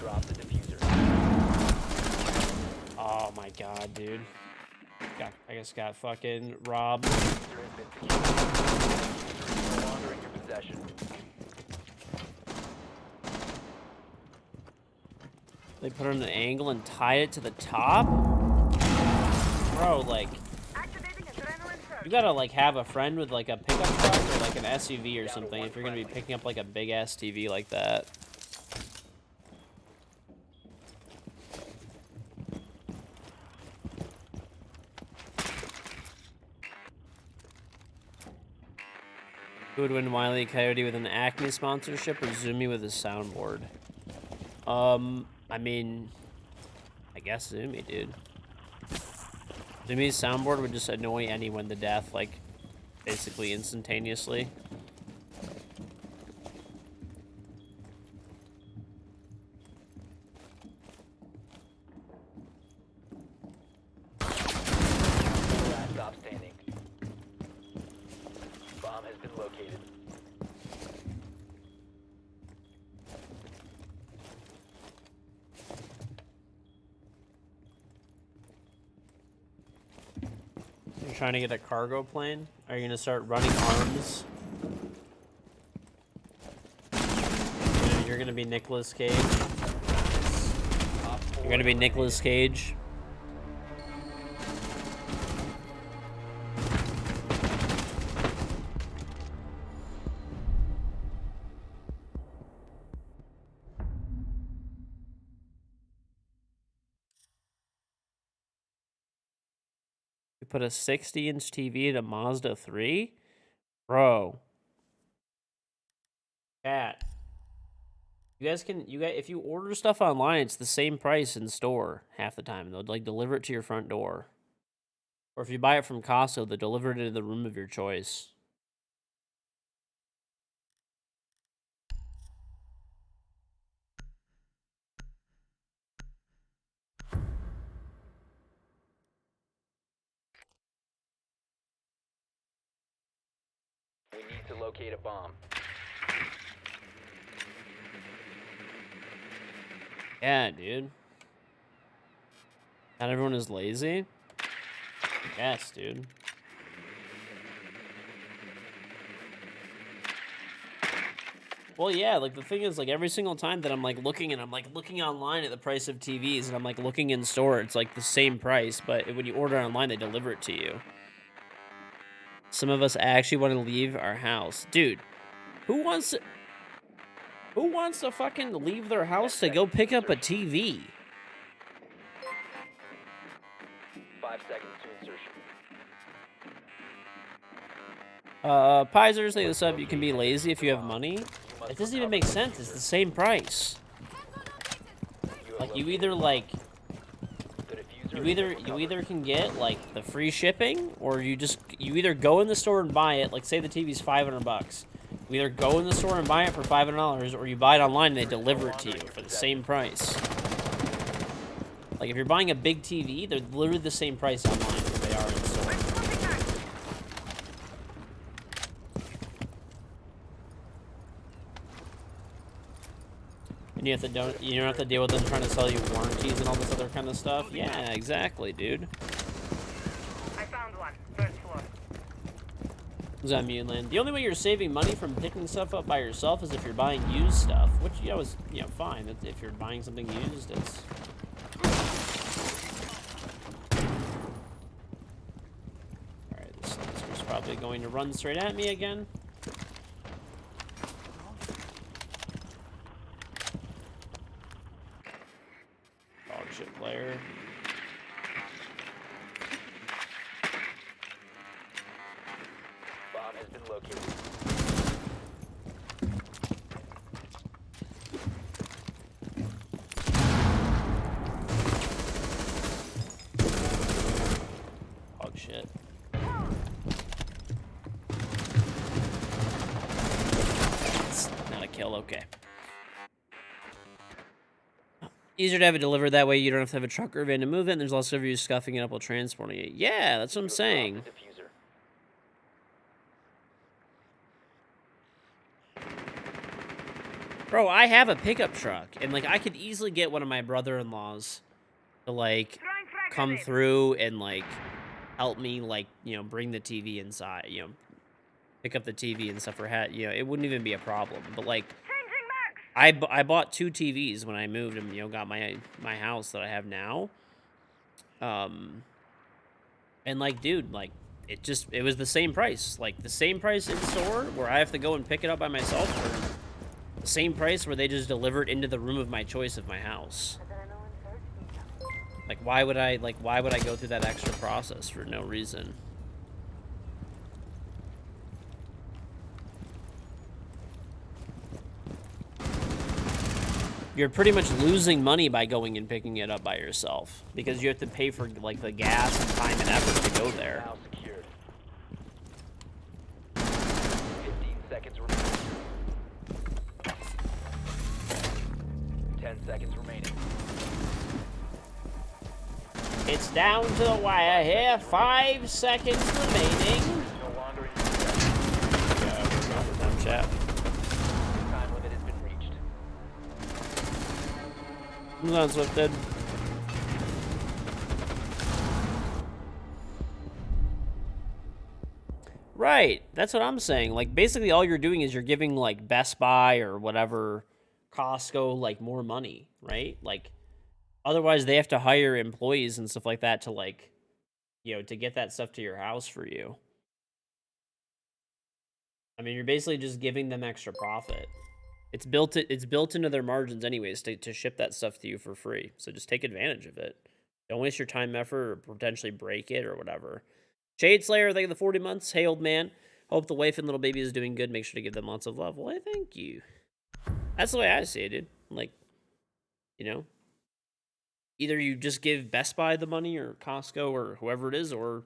Drop the diffuser. Oh my god, dude. I guess got fucking robbed. Diffuser has been secured. No longer in your possession. They put it on an angle and tie it to the top? Bro, like, Activating adrenaline surge. you gotta like have a friend with like a pickup truck or like an SUV or something if you're gonna be picking up like a big ass TV like that. Who would win Wile E. Coyote with an Acme sponsorship or Zumi with a soundboard? I mean, I guess Zumi, dude. Zumi's soundboard would just annoy anyone to death, like, basically instantaneously. Last stop standing. Bomb has been located. You're trying to get a cargo plane? Are you gonna start running arms? You're gonna be Nicolas Cage? You're gonna be Nicolas Cage. You put a 60-inch TV in a Mazda 3? Bro. Cat. You guys, if you order stuff online, it's the same price in store half the time. They'll like deliver it to your front door. Or if you buy it from Costco, they'll deliver it to the room of your choice. We need to locate a bomb. Yeah, dude. Not everyone is lazy? Yes, dude. Well, yeah, like the thing is, like every single time that I'm like looking and I'm like looking online at the price of TVs and I'm like looking in store, it's like the same price, but when you order online, they deliver it to you. Some of us actually want to leave our house. Dude, who wants to fucking leave their house to go pick up a TV? 5 seconds to insertion. Pizer, say this up, you can be lazy if you have money. It doesn't even make sense. It's the same price. Like you either can get like the free shipping, or you either go in the store and buy it. Like say the TV's $500. You either go in the store and buy it for $500, or you buy it online and they deliver it to you for the same price. Like if you're buying a big TV, they're literally the same price online as they are in store. And you don't have to deal with them trying to sell you warranties and all this other kind of stuff. Yeah, exactly, dude. I found one. First floor. Who's on mute, Lynn? The only way you're saving money from picking stuff up by yourself is if you're buying used stuff, which is fine. If you're buying something used, it's. All right, this is probably going to run straight at me again. Player. Bomb has been located. Hog shit. It's not a kill, okay. Easier to have it delivered that way. You don't have to have a truck or van to move it. And there's less of you scuffing it up while transporting it. Yeah, that's what I'm saying. Bro, I have a pickup truck, and like I could easily get one of my brother-in-laws to like come through and like help me like bring the TV inside, pick up the TV and stuff for it wouldn't even be a problem. But like I bought 2 TVs when I moved and got my house that I have now. And like dude, like it was the same price. Like the same price in store where I have to go and pick it up by myself, or the same price where they just deliver it into the room of my choice of my house. Like why would I go through that extra process for no reason? You're pretty much losing money by going and picking it up by yourself because you have to pay for like the gas and time and effort to go there. Now secured. 15 seconds remaining. 10 seconds remaining. It's down to the wire here. 5 seconds remaining. No longer in Dumb chat. time limit has been reached. Who's on Swifted? Right, that's what I'm saying. Like, basically all you're doing is you're giving, like, Best Buy or whatever, Costco, like, more money, right? Like, Otherwise, they have to hire employees and stuff like that to like, to get that stuff to your house for you. I mean, you're basically just giving them extra profit. It's built into their margins anyways to ship that stuff to you for free. So just take advantage of it. Don't waste your time, effort, or potentially break it or whatever. Shade Slayer, thank you for the 40 months. Hey, old man. Hope the wife and little baby is doing good. Make sure to give them lots of love. Well, thank you. That's the way I see it, dude. Like, either you just give Best Buy the money or Costco or whoever it is, or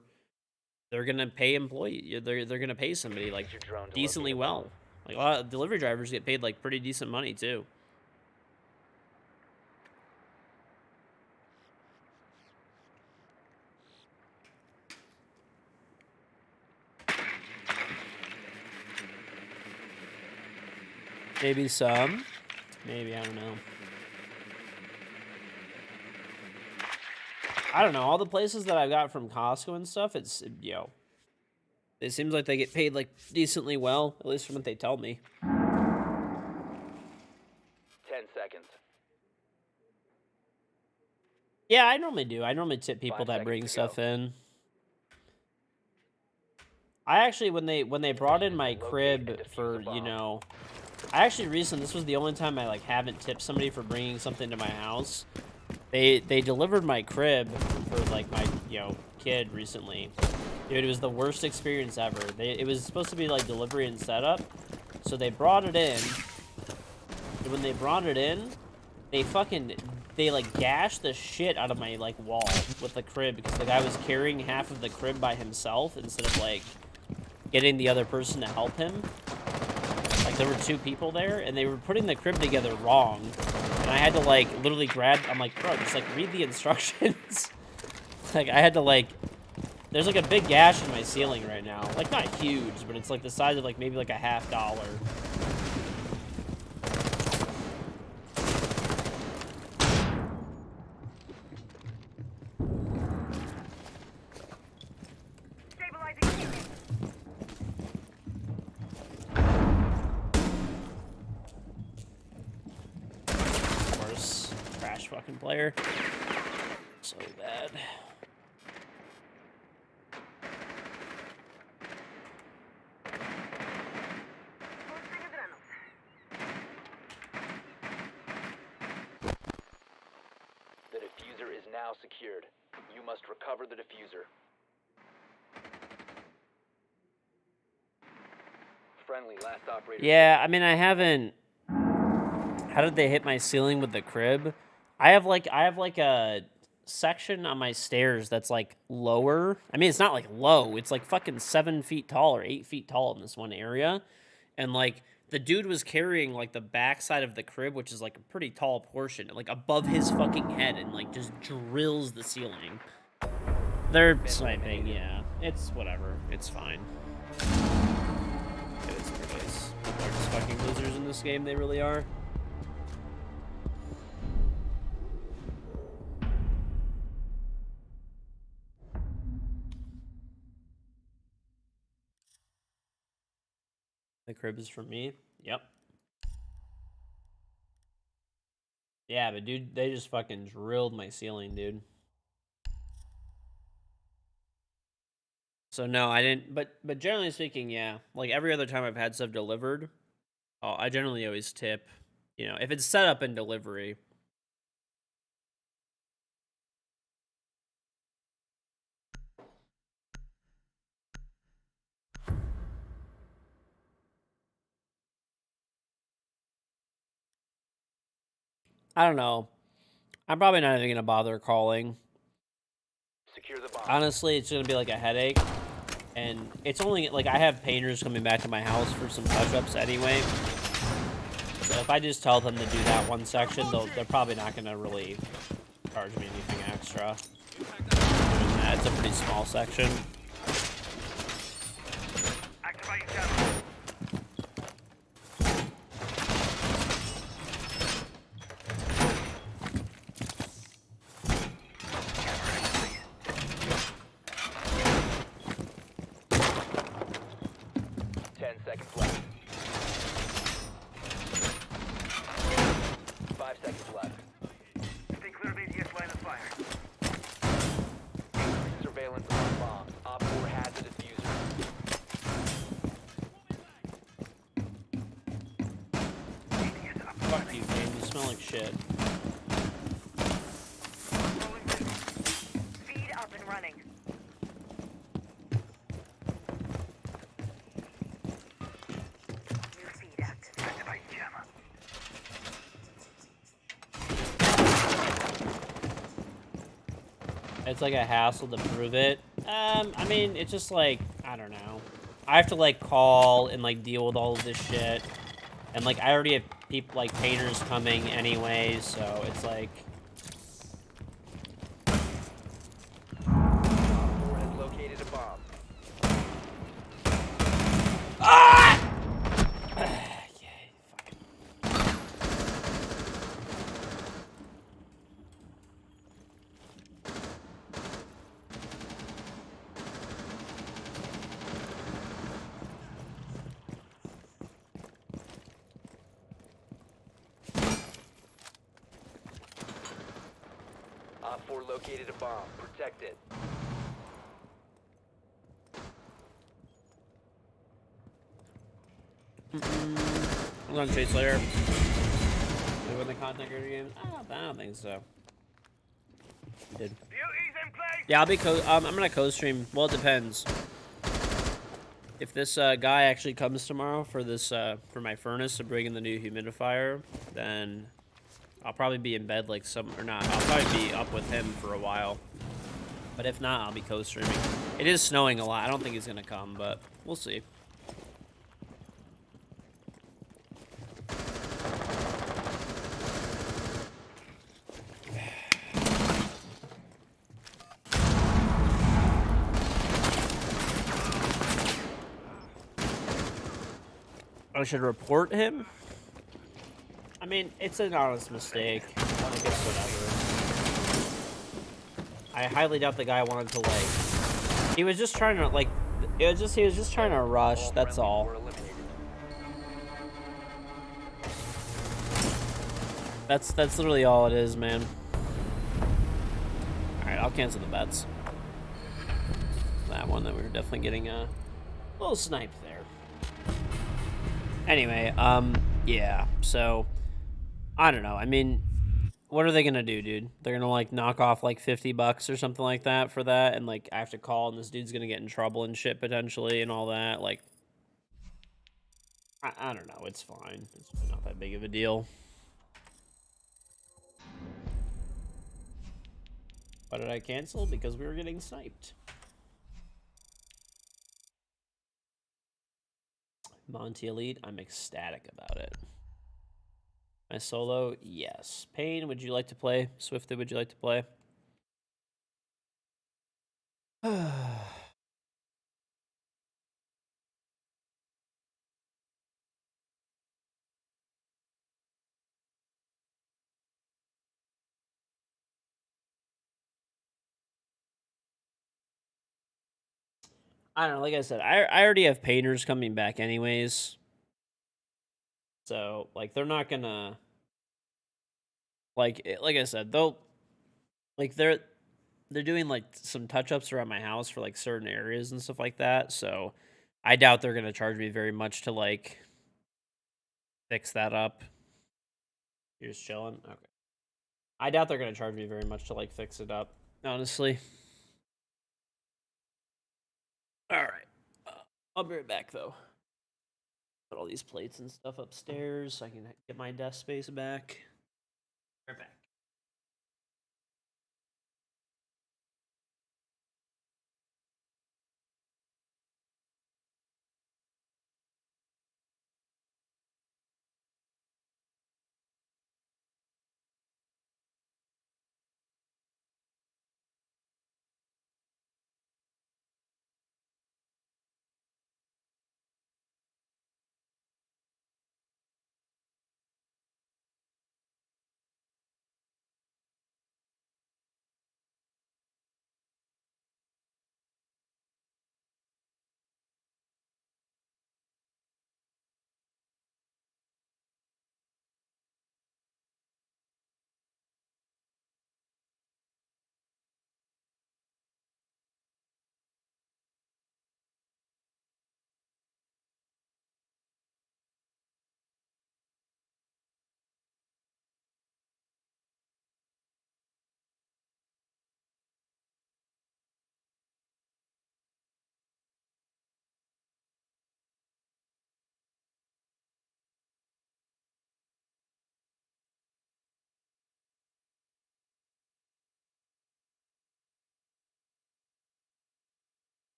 they're gonna pay they're gonna pay somebody like Use your drone to decently locate a well. bomb. Like a lot of delivery drivers get paid like pretty decent money too. Maybe some. Maybe, I don't know. I don't know. All the places that I got from Costco and stuff, it seems like they get paid like decently well, at least from what they tell me. 10 seconds. Yeah, I normally do. I normally tip people 5 that seconds bring to stuff go. in. I actually, when they brought in my crib for, I actually recently, this was the only time I like haven't tipped somebody for bringing something to my house. They delivered my crib for like my kid recently. Dude, it was the worst experience ever. It was supposed to be like delivery and setup, so they brought it in. And when they brought it in, they like gashed the shit out of my like wall with the crib because the guy was carrying half of the crib by himself instead of like getting the other person to help him. Like there were two people there and they were putting the crib together wrong. And I had to like literally I'm like, bro, just like read the instructions. Like I had to like, there's like a big gash in my ceiling right now. Like not huge, but it's like the size of like maybe like a $50. Fucking player. So bad. The diffuser is now secured. You must recover the diffuser. Friendly, last operator. Yeah, I mean, I haven't. How did they hit my ceiling with the crib? I have like a section on my stairs that's like lower. I mean, it's not like low. It's like fucking 7 feet tall or 8 feet tall in this one area. And like the dude was carrying like the backside of the crib, which is like a pretty tall portion, like above his fucking head and like just drills the ceiling. They're sniping, yeah. It's whatever. It's fine. It is what it is. People are just fucking losers in this game. They really are. The crib is from me. Yep. Yeah, but dude, they just fucking drilled my ceiling, dude. So no, I didn't. But generally speaking, yeah. Like every other time I've had stuff delivered, I generally always tip. If it's set up in delivery. I don't know. I'm probably not even gonna bother calling. Secure the bomb. Honestly, it's gonna be like a headache. And it's only like I have painters coming back to my house for some touch-ups anyway. So if I just tell them to do that one section, they're probably not gonna really charge me anything extra. Doing that, it's a pretty small section. Activate channel. 10 seconds left. 5 seconds left. Stay clear of ATS shit. Rolling visual. Feed up and running. New feed active. Activate jammer. It's like a hassle to prove it. I mean, it's just like, I don't know. I have to like call and like deal with all of this shit. And like, I already have people like painters coming anyways, so it's like... Op 4 has located a bomb. Op 4 located a bomb. Protect it. Hold on, Chase Slayer. They win the content creator games? I don't think so. Did. Duties in place. Yeah, I'll be I'm gonna co-stream. Well, it depends. If this guy actually comes tomorrow for this for my furnace to bring in the new humidifier, then I'll probably be in bed like or not. I'll probably be up with him for a while. But if not, I'll be co-streaming. It is snowing a lot. I don't think he's gonna come, but we'll see. I should report him? I mean, it's an honest mistake. Like, it's whatever. I highly doubt the guy wanted to, like... He was just trying to, like... He was just trying to rush, that's friendlies all. were eliminated. That's literally all it is, man. Alright, I'll cancel the bets. That one that we were definitely getting a little sniped there. Anyway, yeah, so, I don't know. I mean, what are they gonna do, dude? They're gonna, like, knock off, like, $50 or something like that for that, and, like, I have to call, and this dude's gonna get in trouble and shit, potentially, and all that, like, I don't know, it's fine. It's not that big of a deal. Why did I cancel? Because we were getting sniped. Monty Elite, I'm ecstatic about it. My solo, yes. Payne, would you like to play? Swifted, would you like to play? I don't know, like I said, I already have painters coming back anyways. So, like, they're not gonna... Like I said, they'll... Like, they're doing, like, some touch-ups around my house for, like, certain areas and stuff like that, so I doubt they're gonna charge me very much to, like, fix that up. You're just chilling? Okay. I doubt they're gonna charge me very much to, like, fix it up, honestly. Alright. I'll be right back, though. Put all these plates and stuff upstairs so I can get my desk space back. Right back.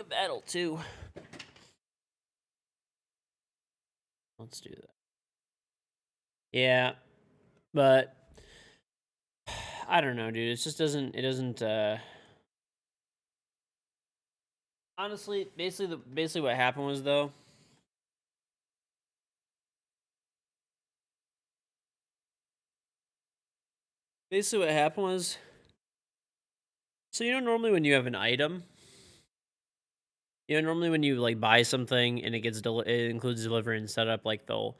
battle too. Let's do that. Yeah, but I don't know, dude. It just doesn't. It doesn't. Honestly, basically what happened was though. Basically, what happened was. So normally when you have an item, normally when you like buy something and it gets it includes delivery and setup, like they'll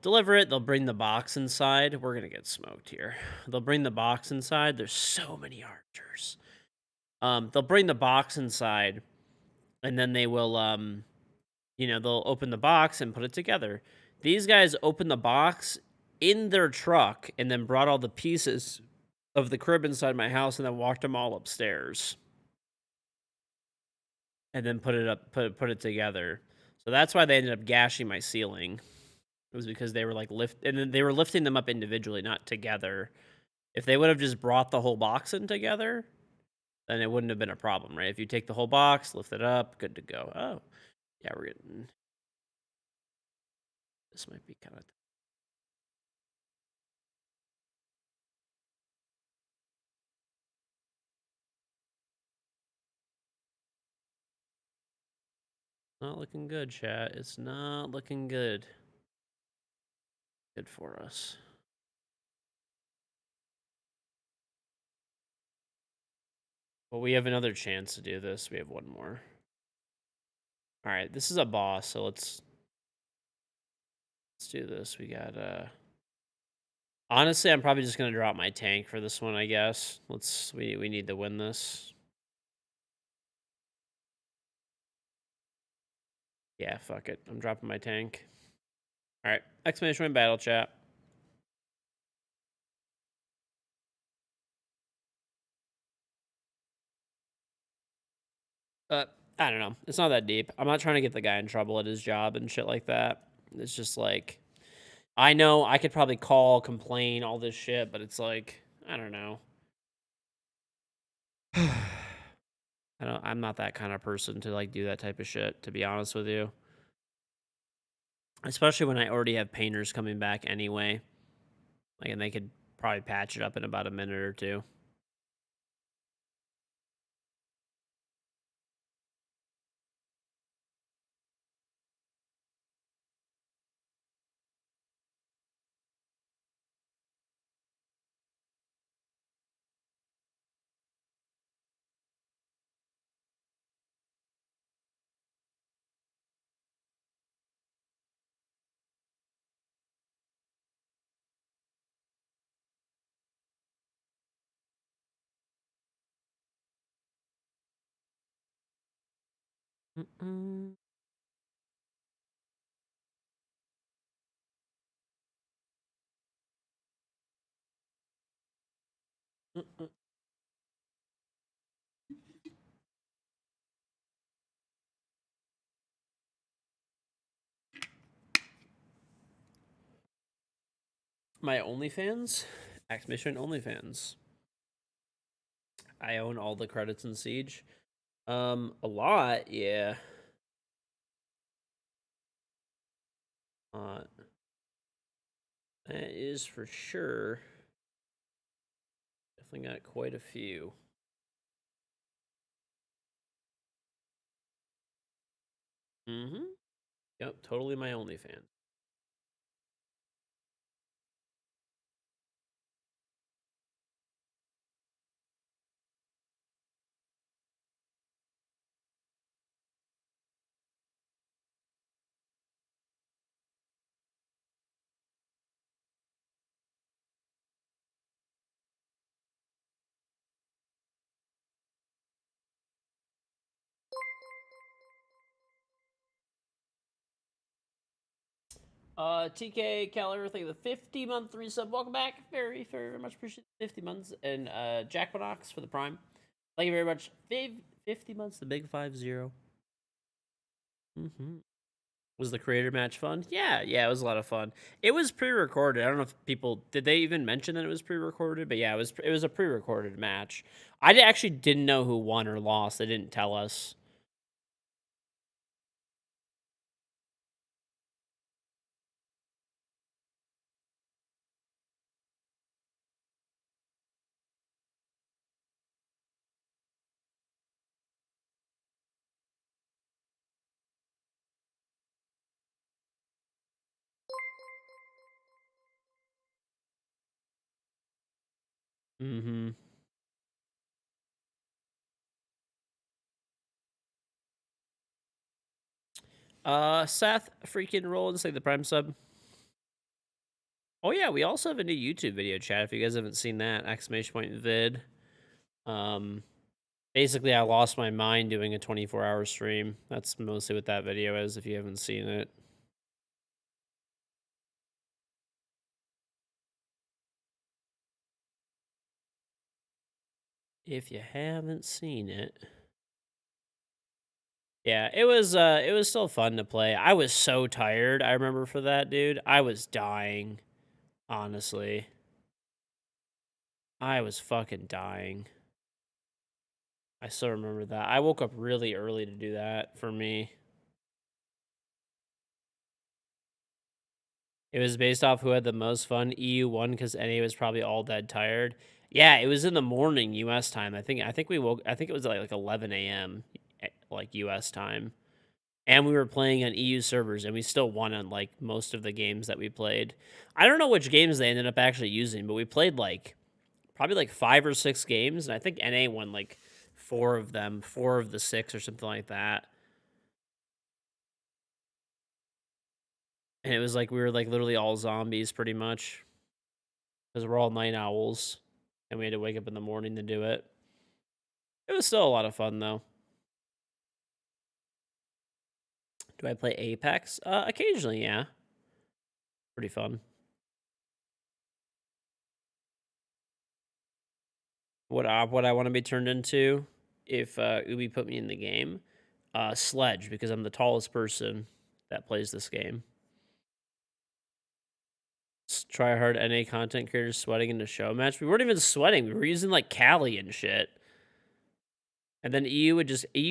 deliver it, they'll bring the box inside. We're gonna get smoked here. They'll bring the box inside. There's so many archers. They'll bring the box inside, and then they will they'll open the box and put it together. These guys opened the box in their truck and then brought all the pieces of the crib inside my house and then walked them all upstairs. And then put it together. So that's why they ended up gashing my ceiling. It was because they were like and then they were lifting them up individually, not together. If they would have just brought the whole box in together, then it wouldn't have been a problem, right? If you take the whole box, lift it up, good to go. Oh, yeah, we're getting. This might be kind of. Not looking good, chat. It's not looking good. Good for us. Well, we have another chance to do this. We have one more. All right, this is a boss, so let's do this. We got honestly, I'm probably just gonna drop my tank for this one, I guess. We need to win this. Yeah, fuck it. I'm dropping my tank. All right, exclamation point battle chat. I don't know. It's not that deep. I'm not trying to get the guy in trouble at his job and shit like that. It's just like, I know I could probably call, complain, all this shit, but it's like, I don't know. I'm not that kind of person to like do that type of shit, to be honest with you. Especially when I already have painters coming back anyway. Like, and they could probably patch it up in about a minute or two. Mm-mm. Mm-mm. My OnlyFans? Exclamation OnlyFans. I own all the credits in Siege. A lot, yeah. That is for sure. Definitely got quite a few. Mm-hmm. Yep, totally my OnlyFans. TK Keller, thank you for the 50-month resub. Welcome back. Very, very much appreciate 50 months. And Jack Bonox for the Prime. Thank you very much. 50 months, the big 5-0. Mm-hmm. Was the creator match fun? Yeah, it was a lot of fun. It was pre-recorded. I don't know if people did they even mention that it was pre-recorded, but yeah, it was a pre-recorded match. I actually didn't know who won or lost. They didn't tell us. Mm-hmm. Seth, freaking roll and say the Prime sub. Oh yeah, we also have a new YouTube video, chat. If you guys haven't seen that, !vid. Basically, I lost my mind doing a 24-hour stream. That's mostly what that video is. If you haven't seen it. If you haven't seen it. Yeah, it was still fun to play. I was so tired, I remember, for that, dude. I was dying, honestly. I was fucking dying. I still remember that. I woke up really early to do that for me. It was based off who had the most fun. EU won because NA was probably all dead tired. Yeah, it was in the morning US time. I think we woke. I think it was like 11 a.m. like US time, and we were playing on EU servers, and we still won on like most of the games that we played. I don't know which games they ended up actually using, but we played like probably like 5 or 6 games, and I think NA won like 4 of them, 4 of the 6 or something like that. And it was like we were like literally all zombies pretty much. Because we're all night owls. And we had to wake up in the morning to do it. It was still a lot of fun though. Do I play Apex? Occasionally, yeah. Pretty fun. What I want to be turned into if Ubi put me in the game? Sledge, because I'm the tallest person that plays this game. Try hard NA content creators sweating in the show match. We weren't even sweating. We were using like Cali and shit. And then EU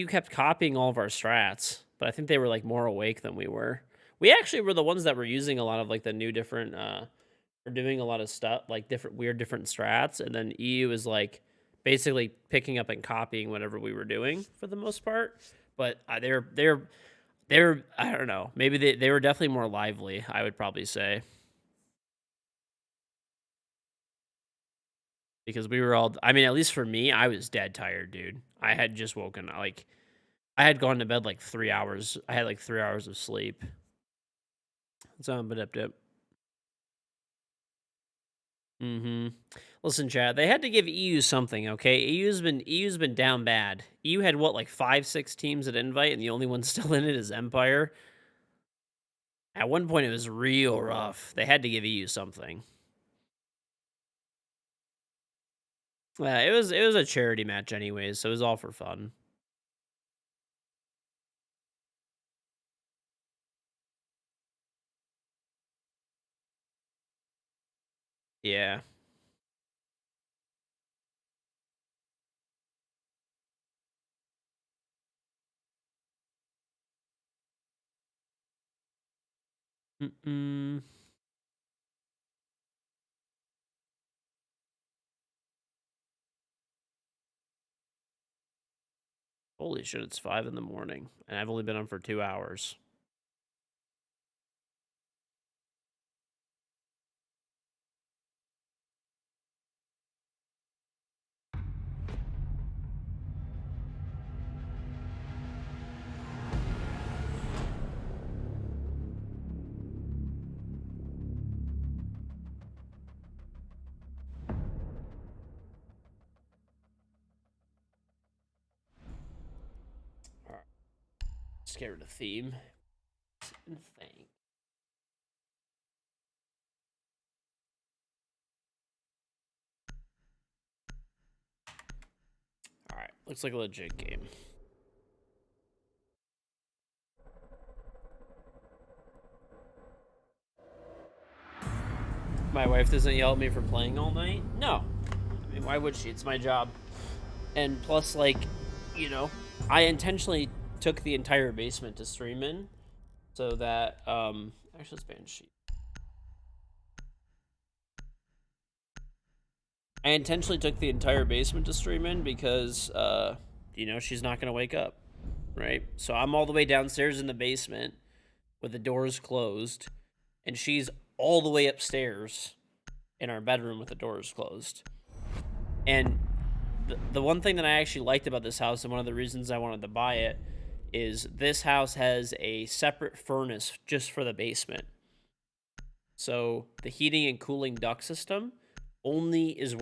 kept copying all of our strats, but I think they were like more awake than we were. We actually were the ones that were using a lot of like the new different we're doing a lot of stuff like different strats, and then EU is like basically picking up and copying whatever we were doing for the most part. But they're I don't know. Maybe they were definitely more lively, I would probably say. Because we were all, I mean, at least for me, I was dead tired, dude. I had just woken, like, I had gone to bed like 3 hours. I had like 3 hours of sleep. So I'm dip. Mm-hmm. Listen, chat, they had to give EU something, okay? EU's been down bad. EU had what, like 5, 6 teams at invite, and the only one still in it is Empire. At one point, it was real rough. They had to give EU something. Yeah, it was a charity match anyways, so it was all for fun. Yeah. Mm-mm. Holy shit, it's 5 in the morning, and I've only been on for 2 hours. Scared of theme. Thing. Alright, looks like a legit game. My wife doesn't yell at me for playing all night? No. I mean, why would she? It's my job. And plus, like, you know, I intentionally took the entire basement to stream in so that, actually, let's ban sheet. I intentionally took the entire basement to stream in because, you know, she's not going to wake up, right? So I'm all the way downstairs in the basement with the doors closed, and she's all the way upstairs in our bedroom with the doors closed. And the one thing that I actually liked about this house, and one of the reasons I wanted to buy it, is this house has a separate furnace just for the basement. So the heating and cooling duct system only is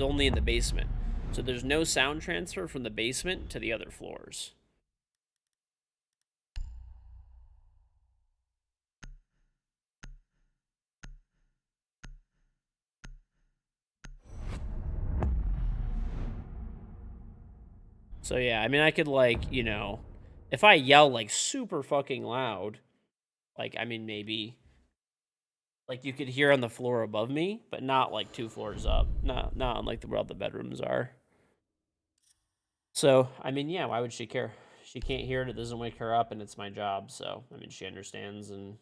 only in the basement. So there's no sound transfer from the basement to the other floors. So yeah, I mean, I could, like, you know, if I yell like super fucking loud, like, I mean, maybe like you could hear on the floor above me, but not like 2 floors up. Not on like where all the bedrooms are. So, I mean, yeah, why would she care? She can't hear it, it doesn't wake her up, and it's my job, so I mean, she understands, and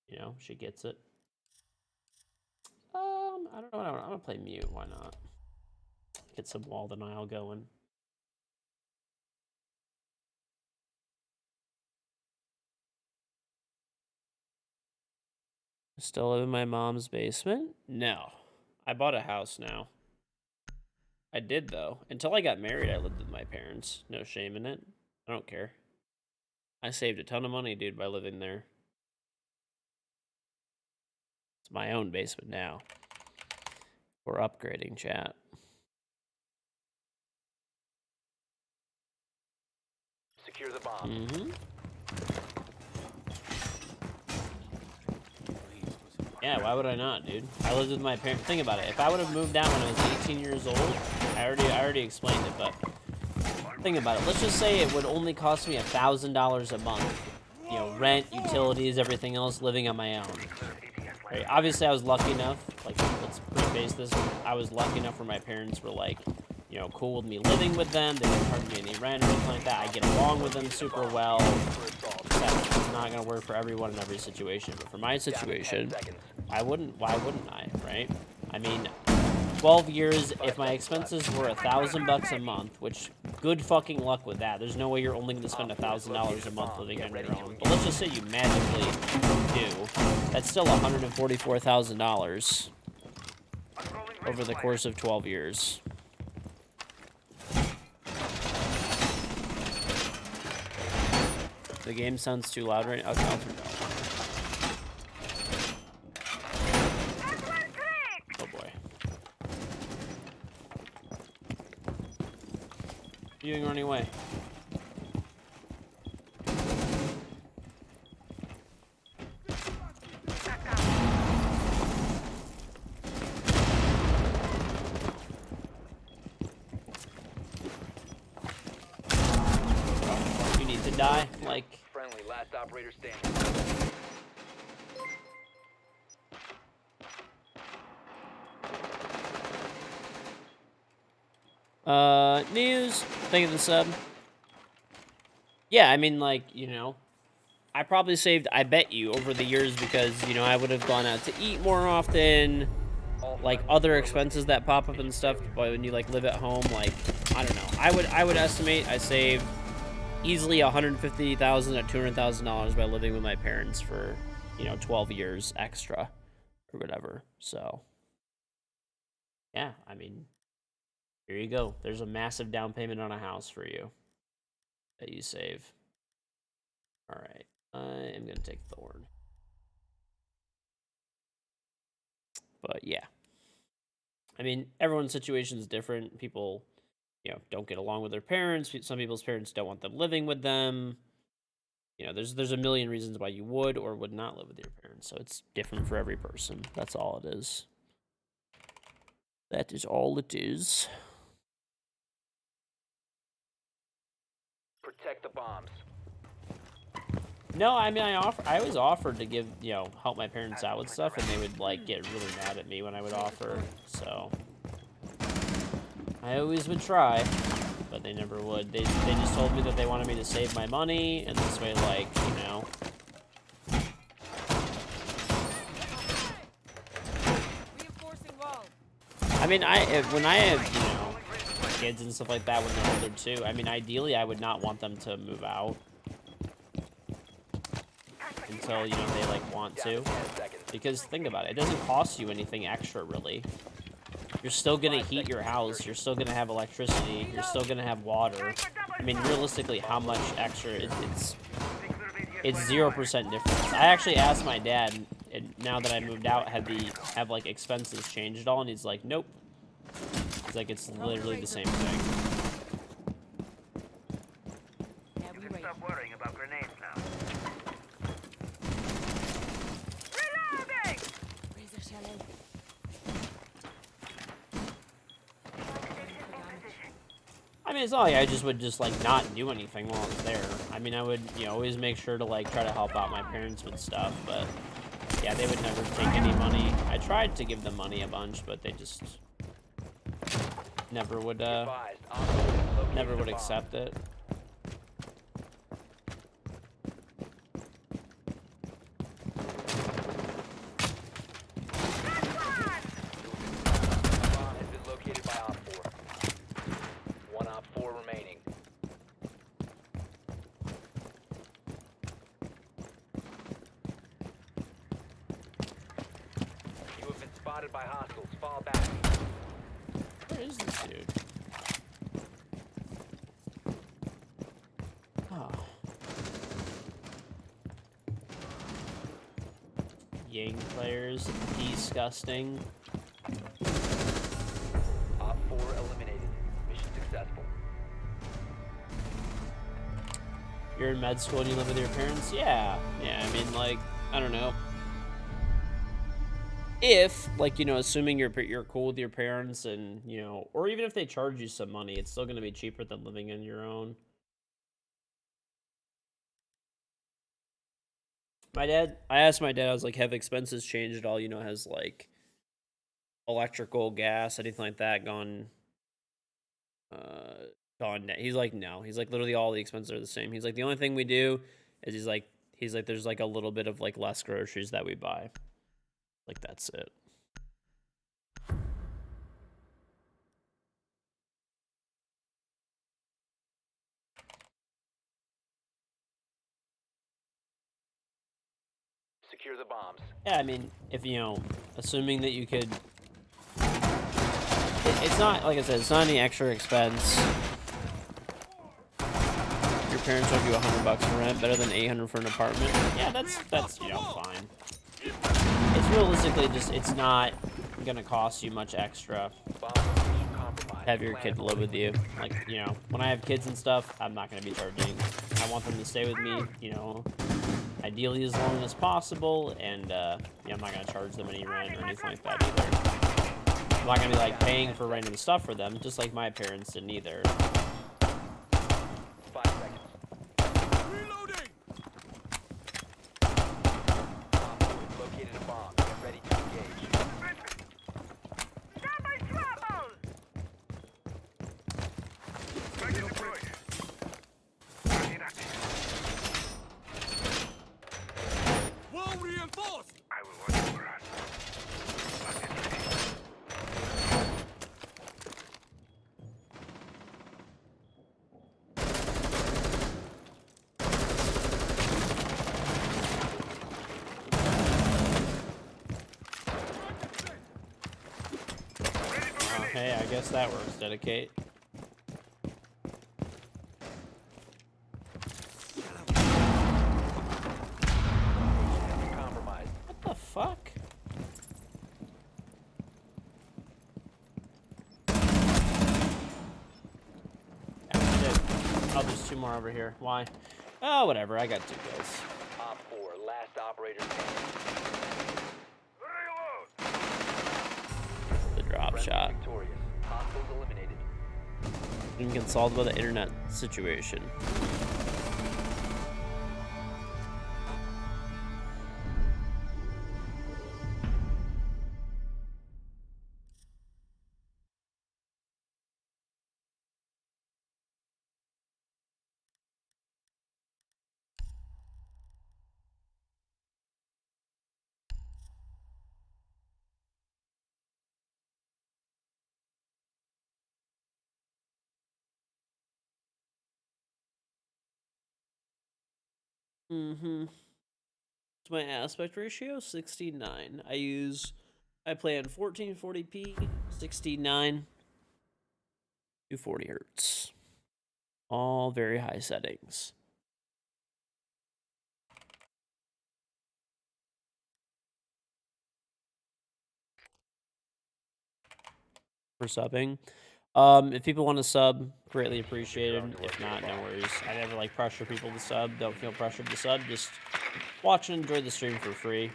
you know, she gets it. I don't know, I'm gonna play mute, why not? Get some wall denial going. Still live in my mom's basement? No. I bought a house now. I did, though. Until I got married, I lived with my parents. No shame in it. I don't care. I saved a ton of money, dude, by living there. It's my own basement now. We're upgrading, chat. Secure the bomb. Mm-hmm. Yeah, why would I not, dude? I lived with my parents. Think about it. If I would have moved out when I was 18 years old, I already explained it, but think about it. Let's just say it would only cost me $1,000 a month. You know, rent, utilities, everything else, living on my own. Right? Obviously, I was lucky enough. Like, let's preface this. I was lucky enough where my parents were like, you know, cool with me living with them. They didn't charge me any rent or anything like that. I get along with them super well. It's not gonna work for everyone in every situation, but for my situation, why wouldn't I, right? I mean, 12 years, if my expenses were $1,000 a month, which good fucking luck with that. There's no way you're only gonna spend $1,000 a month living on your own. But let's just say you magically do. That's still $144,000 over the course of 12 years. The game sounds too loud right now. Okay, I'll turn it down. Oh boy. What are you doing running away? Oh, you need to die? Like... Friendly, last operator standing. News. Thank you for the sub. Yeah, I mean, like, you know, I probably saved, I bet you, over the years because, you know, I would have gone out to eat more often, like, other expenses that pop up and stuff, but when you, like, live at home, like, I don't know. I would estimate I saved easily $150,000 to $200,000 by living with my parents for, you know, 12 years extra or whatever. So, yeah, I mean, here you go. There's a massive down payment on a house for you that you save. All right, I am gonna take Thorn. But yeah, I mean, everyone's situation is different. People, you know, don't get along with their parents. Some people's parents don't want them living with them. You know, there's a million reasons why you would or would not live with your parents. So it's different for every person. That's all it is. That is all it is. Protect the bombs. No, I mean, I always offered to give, you know, help my parents out with stuff, and they would, like, get really mad at me when I would offer, so. I always would try, but they never would. They just told me that they wanted me to save my money, and this way, like, you know. I mean, when I have, you know, kids and stuff like that when they're older, too, I mean, ideally, I would not want them to move out until, you know, they, like, want to. Because think about it, it doesn't cost you anything extra, really. you're still gonna heat your house. You're still gonna have electricity. You're still gonna have water. I mean, realistically, how much extra? It's 0% difference. I actually asked my dad, and now that I moved out, have like expenses changed at all? And he's like, nope. He's like, it's literally the same thing. You can stop worrying about grenades now. Reloading! I mean, it's not like I just would just like not do anything while I was there. I mean, I would, you know, always make sure to like try to help out my parents with stuff, but yeah, they would never take any money. I tried to give them money a bunch, but they just never would accept it. Bomb has been located by Op 4. One Op 4 remaining. You have been spotted by hostiles. Fall back. Where is this dude? Oh. Yang players, disgusting. Op 4 eliminated. Mission successful. You're in med school and you live with your parents? Yeah. Yeah, I mean, like, I don't know. If, like, you know, assuming you're cool with your parents and, you know, or even if they charge you some money, it's still going to be cheaper than living on your own. I asked my dad, I was like, have expenses changed at all? You know, has, like, electrical, gas, anything like that gone down? He's like, no. He's like, literally all the expenses are the same. He's like, the only thing we do is he's like, there's like a little bit of like less groceries that we buy. Like, that's it. Secure the bombs. Yeah, I mean, if, you know, assuming that you could, it's not, like I said, it's not any extra expense. Your parents will give you $100 for rent, better than $800 for an apartment. Yeah, that's you know, fine. It's realistically just, it's not gonna cost you much extra Bomb location compromised. to have your Plan kid live with you. Like, you know, when I have kids and stuff, I'm not gonna be charging. I want them to stay with me, you know, ideally as long as possible, and yeah, I'm not gonna charge them any rent or anything like that either. I'm not gonna be like paying for random stuff for them, just like my parents didn't either. 5 seconds. Reloading! Op 4 has located a bomb. Get ready to engage. Double trouble! Target deployed. Target active. Wall reinforced! I will watch over us. Target ready. Hey, I guess that works, Dedicate. Compromised. What the fuck? Oh, there's two more over here. Why? Oh, whatever. I got 2 kills. Op 4, last operator standing. Reload. The drop Friendly shot. victorious. Hostiles eliminated. Being consoled by the internet situation. Mm-hmm. What's my aspect ratio? 69. I use I play on 1440p, 69 to 40 hertz. All very high settings. For subbing. If people want to sub, greatly appreciated. If not, no worries. I never like pressure people to sub. Don't feel pressured to sub. Just watch and enjoy the stream for free.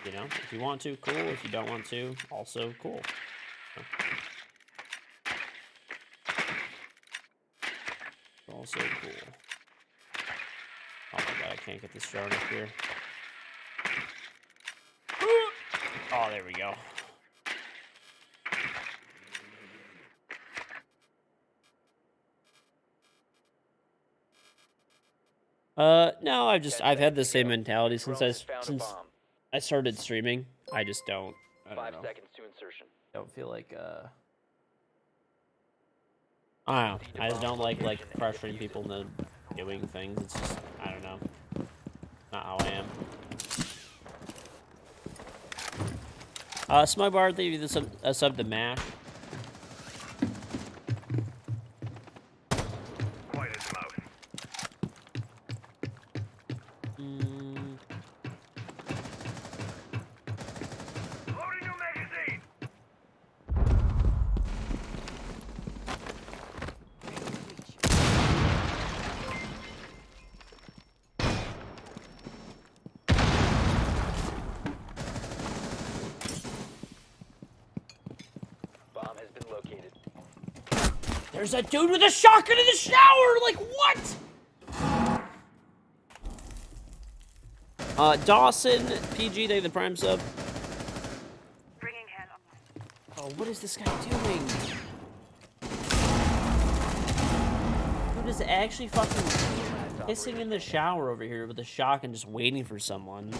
You know, if you want to, cool. If you don't want to, also cool. Also cool. Oh my god, I can't get this drone up here. Oh, there we go. No, I've had the same mentality since I started streaming. I just don't. I don't 5 know. seconds to insertion. Don't feel like I don't know. I just don't like pressuring people into doing things. It's just I don't know. Not how I am. Smug Bar, thank you for a sub to Mash. Quiet as mouse. Loading new magazine. Bomb has been located. There's a dude with a shotgun in the shower! Like, what? Dawson, PG, they the prime sub. Bringing hand online. Oh, what is this guy doing? Dude is actually fucking pissing in the shower over here with a shotgun just waiting for someone.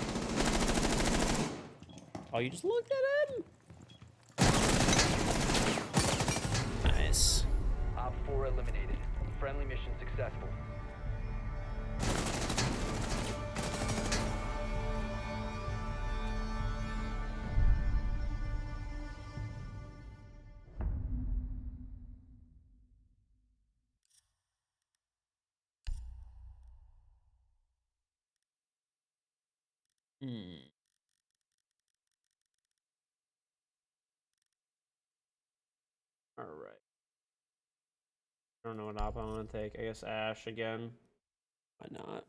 Oh, you just looked at him? Nice. Op 4 eliminated. Friendly mission successful. Alright. I don't know what op I'm gonna take. I guess Ash again. Why not?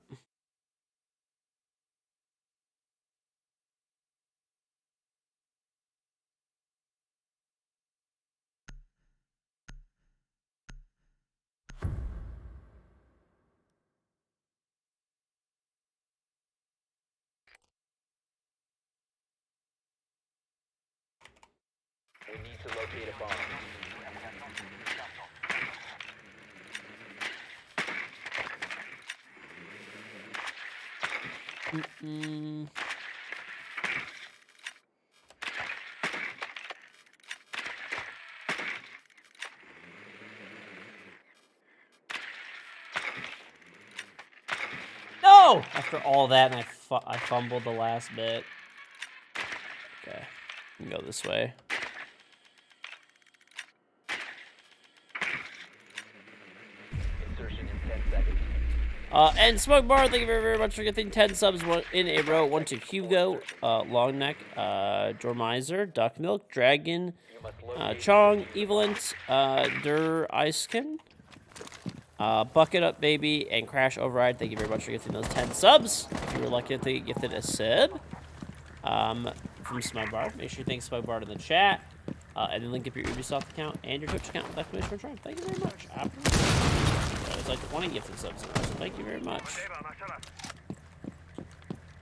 We need to locate a bomb. No! After all that, and I fumbled the last bit. Okay, we can go this way. Insertion in 10 seconds. And Smoke Bar, thank you very, very much for getting 10 subs in a row. One to Hugo, Longneck, Dormizer, Duck Milk, Dragon, You must locate Chong, Evelint, Der Iceken, Bucket Up Baby, and Crash Override. Thank you very much for getting those 10 subs. If you were lucky to get gifted a sub from Smug Bar, make sure you thank Smug Bar in the chat. And then link up your Ubisoft account and your Twitch account with exclamation point. Thank you very much. That was like 20 gifted subs in a row, so thank you very much.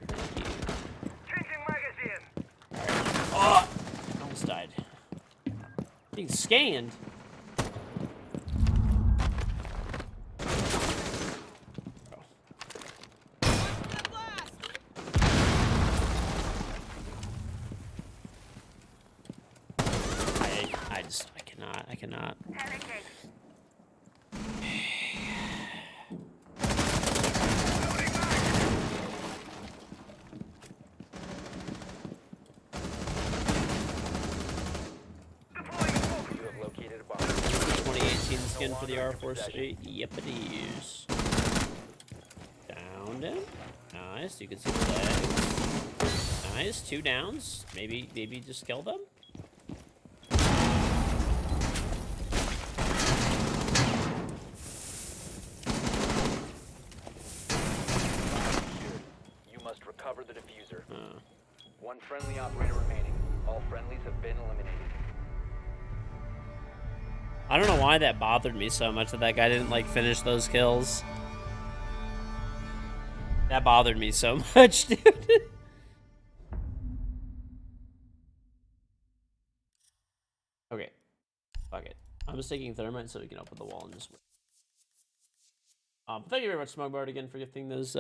Thank you. Changing magazine. Alright. Oh! I almost died. Being scanned. I cannot. 2019 skin for the longer in R4 possession. Street. Yep, it is. Downed him. Nice. You can see the legs. Nice. 2 downs. Maybe just kill them. You must recover the diffuser. One friendly operator remaining. All friendlies have been eliminated. I don't know why that bothered me so much that guy didn't like finish those kills. That bothered me so much, dude. Okay. Fuck it. I'm just taking thermite so we can open the wall and just wait. Thank you very much, Smugbard, again for gifting those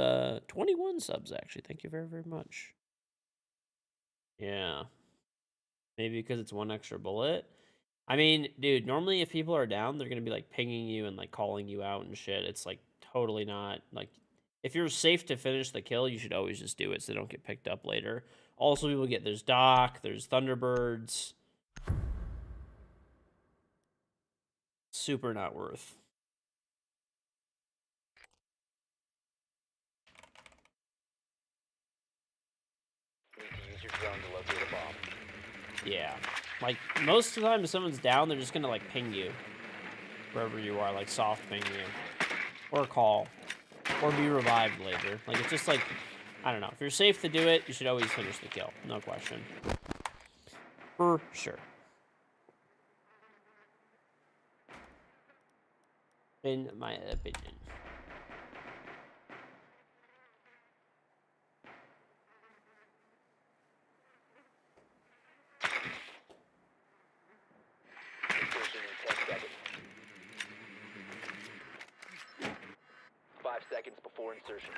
21 subs, actually. Thank you very, very much. Yeah. Maybe because it's 1 extra bullet. I mean, dude, normally if people are down, they're going to be like pinging you and like calling you out and shit. It's like totally not like if you're safe to finish the kill, you should always just do it so they don't get picked up later. Also, people get there's Doc, there's Thunderbirds. Super not worth. Need to use your drone to locate a bomb. Yeah. Like most of the time if someone's down, they're just going to like ping you wherever you are, like soft ping you or call or be revived later. Like it's just like I don't know. If you're safe to do it, you should always finish the kill. No question. For sure. In my opinion. Insertion in 10 seconds. 5 seconds before insertion.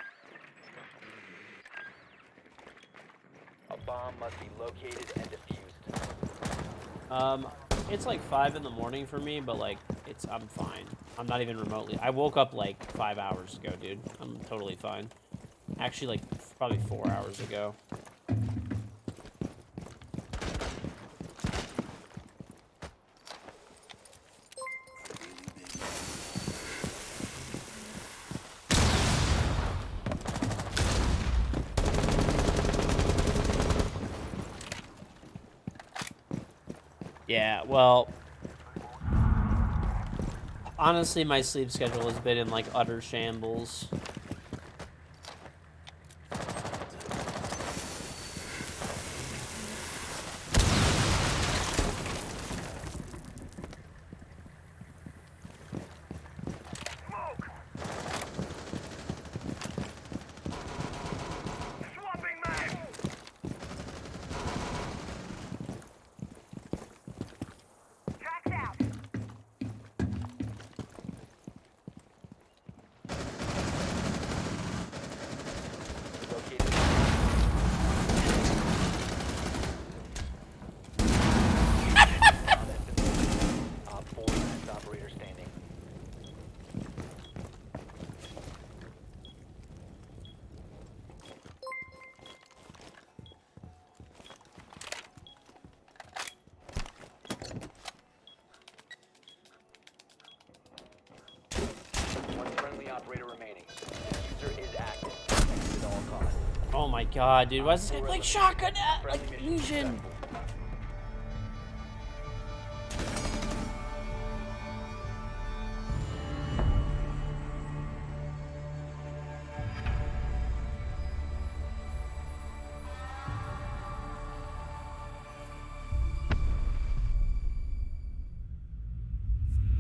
A bomb must be located and defused. It's like 5 in the morning for me, but like I'm fine. I'm not even remotely. I woke up like 5 hours ago, dude. I'm totally fine. Actually, like probably 4 hours ago. Yeah, well, honestly, my sleep schedule has been in like utter shambles. Smoke! Swapping mag! Tracks out. Located. Op 4 last operator standing. One friendly operator remaining. Diffuser is active. Exit at all costs. Oh my god, dude. Why is this guy Four playing eliminated. shotgun at Friendly like mission Legion? successful.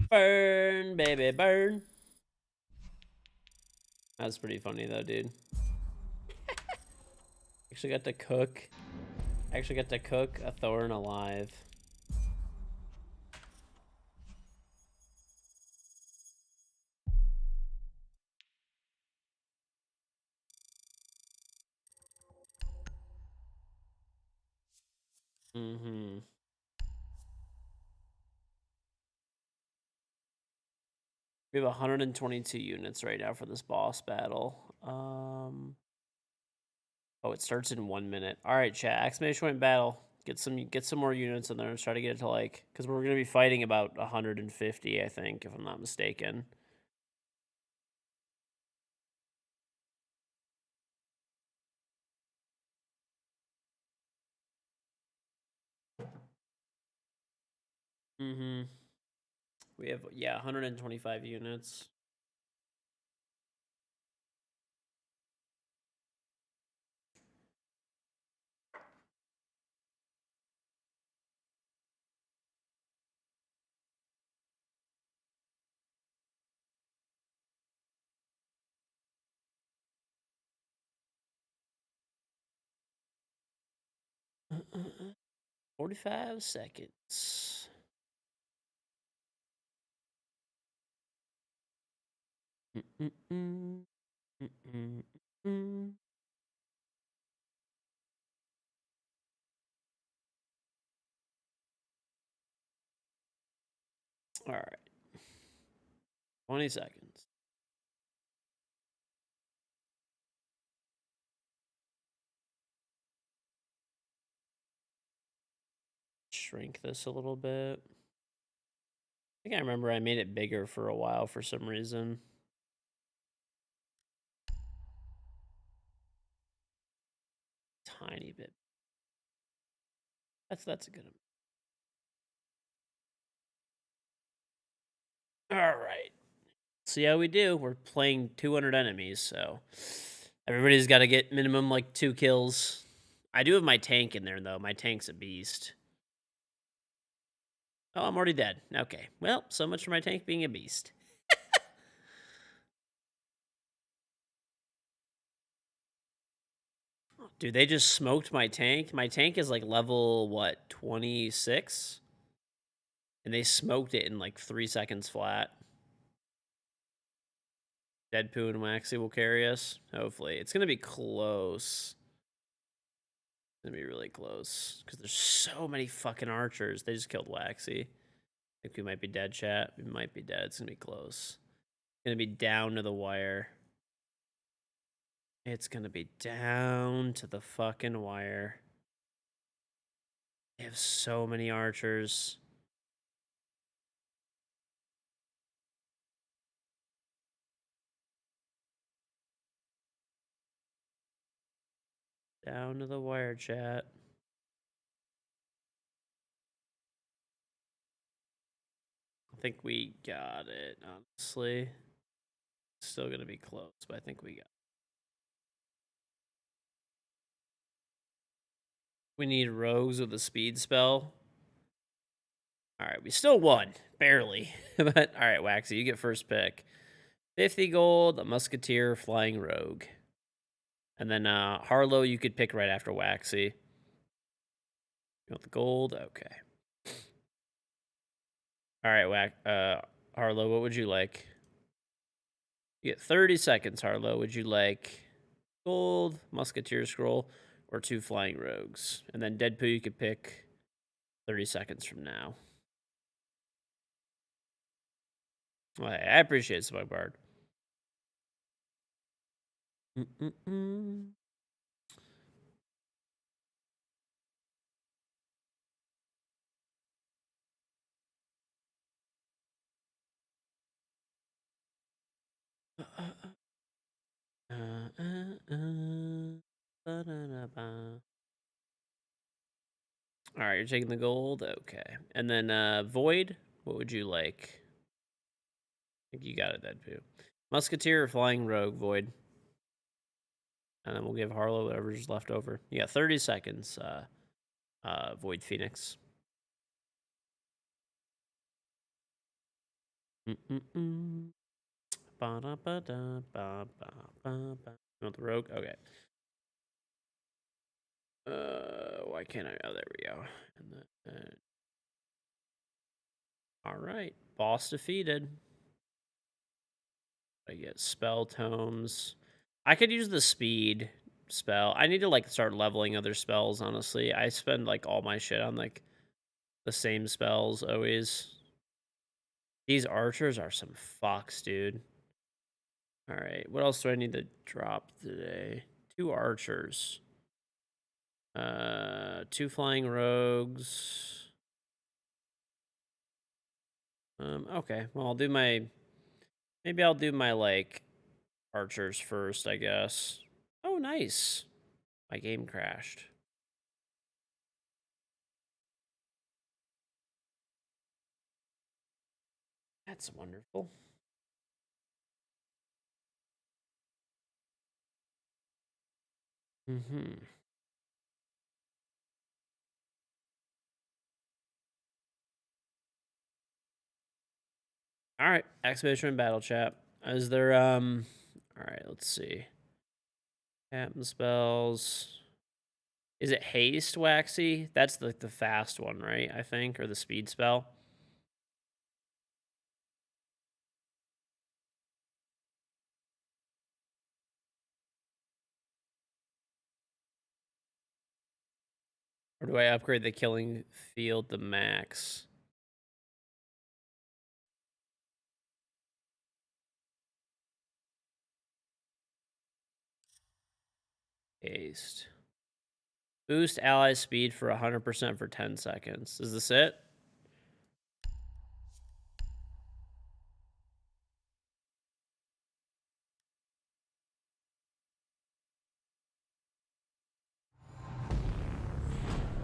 Burn, baby, burn. That's pretty funny though, dude. Actually got to cook. Actually got to cook a thorn alive. Mm-hmm. We have 122 units right now for this boss battle. Oh, it starts in 1 minute. All right, chat. Exclamation point battle. Get some more units in there and try to get it to like, because we're gonna be fighting about 150, I think, if I'm not mistaken. Mm-hmm. We have 125 units. Uh, 45 seconds. Mm-mm-mm. Mm-mm-mm. All right. 20 seconds. Shrink this a little bit. I think I remember I made it bigger for a while for some reason. Tiny bit. That's a good one. All right. See how we do. We're playing 200 enemies, so everybody's got to get minimum like 2 kills. I do have my tank in there though. My tank's a beast. Oh, I'm already dead. Okay. Well, so much for my tank being a beast. Dude, they just smoked my tank. My tank is like level, what, 26? And they smoked it in like 3 seconds flat. Deadpoo and Waxy will carry us. Hopefully. It's going to be close. It's going to be really close. Because there's so many fucking archers. They just killed Waxy. I think we might be dead, chat. We might be dead. It's going to be close. It's going to be down to the wire. It's going to be down to the fucking wire. They have so many archers. Down to the wire, chat. I think we got it, honestly. Still going to be close, but I think we got it. We need rogues with a speed spell. All right, we still won. Barely. But, all right, Waxy, you get first pick. 50 gold, a musketeer, flying rogue. And then Harlow, you could pick right after Waxy. You want the gold? Okay. All right, Harlow, what would you like? You get 30 seconds, Harlow. Would you like gold, musketeer scroll, or 2 flying rogues? And then Deadpoo, you could pick 30 seconds from now. Well, I appreciate it, Smug Bard. All right, you're taking the gold? Okay. And then Void, what would you like? I think you got it, Deadpoo. Musketeer or Flying Rogue, Void. And then we'll give Harlow whatever's left over. You got 30 seconds, Void Phoenix. You want the rogue? Okay. Why can't I? Oh, there we go. All right, boss defeated. I get spell tomes. I could use the speed spell. I need to like start leveling other spells. Honestly, I spend like all my shit on like the same spells always. These archers are some fucks, dude. All right, what else do I need to drop today? 2 archers. 2 flying rogues. Okay. Well, I'll do my... Maybe I'll do my, like, archers first, I guess. Oh, nice. My game crashed. That's wonderful. Mm-hmm. All right, Expedition Battle Chat. Is there all right, let's see. Captain spells. Is it haste, Waxy? That's the fast one, right? I think, or the speed spell. Or do I upgrade the killing field to max? Haste. Boost ally speed for 100% for 10 seconds. Is this it?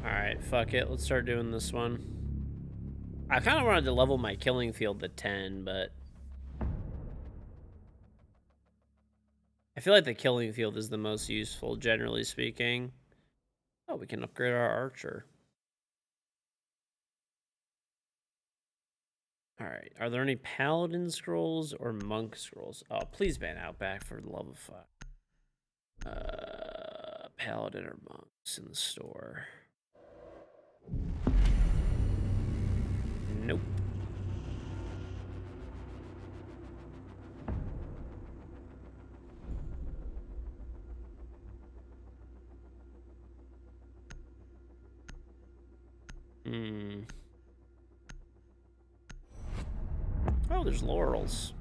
Alright, fuck it. Let's start doing this one. I kind of wanted to level my killing field to 10, but... I feel like the killing field is the most useful, generally speaking. Oh, we can upgrade our archer. Alright, are there any paladin scrolls or monk scrolls? Oh, please ban Outback for the love of fuck. Paladin or monks in the store. Nope. Oh, there's laurels.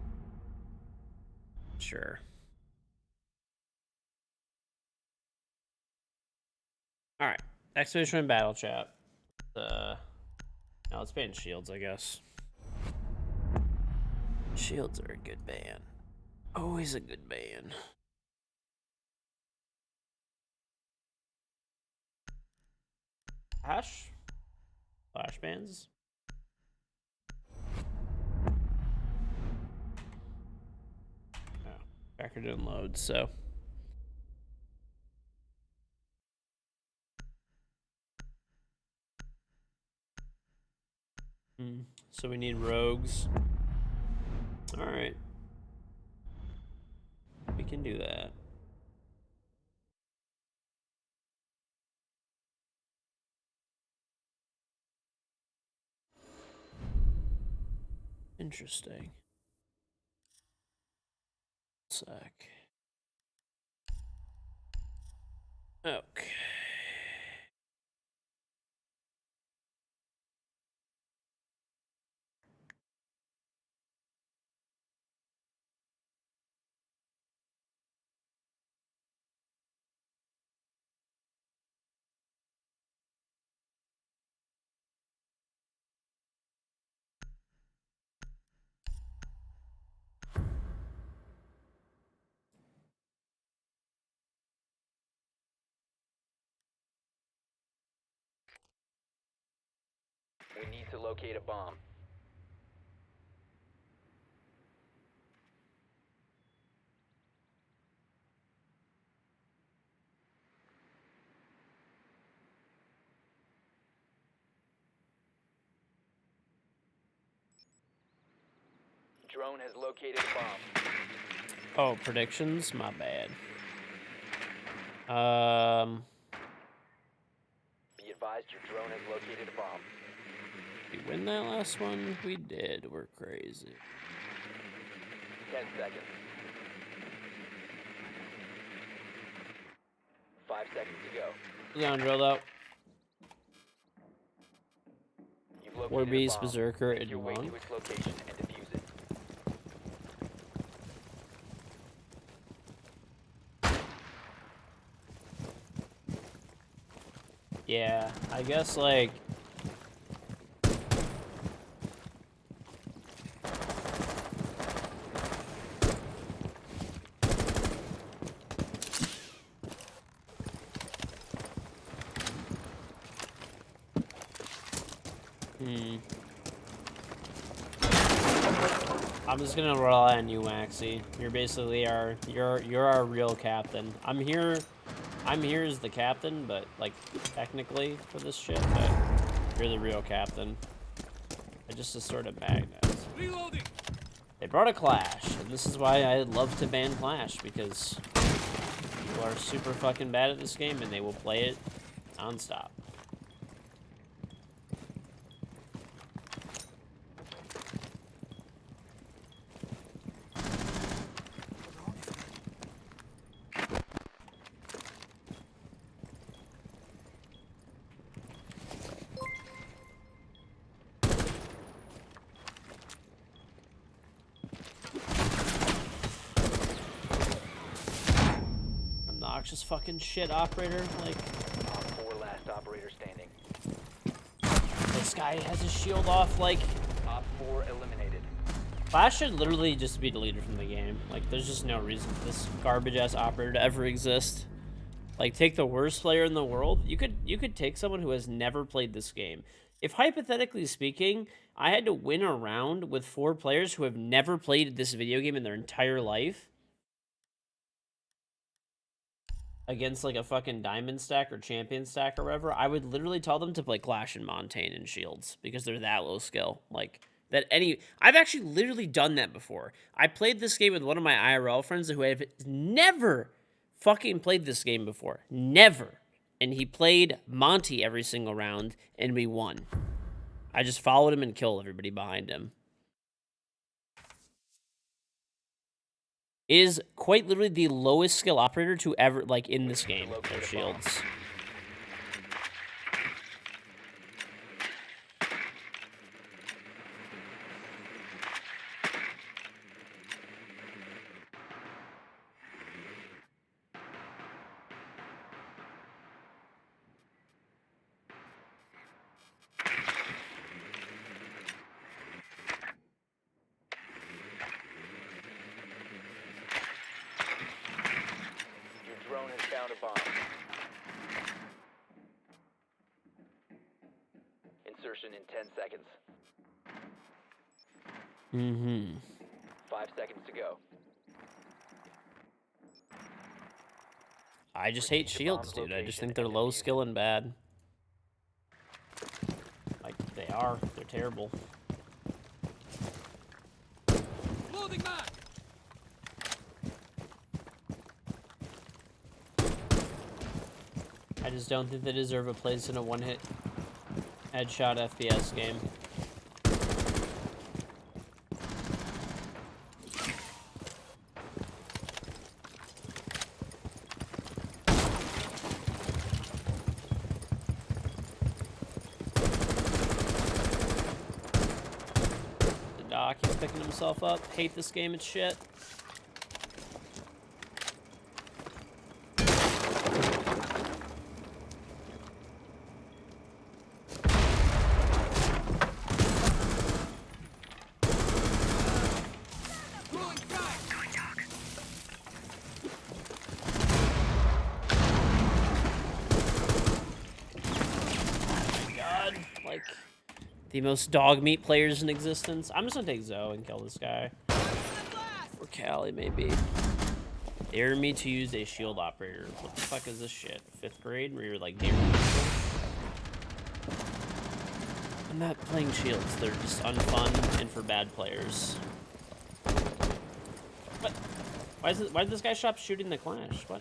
Sure. All right. Expedition Battle Chat. No, let's ban shields, I guess. Shields are a good ban. Always a good ban. Flash? Flash bans? Oh, Cracker didn't load, so. So we need rogues. Alright. We can do that. Interesting. Sec. Okay. We need to locate a bomb. Drone has located a bomb. Oh, predictions? My bad. Be advised your drone has located a bomb. Did we win that last one? We did. We're crazy. 10 seconds. 5 seconds to go. Down, drilled out. You've located War a Beast, bomb. Berserker, Make and your way Monk. to its location and defuse it. Yeah, I guess, like... I'm just gonna rely on you, Waxy. You're basically you're our real captain. I'm here as the captain, but like technically for this shit, but you're the real captain. I just sort of magnets. Reloading. They brought a Clash, and this is why I love to ban Clash, because people are super fucking bad at this game and they will play it non-stop. Obnoxious fucking shit operator, like... Op 4 last operator standing. This guy has his shield off, like... Op 4 eliminated. Clash should literally just be deleted from the game. Like, there's just no reason for this garbage-ass operator to ever exist. Like, take the worst player in the world. You could take someone who has never played this game. If, hypothetically speaking, I had to win a round with 4 players who have never played this video game in their entire life... against, like, a fucking diamond stack or champion stack or whatever, I would literally tell them to play Clash and Montaigne and Shields, because they're that low skill. Like... I've actually literally done that before. I played this game with one of my IRL friends who have never fucking played this game before. Never. And he played Monty every single round, and we won. I just followed him and killed everybody behind him. Is quite literally the lowest skill operator to ever, like, in this game. Their shields. Drone has found a bomb. Insertion in 10 seconds. 5 seconds to go. I just hate shields, dude. I just think they're low skill and bad. Like, they are. They're terrible. Loading mag. I just don't think they deserve a place in a one-hit headshot FPS game. The Doc, he's picking himself up. Hate this game, it's shit. The most dog meat players in existence. I'm just gonna take Zoe and kill this guy. Or Callie, maybe. Dare me to use a shield operator. What the fuck is this shit? 5th grade where you're like, daring people? I'm not playing shields. They're just unfun and for bad players. What? Why did this guy stop shooting the Clash? What?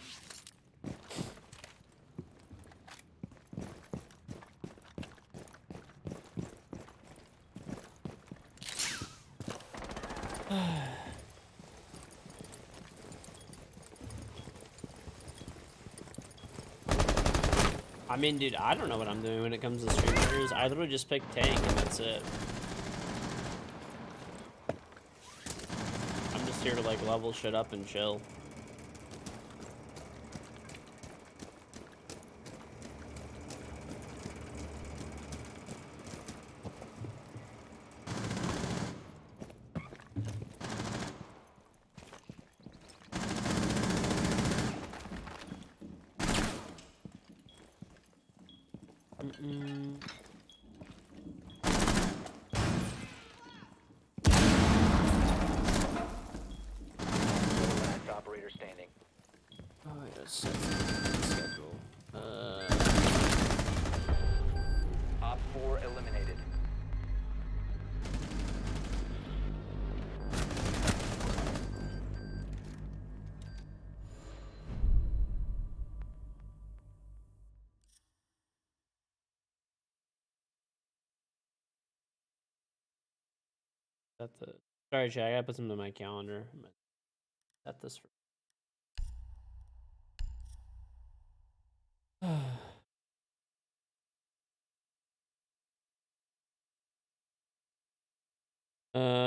I mean, dude, I don't know what I'm doing when it comes to streamers. I literally just pick tank and that's it. I'm just here to, like, level shit up and chill. Last operator standing. Oh, I gotta set the schedule. Op 4 eliminated. Set the. Sorry, chat. I gotta put something in my calendar. I'm gonna set this for.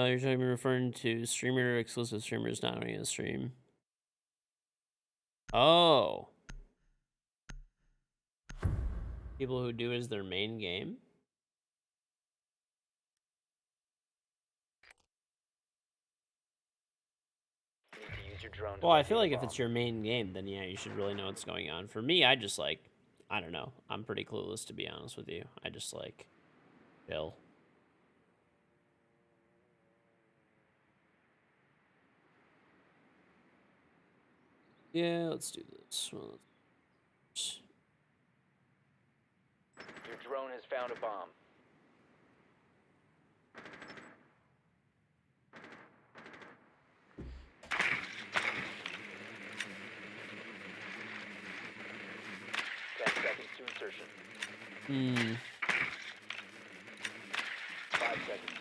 You're talking referring to streamer exclusive streamers not owning a stream. Oh, people who do it as their main game. Need to use your drone to Well, I feel locate like a if it's bomb. your main game, then yeah, you should really know what's going on. For me, I just like, I don't know. I'm pretty clueless, to be honest with you. I just like, chill. Yeah, let's do this. Well, Your drone has found a bomb. Seconds to insertion. 5 seconds.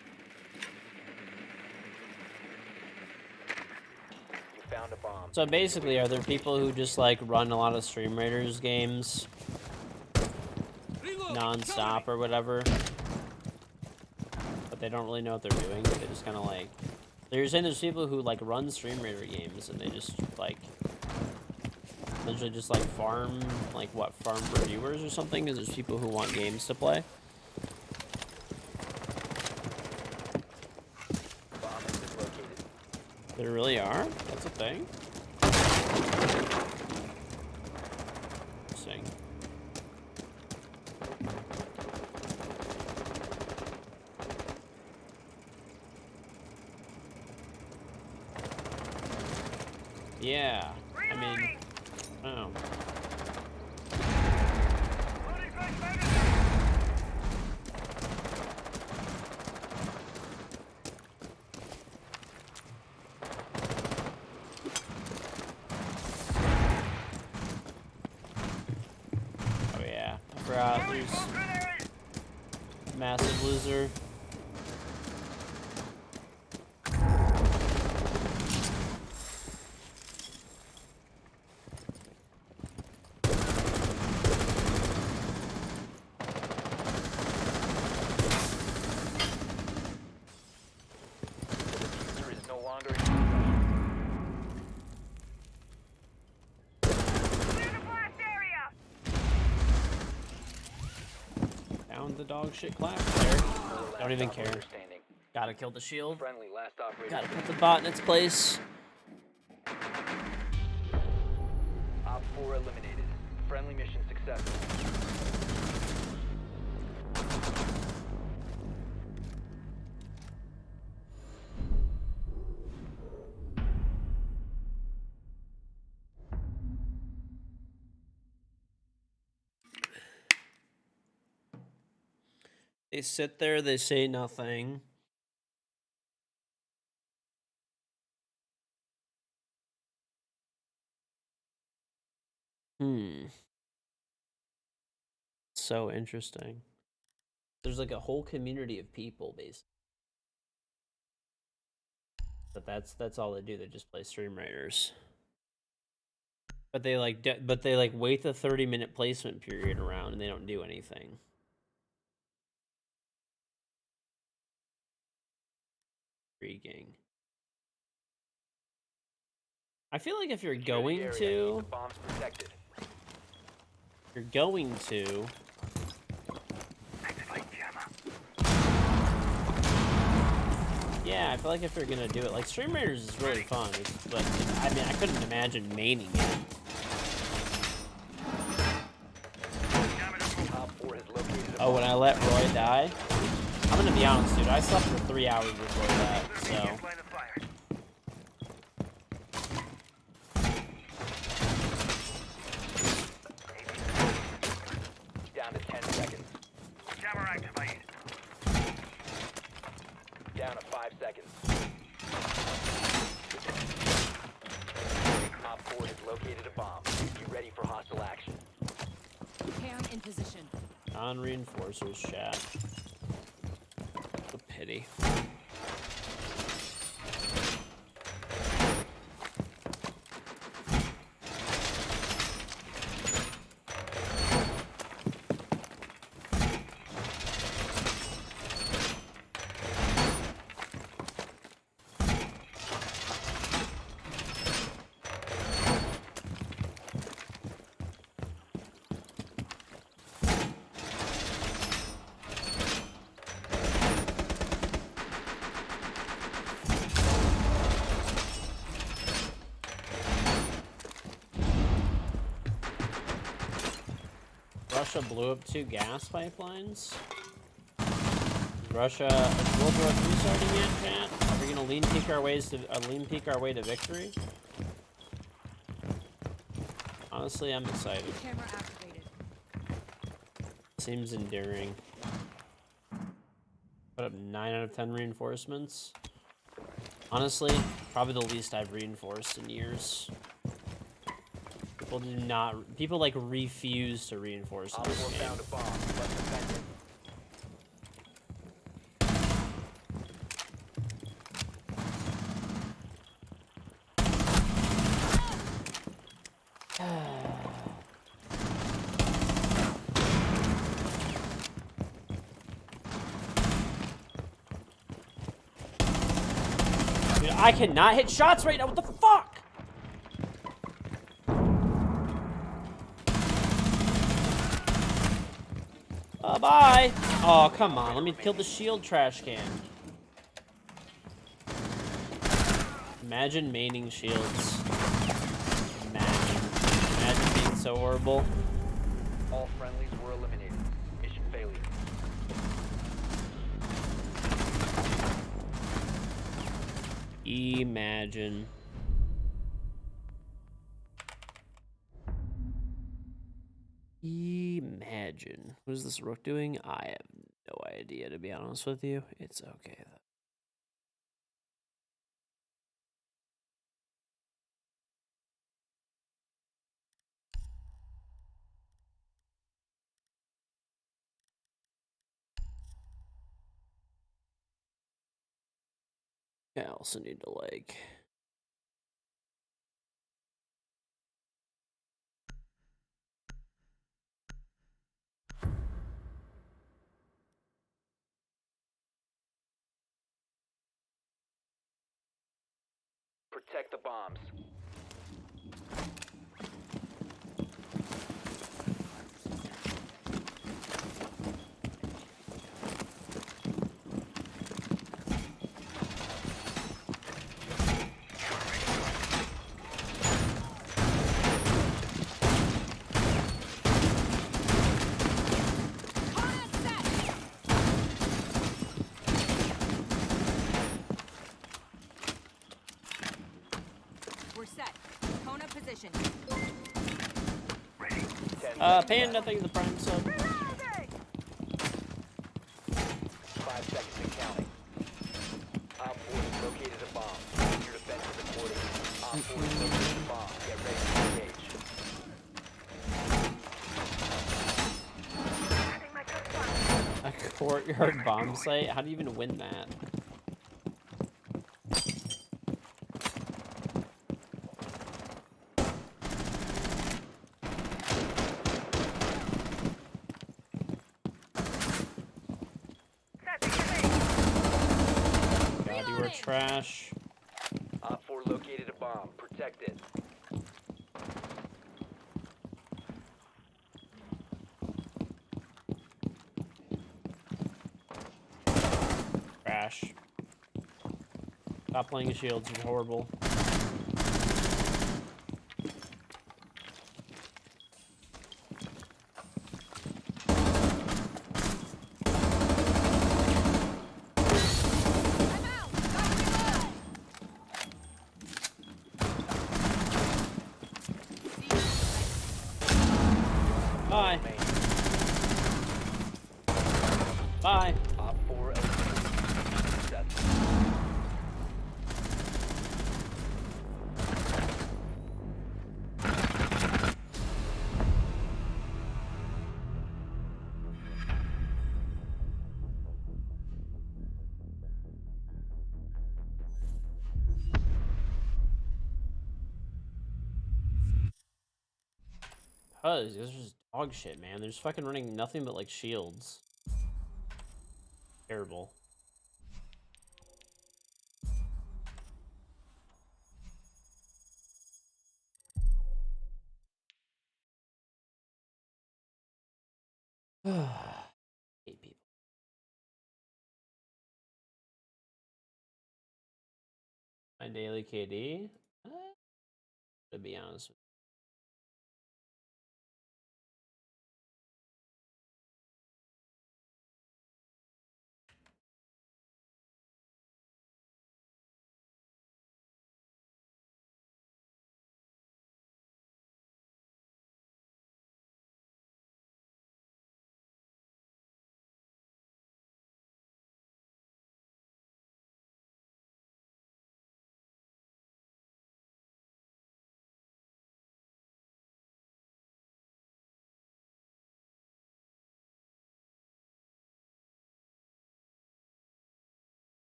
You found a bomb. So basically, are there people who just like run a lot of Stream Raiders games Reload. non-stop or whatever, but they don't really know what they're doing? They just kind of like. They're saying there's people who like run Stream Raider games and they just like essentially just like farm for viewers or something, because there's people who want games to play. Bomb has been located. There really are? That's a thing? Interesting. Yeah. I mean, oh. Loading flashbang. Oh yeah. I forgot there's massive loser. There is no longer Clear the blast area. Found the dog shit clap there. Don't even care. standing. Gotta kill the shield. Friendly last operator. Gotta put the bot in its place. Op 4 eliminated. Friendly mission successful. They sit there, they say nothing. So interesting. There's like a whole community of people, basically. But that's all they do. They just play Stream Raiders. But they like wait the 30-minute placement period around and they don't do anything. Intriguing. I feel like if you're going The to, bomb's protected. Activate jammer. yeah, I feel like if you're gonna do it, like Stream Raiders is really fun, but I mean, I couldn't imagine maining it. Jammer to move. Op 4 has located Oh, when I let Roy die? I'm gonna be honest, dude. I slept for 3 hours before that, so. Line of fire. Down to 10 seconds. Jammer activated. Down to 5 seconds. Op 4 has located a bomb. Be ready for hostile action. Cam in position. Non-reinforcers chat. A pity. Russia blew up 2 gas pipelines. Is Russia is World War III starting yet, chat? Are we gonna lean peek our way to victory? Honestly, I'm excited. Camera activated. Seems endearing. Put up 9 out of 10 reinforcements. Honestly, probably the least I've reinforced in years. People like refuse to reinforce in Op this 4 game. found a bomb. Let's defend it. Dude, I cannot hit shots right now. What the fuck? Bye. Oh, come on. Let me kill the shield trash can. Imagine maining shields. Imagine being so horrible. All friendlies were eliminated. Mission failure. Imagine. Imagine. What is this rook doing? I have no idea, to be honest with you. It's okay, though. I also need to, like... Protect the bombs. We're set. Kona position. Panda, thank you for the prime sub. 5 seconds and counting. Op 4 has located a bomb. Your defense is according. Op 4 has located a bomb. Get ready to engage. Having my good fun. A courtyard bomb site? How do you even win that? God, you are trash. Op 4 located a bomb. Protect it. Trash. Stop playing shields, you're horrible. This is just dog shit, man. They're just fucking running nothing but like shields. Terrible. Hate people. My daily KD? To be honest with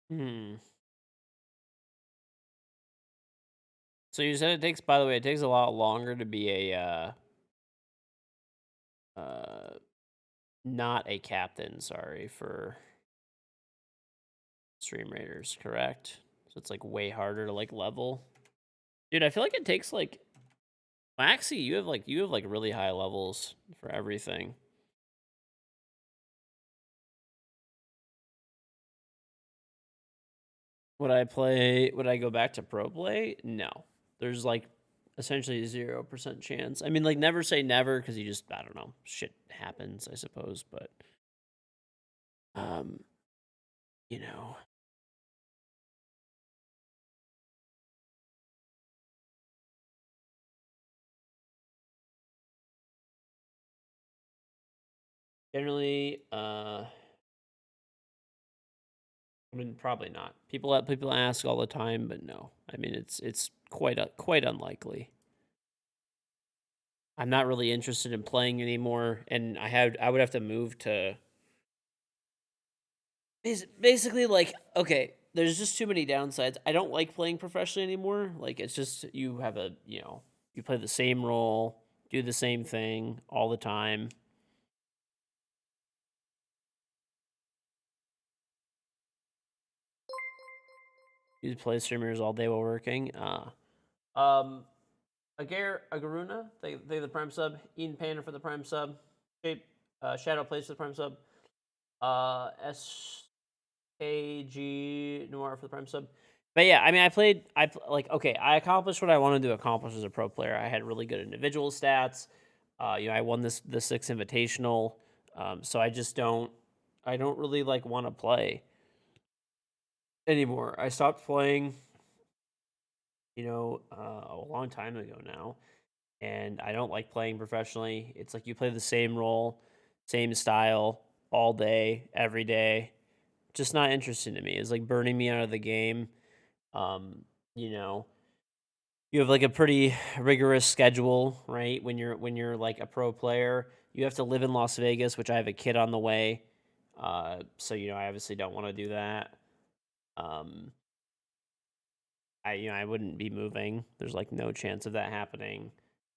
you. So you said it takes, by the way, it takes a lot longer to be a, not a captain, sorry, for Stream Raiders, correct? So it's like way harder to like level. Dude, I feel like it takes like Maxi, you have like really high levels for everything. Would I go back to pro play? No. There's like essentially a 0% chance. I mean, like never say never because you just, I don't know, shit happens, I suppose, but you know. Generally, I mean, probably not. People ask all the time, but no. I mean, it's quite unlikely. I'm not really interested in playing anymore, and I would have to move to. Basically, like, okay, there's just too many downsides. I don't like playing professionally anymore. Like, it's just you have a you play the same role, do the same thing all the time. You play streamers all day while working. Agaruna, they the prime sub. Eden Panda for the prime sub. Shape, Shadow plays for the prime sub. SKG Noir for the prime sub. But yeah, I mean, I accomplished what I wanted to accomplish as a pro player. I had really good individual stats. I won the 6 invitational. So I don't really like want to play anymore. I stopped playing, a long time ago now, and I don't like playing professionally. It's like you play the same role, same style all day, every day. Just not interesting to me. It's like burning me out of the game. Um, you know, you have like a pretty rigorous schedule, right? When you're like a pro player, you have to live in Las Vegas, which I have a kid on the way. So I obviously don't want to do that. Um, I wouldn't be moving. There's like no chance of that happening.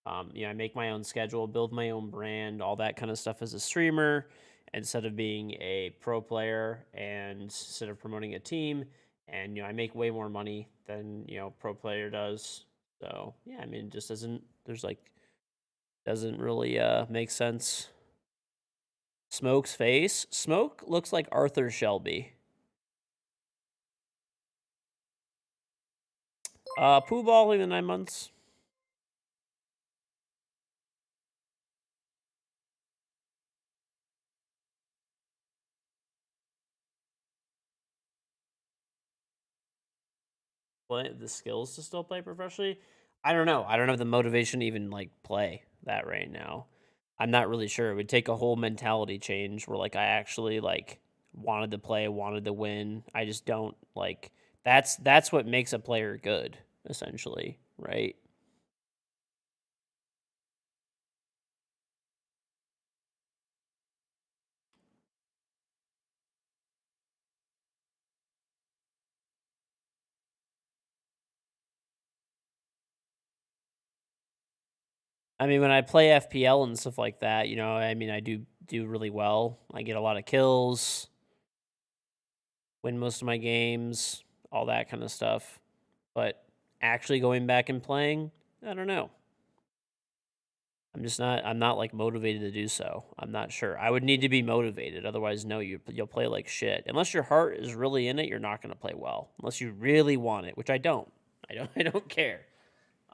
I make my own schedule, build my own brand, all that kind of stuff as a streamer instead of being a pro player and instead of promoting a team. And I make way more money than pro player does. So yeah, I mean, it just doesn't really make sense. Smoke's face. Smoke looks like Arthur Shelby. Pooh balling the 9 months. The skills to still play professionally. I don't know. I don't have the motivation to even like play that right now. I'm not really sure. It would take a whole mentality change where like I actually like wanted to play, wanted to win. I just don't like that's what makes a player good, essentially, right? I mean, when I play FPL and stuff like that, you know, I mean, I do really well. I get a lot of kills, win most of my games, all that kind of stuff. But actually going back and playing, I don't know. I'm not like motivated to do so. I'm not sure. I would need to be motivated. Otherwise, no, you'll play like shit. Unless your heart is really in it, you're not going to play well. Unless you really want it, which I don't. I don't care.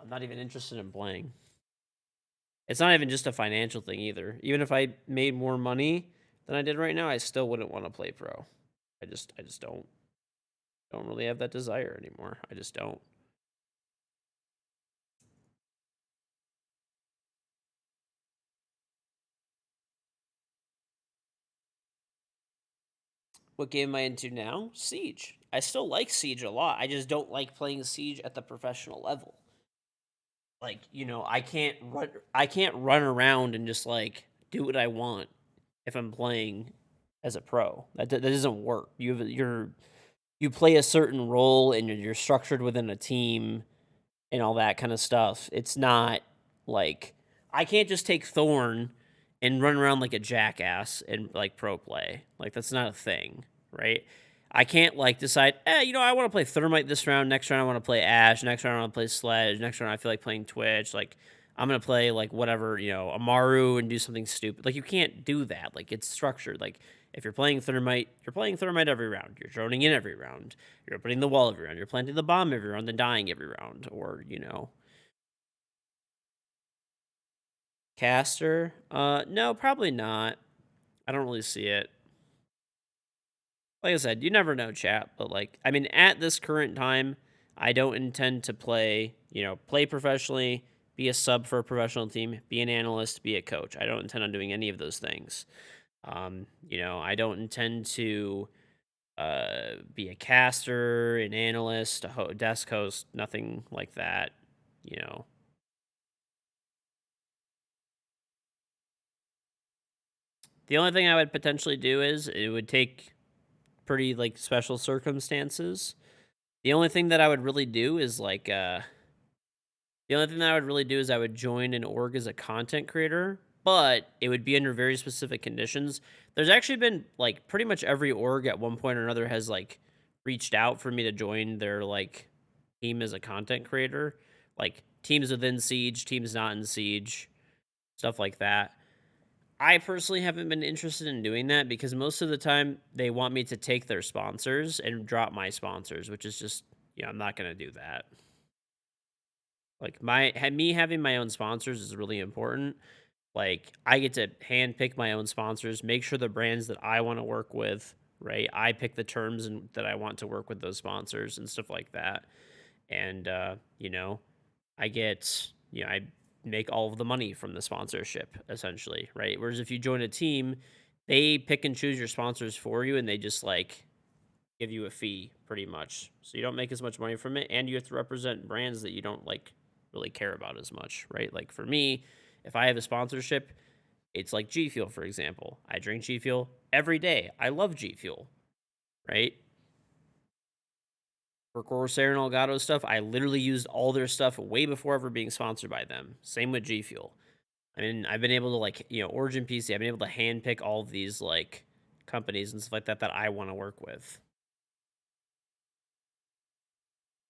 I'm not even interested in playing. It's not even just a financial thing either. Even if I made more money than I did right now, I still wouldn't want to play pro. I just don't really have that desire anymore. I just don't. What game am I into now? Siege. I still like Siege a lot. I just don't like playing Siege at the professional level. Like, you know, I can't run around and just like do what I want if I'm playing as a pro. That doesn't work. You play a certain role and you're structured within a team and all that kind of stuff. It's not like I can't just take Thorn and run around like a jackass and like pro play. Like that's not a thing, right? I can't like decide, you know, I want to play Thermite this round. Next round I want to play Ash. Next round I want to play Sledge. Next round I feel like playing Twitch. Like I'm gonna play like whatever, you know, Amaru and do something stupid. Like you can't do that. Like it's structured. Like if you're playing Thermite, you're playing Thermite every round. You're droning in every round. You're opening the wall every round. You're planting the bomb every round, then dying every round. Or, you know. Caster? No, probably not. I don't really see it. Like I said, you never know, chat. But like, I mean, at this current time, I don't intend to play, you know, play professionally, be a sub for a professional team, be an analyst, be a coach. I don't intend on doing any of those things. You know, I don't intend to be a caster, an analyst, a desk host, nothing like that, you know. The only thing I would potentially do is it would take pretty like special circumstances. The only thing that I would really do is like the only thing that I would really do is I would join an org as a content creator, but it would be under very specific conditions. There's actually been like pretty much every org at one point or another has like reached out for me to join their like team as a content creator, like teams within Siege, teams not in Siege, stuff like that. I personally haven't been interested in doing that because most of the time they want me to take their sponsors and drop my sponsors, which is just, you know, I'm not going to do that. Like me having my own sponsors is really important. Like I get to hand pick my own sponsors, make sure the brands that I want to work with, right? I pick the terms and that I want to work with those sponsors and stuff like that. And you know, I get, you know, I make all of the money from the sponsorship essentially, right? Whereas if you join a team, they pick and choose your sponsors for you and they just like give you a fee pretty much. So you don't make as much money from it and you have to represent brands that you don't like really care about as much, right? Like for me, if I have a sponsorship, it's like G Fuel, for example. I drink G Fuel every day. I love G Fuel, right? For Corsair and Elgato stuff, I literally used all their stuff way before ever being sponsored by them. Same with G Fuel. I mean, I've been able to like, you know, Origin PC, I've been able to handpick all of these like companies and stuff like that that I want to work with.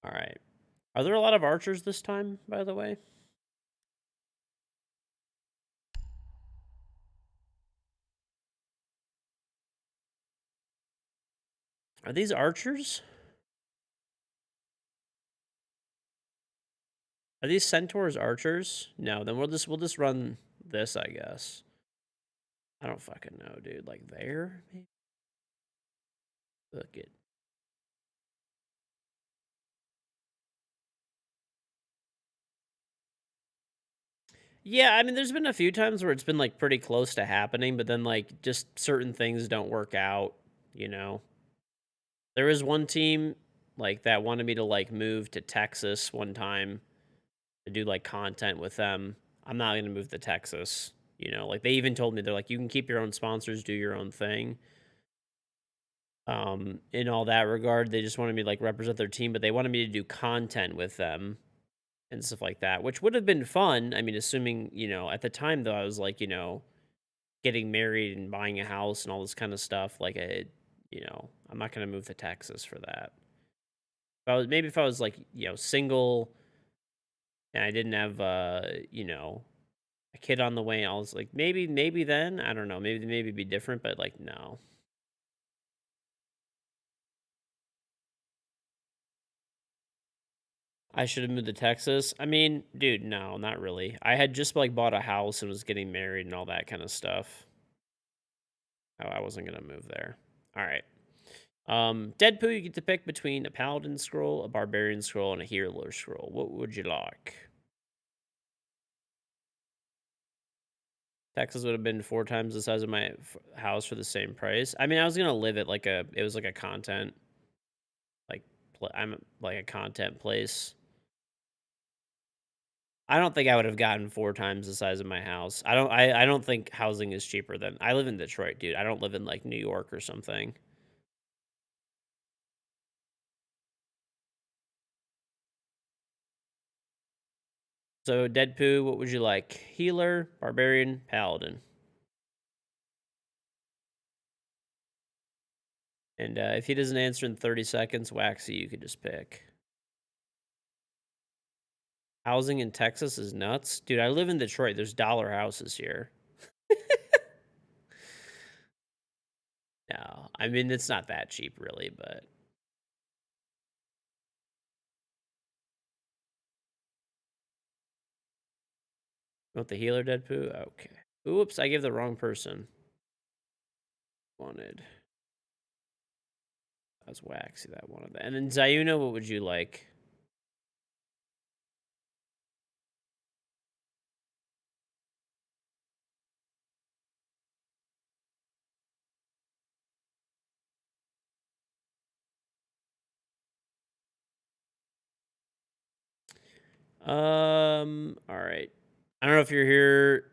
All right. Are there a lot of archers this time, by the way? Are these archers? Are these centaurs archers? No, then we'll just run this, I guess. I don't fucking know, dude. Like there, maybe? Look it. Yeah, I mean, there's been a few times where it's been like pretty close to happening, but then like just certain things don't work out, you know. There was one team like that wanted me to like move to Texas one time to do like content with them. I'm not going to move to Texas, you know. Like they even told me they're like you can keep your own sponsors, do your own thing. In all that regard, they just wanted me to like represent their team, but they wanted me to do content with them. and stuff like that, which would have been fun. I mean, assuming, you know, at the time though, I was like, you know, getting married and buying a house and all this kind of stuff. Like, you know, I'm not going to move to Texas for that. If I was like, you know, single and I didn't have, you know, a kid on the way, I was like, maybe then, I don't know, maybe it'd be different, but like, no. I should have moved to Texas. I mean, dude, no, not really. I had just like bought a house and was getting married and all that kind of stuff. Oh, I wasn't gonna move there. All right. Deadpoo, you get to pick between a paladin scroll, a barbarian scroll, and a healer scroll. What would you like? Texas would have been 4 times the size of my house for the same price. I mean, I was gonna live at like it was like a content, like I'm like a content place. I don't think I would have gotten 4 times the size of my house. I don't think housing is cheaper than I live in Detroit, dude. I don't live in like New York or something. So Deadpoo, what would you like? Healer, barbarian, paladin. And if he doesn't answer in 30 seconds, Waxy, you could just pick. Housing in Texas is nuts. Dude, I live in Detroit. There's dollar houses here. No, I mean, it's not that cheap, really, but. You want the healer, Deadpoo? Okay. Oops, I gave the wrong person. Wanted. That was Waxy that wanted that. And then Zayuna, what would you like? All right. I don't know if you're here,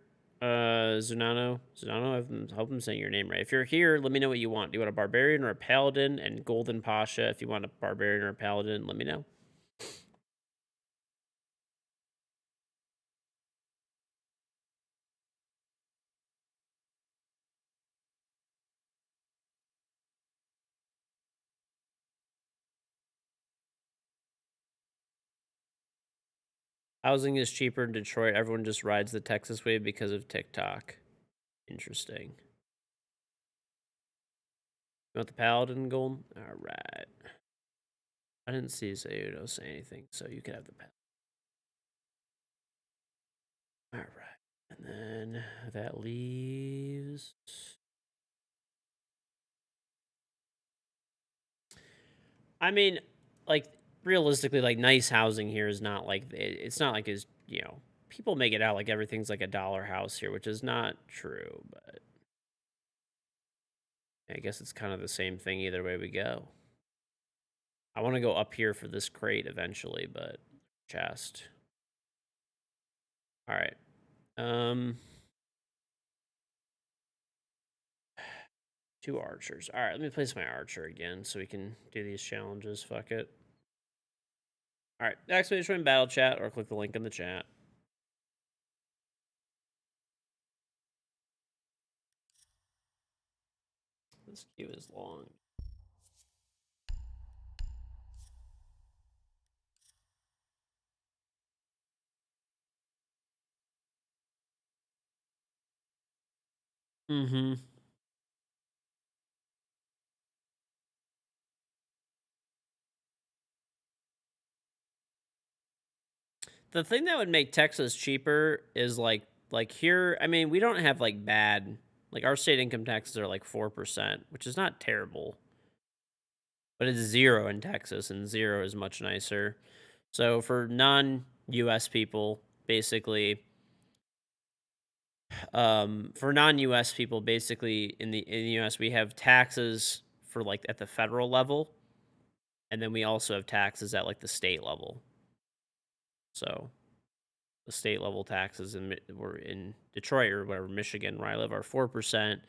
Zunano. Zunano, I hope I'm saying your name right. If you're here, let me know what you want. Do you want a barbarian or a paladin? And Golden Pasha, if you want a barbarian or a paladin, let me know. Housing is cheaper in Detroit. Everyone just rides the Texas wave because of TikTok. Interesting. You want the paladin, Golden? All right. I didn't see Zayuno say anything, so you can have the paladin. All right. And then that leaves. I mean, like, realistically, like, nice housing here is not like, it's not like it's, you know, people make it out like everything's like a dollar house here, which is not true, but I guess it's kind of the same thing either way we go. I want to go up here for this crate eventually, but chest. All right. 2 archers. All right, let me place my archer again so we can do these challenges. Fuck it. All right, activate join battle chat or click the link in the chat. This queue is long. Mm-hmm. The thing that would make Texas cheaper is like here, I mean, we don't have like bad, like our state income taxes are like 4%, which is not terrible. But it's 0 in Texas, and 0 is much nicer. So for non-US people, basically, for non-US people, basically in the US we have taxes for like at the federal level, and then we also have taxes at like the state level. So the state level taxes were in Detroit or whatever, Michigan, where I live, are 4%,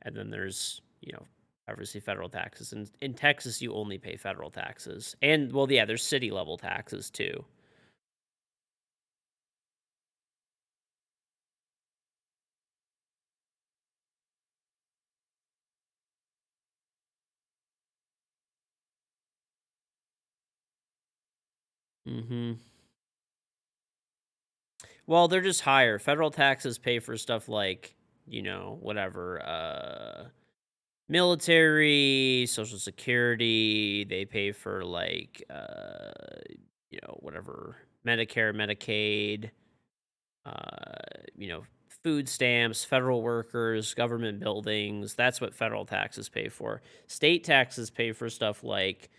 and then there's, you know, obviously federal taxes. And in Texas, you only pay federal taxes, and well, yeah, there's city level taxes too. Mm-hmm. Well, they're just higher. Federal taxes pay for stuff like, you know, whatever, military, social security. They pay for like, you know, whatever, Medicare, Medicaid, you know, food stamps, federal workers, government buildings. That's what federal taxes pay for. State taxes pay for stuff like,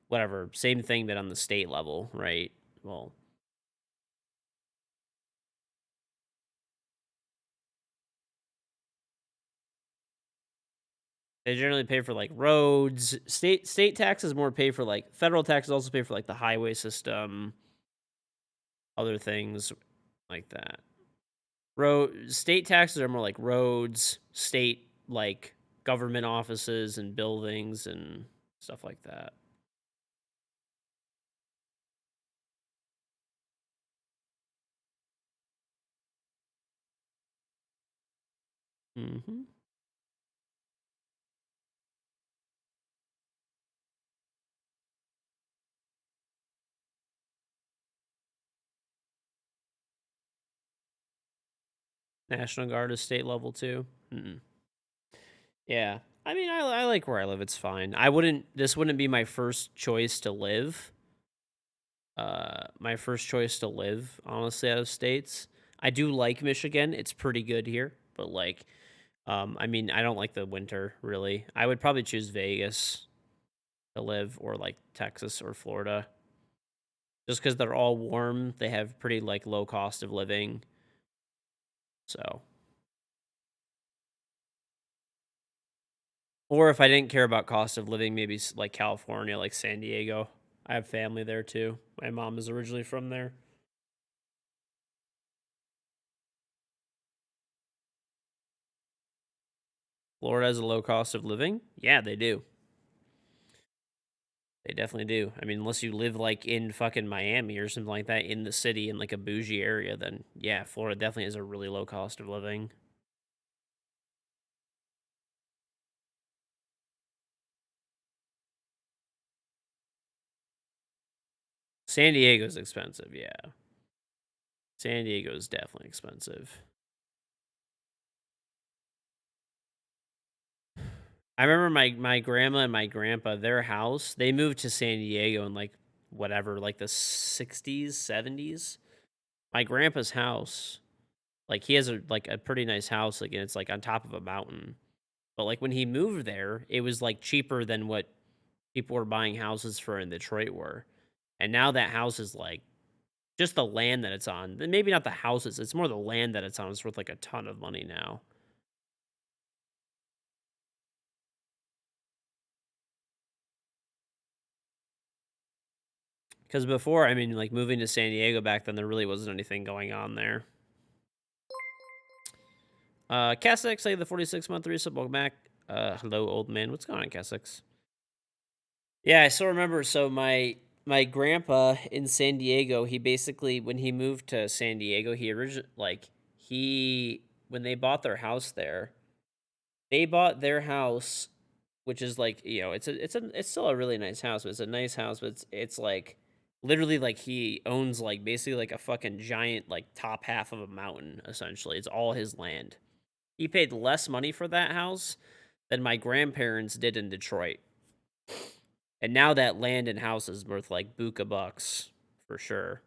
whatever, same thing, but on the state level, right? Well, they generally pay for like roads. State taxes more pay for like federal taxes also pay for like the highway system, other things like that. State taxes are more like roads, state like government offices and buildings and stuff like that. Mm-hmm. National Guard is state level too. Mm-mm. Yeah. I mean, I like where I live. It's fine. This wouldn't be my first choice to live. My first choice to live, honestly, out of states. I do like Michigan. It's pretty good here, but like, I mean, I don't like the winter really. I would probably choose Vegas to live, or like Texas or Florida, just because they're all warm. They have pretty like low cost of living. So, or if I didn't care about cost of living, maybe like California, like San Diego. I have family there too. My mom is originally from there. Florida has a low cost of living? Yeah, they do. They definitely do. I mean, unless you live like in fucking Miami or something like that in the city in like a bougie area, then yeah, Florida definitely has a really low cost of living. San Diego's expensive, yeah. San Diego is definitely expensive. I remember my grandma and my grandpa, their house, they moved to San Diego in like whatever, like the 60s, 70s. My grandpa's house, like he has a pretty nice house, like, and it's like on top of a mountain. But like when he moved there, it was like cheaper than what people were buying houses for in Detroit were. And now that house is like just the land that it's on. Maybe not the houses, it's more the land that it's on. It's worth like a ton of money now. Because before, I mean, like moving to San Diego back then, there really wasn't anything going on there. Cassex, say the 46-month resub. Welcome back. Hello, old man. What's going on, Cassex? Yeah, I still remember. So my grandpa in San Diego, he basically, when he moved to San Diego, he originally when they bought their house there, they bought their house, which is like, you know, it's still a really nice house, but it's a nice house, but it's like literally like he owns like basically like a fucking giant like top half of a mountain essentially. It's all his land. He paid less money for that house than my grandparents did in Detroit. And now that land and house is worth like buka bucks for sure.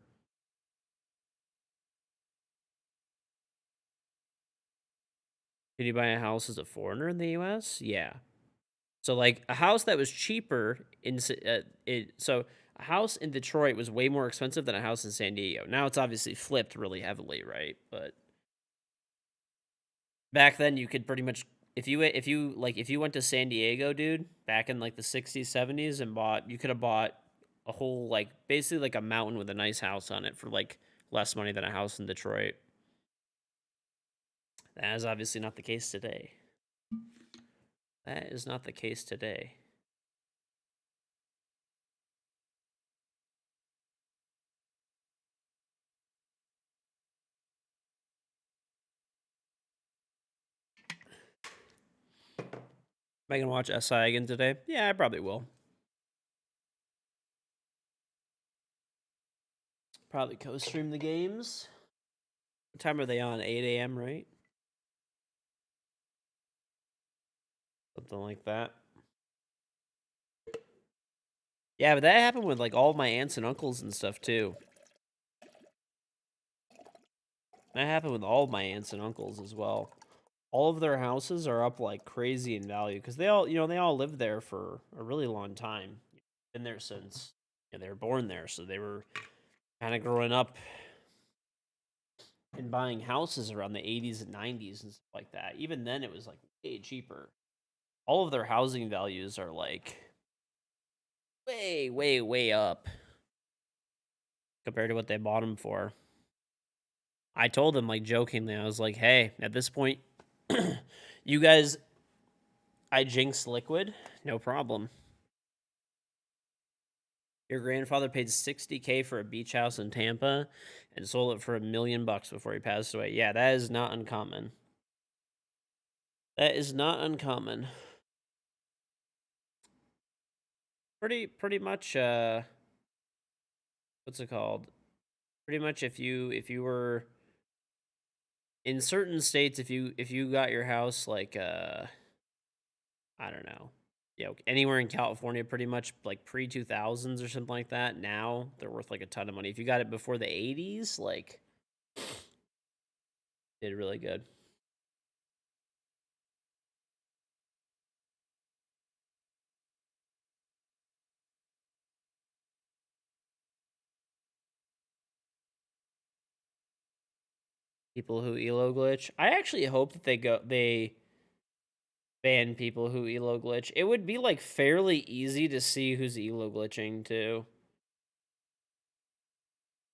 Can you buy a house as a foreigner in the US? Yeah. So like a house that was cheaper so a house in Detroit was way more expensive than a house in San Diego. Now it's obviously flipped really heavily, right? But back then you could pretty much, if you went to San Diego, dude, back in like the 60s, 70s and you could have bought a whole like basically like a mountain with a nice house on it for like less money than a house in Detroit. That is obviously not the case today. That is not the case today. Am I gonna watch SI again today? Yeah, I probably will. Probably co-stream the games. What time are they on? 8 a.m., right? Something like that. Yeah, but that happened with like all my aunts and uncles and stuff too. That happened with all my aunts and uncles as well. All of their houses are up like crazy in value because they all, they all lived there for a really long time. Been there since they were born there, so they were kind of growing up and buying houses around the 80s and 90s and stuff like that. Even then, it was like way cheaper. All of their housing values are like way, way, way up compared to what they bought them for. I told them, like, jokingly, I was like, hey, at this point, you guys, I jinx liquid, no problem. Your grandfather paid $60K for a beach house in Tampa and sold it for $1 million before he passed away. Yeah, that is not uncommon. That is not uncommon. Pretty much, what's it called? Pretty much if you were in certain states, if you got your house like I don't know, anywhere in California, pretty much like pre-2000s or something like that. Now they're worth like a ton of money. If you got it before the 80s, like, did really good. People who elo glitch. I actually hope that they ban people who elo glitch. It would be like fairly easy to see who's elo glitching too.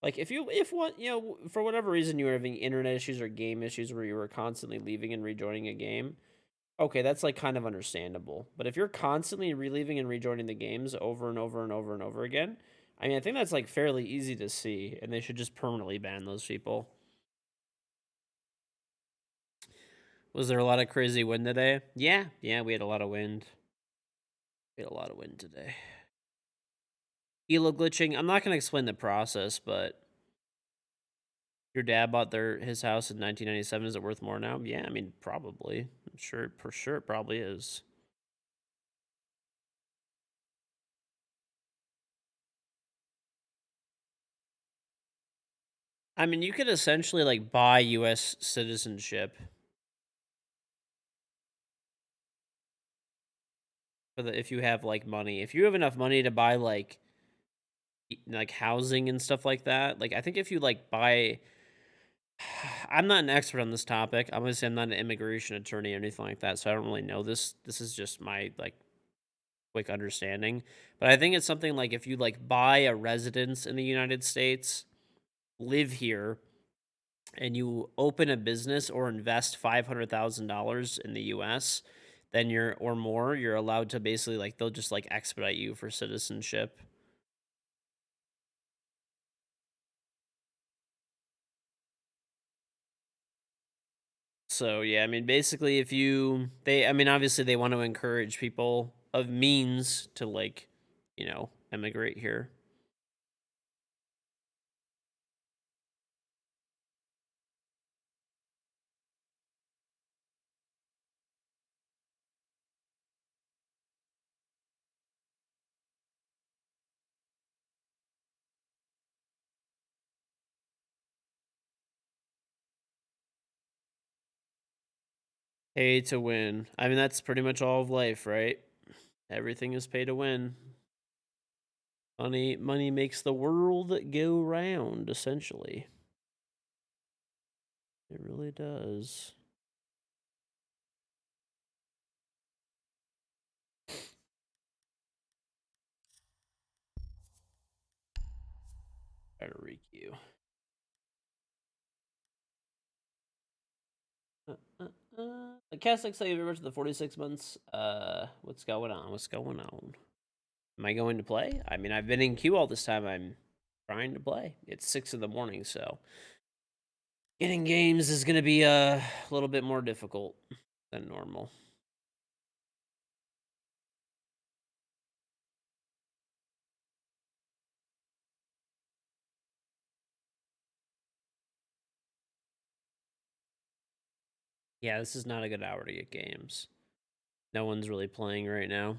Like if what for whatever reason you were having internet issues or game issues where you were constantly leaving and rejoining a game, okay, that's like kind of understandable. But if you're constantly relieving and rejoining the games over and over and over and over again, I mean, I think that's like fairly easy to see, and they should just permanently ban those people. Was there a lot of crazy wind today? Yeah, we had a lot of wind. We had a lot of wind today. Elo glitching. I'm not gonna explain the process, but your dad bought his house in 1997. Is it worth more now? Yeah, I mean, probably. I'm sure, for sure, it probably is. I mean, you could essentially like buy U.S. citizenship if you have like money. If you have enough money to buy like housing and stuff like that. Like, I think if you like buy, I'm not an expert on this topic. Obviously, I'm not an immigration attorney or anything like that, so I don't really know this. This is just my like quick understanding. But I think it's something like if you like buy a residence in the United States, live here, and you open a business or invest $500,000 in the US, then you're allowed to basically like they'll just like expedite you for citizenship. So yeah, I mean basically I mean obviously they want to encourage people of means to like, emigrate here. Pay to win. I mean that's pretty much all of life, right? Everything is pay to win. Money makes the world go round, essentially. It really does. Try to requeue. The cast thank you very much for the 46 months. What's going on? What's going on? Am I going to play? I mean, I've been in queue all this time. I'm trying to play. It's 6 in the morning, so getting games is going to be a little bit more difficult than normal. Yeah, this is not a good hour to get games. No one's really playing right now.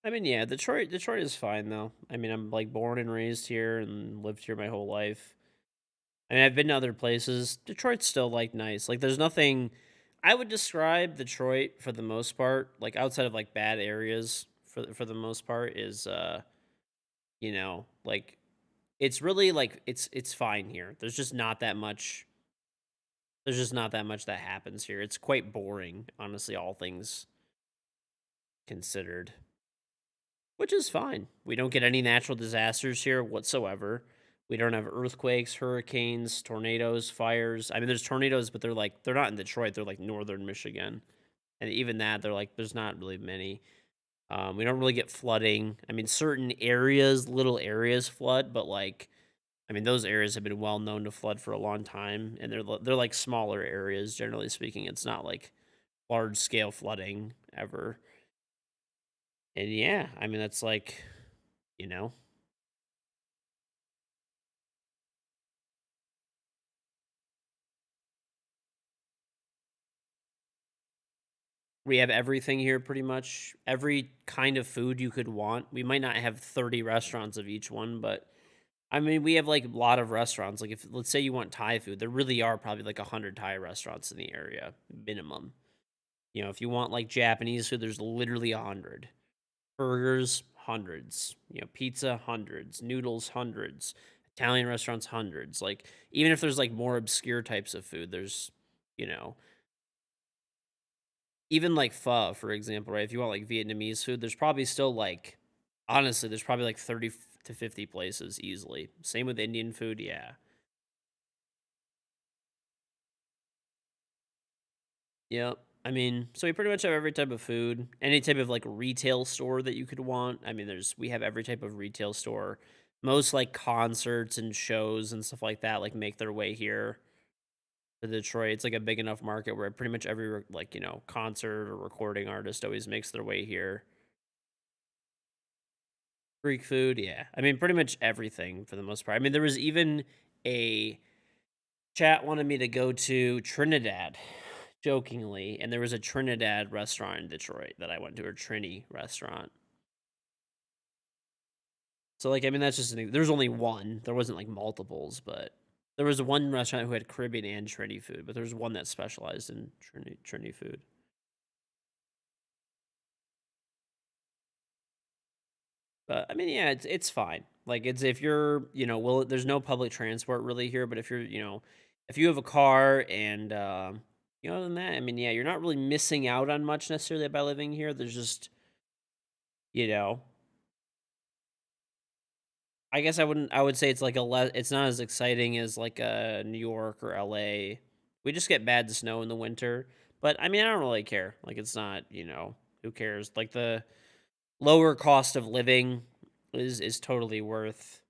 I mean, yeah, Detroit is fine though. I mean, I'm like born and raised here and lived here my whole life. I mean, I've been to other places. Detroit's still like nice. Like there's nothing I would describe Detroit for the most part, like outside of like bad areas for the most part is like it's really like it's fine here. There's just not that much that happens here. It's quite boring, honestly, all things considered. Which is fine. We don't get any natural disasters here whatsoever. We don't have earthquakes, hurricanes, tornadoes, fires. I mean, there's tornadoes, but they're not in Detroit. They're like northern Michigan, and even that they're like there's not really many. We don't really get flooding. I mean, certain areas, little areas flood, but like I mean, those areas have been well known to flood for a long time, and they're like smaller areas generally speaking. It's not like large scale flooding ever. And yeah, I mean that's like you know we have everything here pretty much. Every kind of food you could want. We might not have 30 restaurants of each one, but I mean, we have like a lot of restaurants. Like if let's say you want Thai food, there really are probably like 100 Thai restaurants in the area minimum. If you want like Japanese food, there's literally 100. Burgers, hundreds. Pizza, hundreds. Noodles, hundreds. Italian restaurants, hundreds. Like even if there's like more obscure types of food, there's you know even like pho, for example, right? If you want like Vietnamese food, there's probably still like, honestly, there's probably like 30 to 50 places easily. Same with Indian food, yeah. Yep. I mean, so we pretty much have every type of food, any type of like retail store that you could want. I mean, we have every type of retail store. Most like concerts and shows and stuff like that, like make their way here to Detroit. It's like a big enough market where pretty much every like concert or recording artist always makes their way here. Greek food, yeah. I mean, pretty much everything for the most part. I mean, there was even a chat wanted me to go to Trinidad, jokingly, and there was a Trinidad restaurant in Detroit that I went to, a Trini restaurant. So, like, I mean, that's just there's only one. There wasn't like multiples, but there was one restaurant who had Caribbean and Trini food, but there's one that specialized in Trini food. But I mean, yeah, it's fine. Like it's if you're, well, there's no public transport really here, but if you're, if you have a car and other than that, I mean, yeah, you're not really missing out on much necessarily by living here. There's just, you know, I guess I would say it's like it's not as exciting as like New York or LA. We just get bad snow in the winter, but I mean, I don't really care. Like it's not, who cares? Like the lower cost of living is totally worth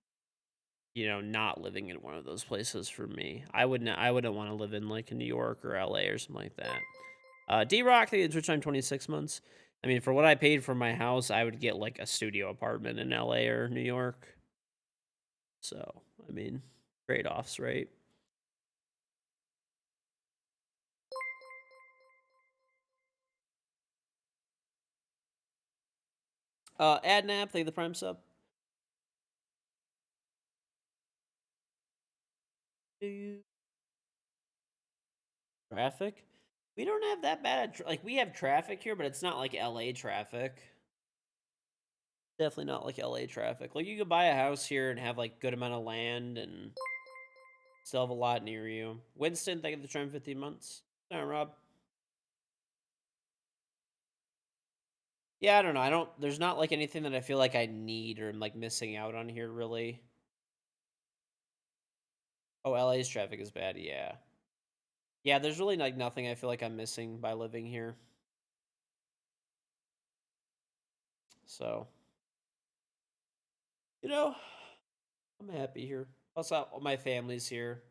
not living in one of those places for me. I wouldn't want to live in like New York or LA or something like that. D Rock, the Twitch time 26 months. I mean, for what I paid for my house, I would get like a studio apartment in LA or New York. So, I mean, trade offs, right? Adnap, thank you the Prime sub. Traffic? We don't have that bad. Like, we have traffic here, but it's not like LA traffic. Definitely not like LA traffic. Like, you could buy a house here and have like good amount of land and still have a lot near you. Winston, thank you for the trying 15 months. All right, Rob. Yeah, I don't know. There's not like anything that I feel like I need or am like missing out on here really. Oh, LA's traffic is bad. Yeah. Yeah, there's really like nothing I feel like I'm missing by living here. So, I'm happy here. Also, all my family's here.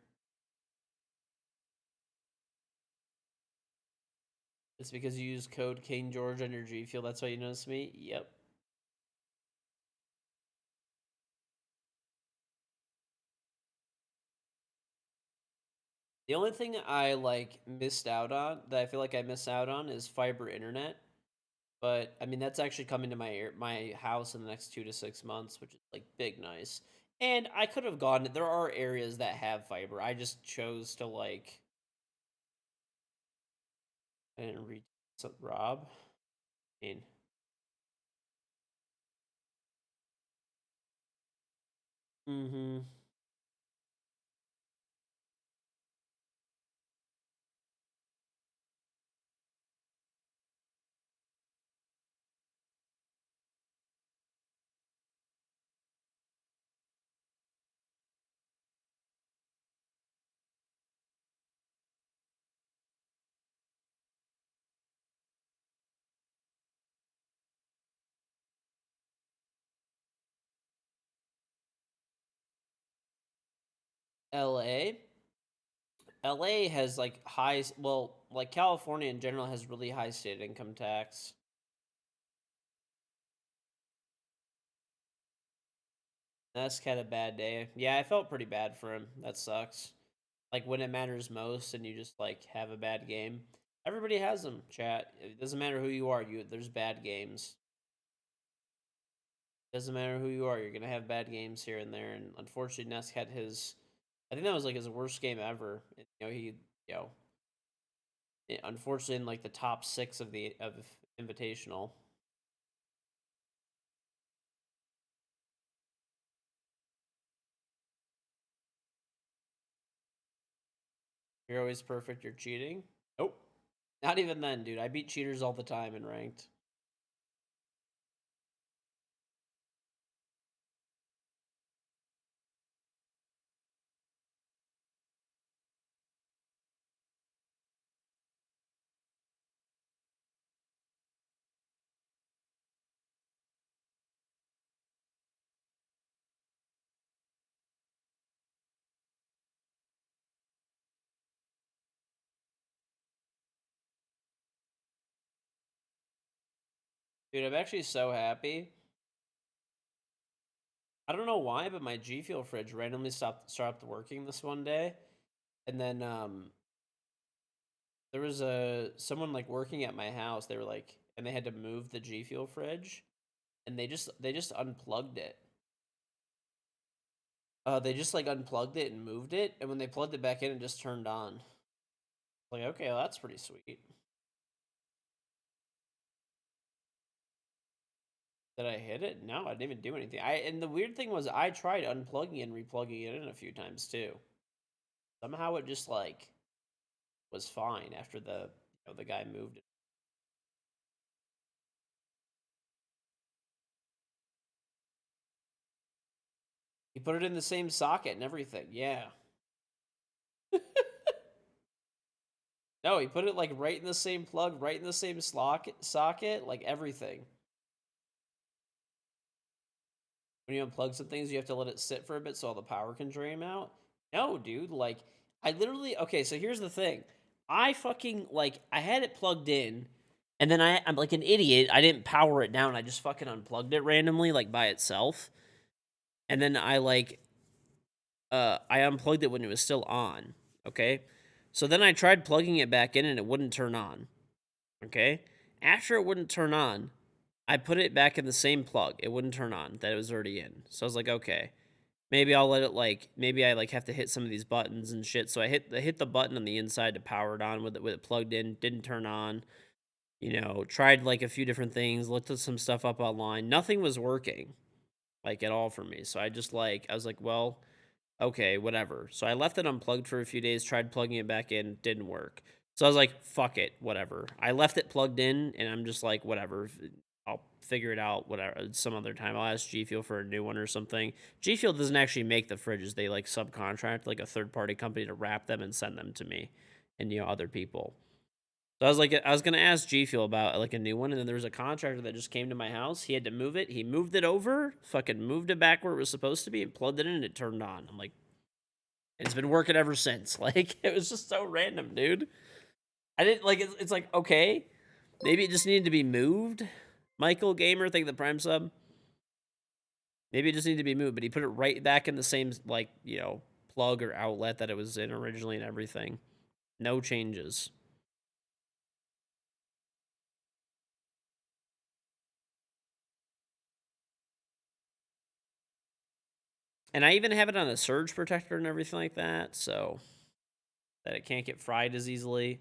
It's because you use code KingGeorge on your G Fuel. That's why you notice me? Yep. The only thing I missed out on that I feel like I missed out on is fiber internet. But I mean that's actually coming to my house in the next 2 to 6 months, which is like big nice. And I could have gone. There are areas that have fiber. I just chose to I didn't read Rob. I mean, mm-hmm. LA. LA has like California in general has really high state income tax. That's kind of bad day. Yeah, I felt pretty bad for him. That sucks. Like when it matters most and you just have a bad game. Everybody has them, chat. It doesn't matter who you are. There's bad games. Doesn't matter who you are. You're gonna have bad games here and there. And unfortunately, Nesk had his. I think that was his worst game ever. Unfortunately in the top 6 of the Invitational. You're always perfect. You're cheating. Nope. Not even then, dude. I beat cheaters all the time in ranked. Dude, I'm actually so happy. I don't know why, but my G Fuel fridge randomly stopped working this one day. And then there was someone working at my house. They were and they had to move the G Fuel fridge, and they just unplugged it. They just unplugged it and moved it, and when they plugged it back in, it just turned on. Okay, well, that's pretty sweet. Did I hit it? No, I didn't even do anything. And the weird thing was I tried unplugging and replugging it in a few times too. Somehow it just was fine after the guy moved it. He put it in the same socket and everything. Yeah. No, he put it right in the same plug, right in the same socket, everything. When you unplug some things, you have to let it sit for a bit so all the power can drain out. No, dude, I literally okay, so here's the thing. I fucking I had it plugged in, and then I'm like an idiot. I didn't power it down. I just fucking unplugged it randomly, by itself. And then I unplugged it when it was still on. Okay? So then I tried plugging it back in and it wouldn't turn on. Okay? After it wouldn't turn on, I put it back in the same plug. It wouldn't turn on that it was already in. So I was like, okay. Maybe I'll let it maybe I have to hit some of these buttons and shit. So I hit the button on the inside to power it on with it plugged in, didn't turn on. Tried a few different things, looked at some stuff up online. Nothing was working at all for me. So I just I was like, well, okay, whatever. So I left it unplugged for a few days, tried plugging it back in, didn't work. So I was like, fuck it, whatever. I left it plugged in and I'm just like, whatever. I'll figure it out, whatever, some other time. I'll ask G Fuel for a new one or something. G Fuel doesn't actually make the fridges. They subcontract a third party company to wrap them and send them to me and other people. So I was gonna ask G Fuel about a new one, and then there was a contractor that just came to my house. He had to move it. He moved it over, fucking moved it back where it was supposed to be, and plugged it in, and it turned on. I'm like, it's been working ever since. It was just so random, dude. I didn't like it's like, okay, maybe it just needed to be moved. Michael Gamer, thank the Prime sub. Maybe it just needed to be moved, but he put it right back in the same, like, you know, plug or outlet that it was in originally and everything. No changes. And I even have it on a surge protector and everything like that, so that it can't get fried as easily.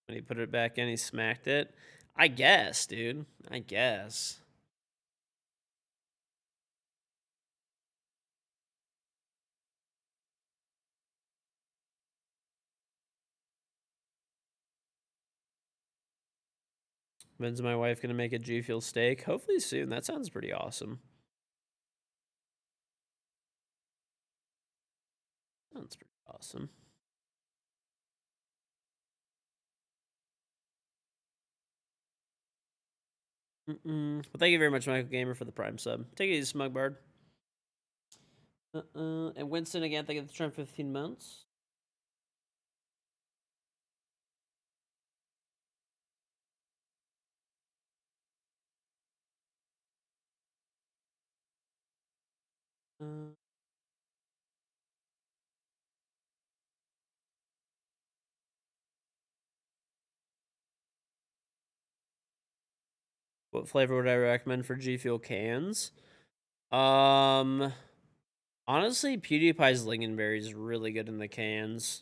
When he put it back in, he smacked it. I guess, dude. I guess. When's my wife gonna make a G Fuel steak? Hopefully soon. That sounds pretty awesome. Sounds pretty awesome. Well, thank you very much, Michael Gamer, for the Prime sub. Take it easy, Smugbard. And Winston again, thank you for the 15 months. What flavor would I recommend for G Fuel cans? Honestly, PewDiePie's Lingonberry is really good in the cans.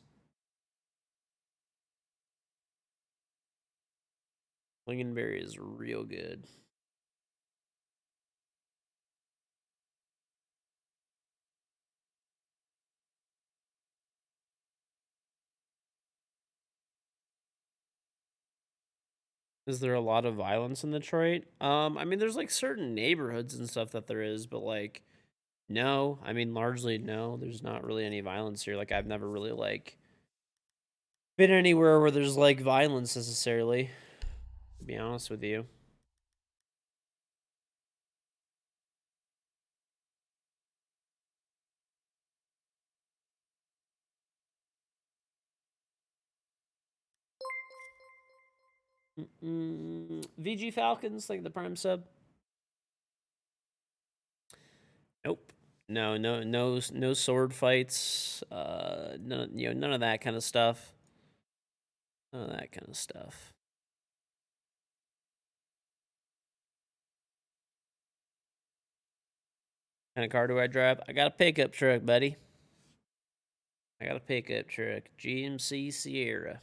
Lingonberry is real good. Is there a lot of violence in Detroit? I mean, there's like certain neighborhoods and stuff that there is, but like, no. I mean, largely no. There's not really any violence here. Like, I've never really like been anywhere where there's like violence necessarily. To be honest with you. VG Falcons, like the Prime sub. Nope. No sword fights. None of that kind of stuff. None of that kind of stuff. What kind of car do I drive? I got a pickup truck, buddy. I got a pickup truck. GMC Sierra.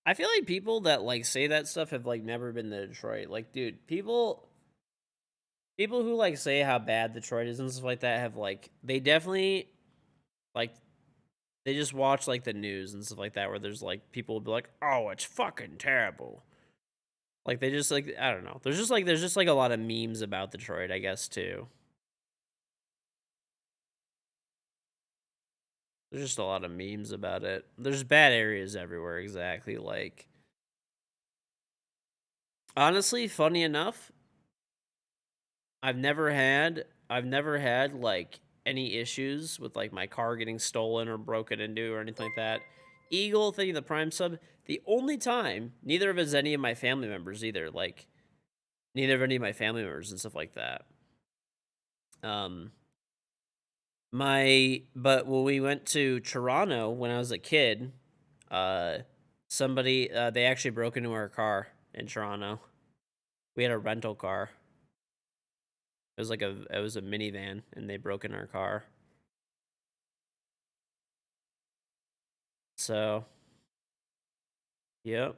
I feel like people that like say that stuff have like never been to Detroit. Like, dude, people who like say how bad Detroit is and stuff like that have like they definitely like they just watch like the news and stuff like that where there's like people will be like, "Oh, it's fucking terrible." Like they just like I don't know. There's just like a lot of memes about Detroit, I guess too. There's just a lot of memes about it. There's bad areas everywhere, exactly. Like honestly, funny enough, I've never had like any issues with like my car getting stolen or broken into or anything like that. Eagle thinking the Prime sub. The only time, neither of us any of my family members either. Like neither of any of my family members and stuff like that. But when we went to Toronto when I was a kid, somebody they actually broke into our car in Toronto. We had a rental car. It was a minivan, and they broke in our car. So, yep,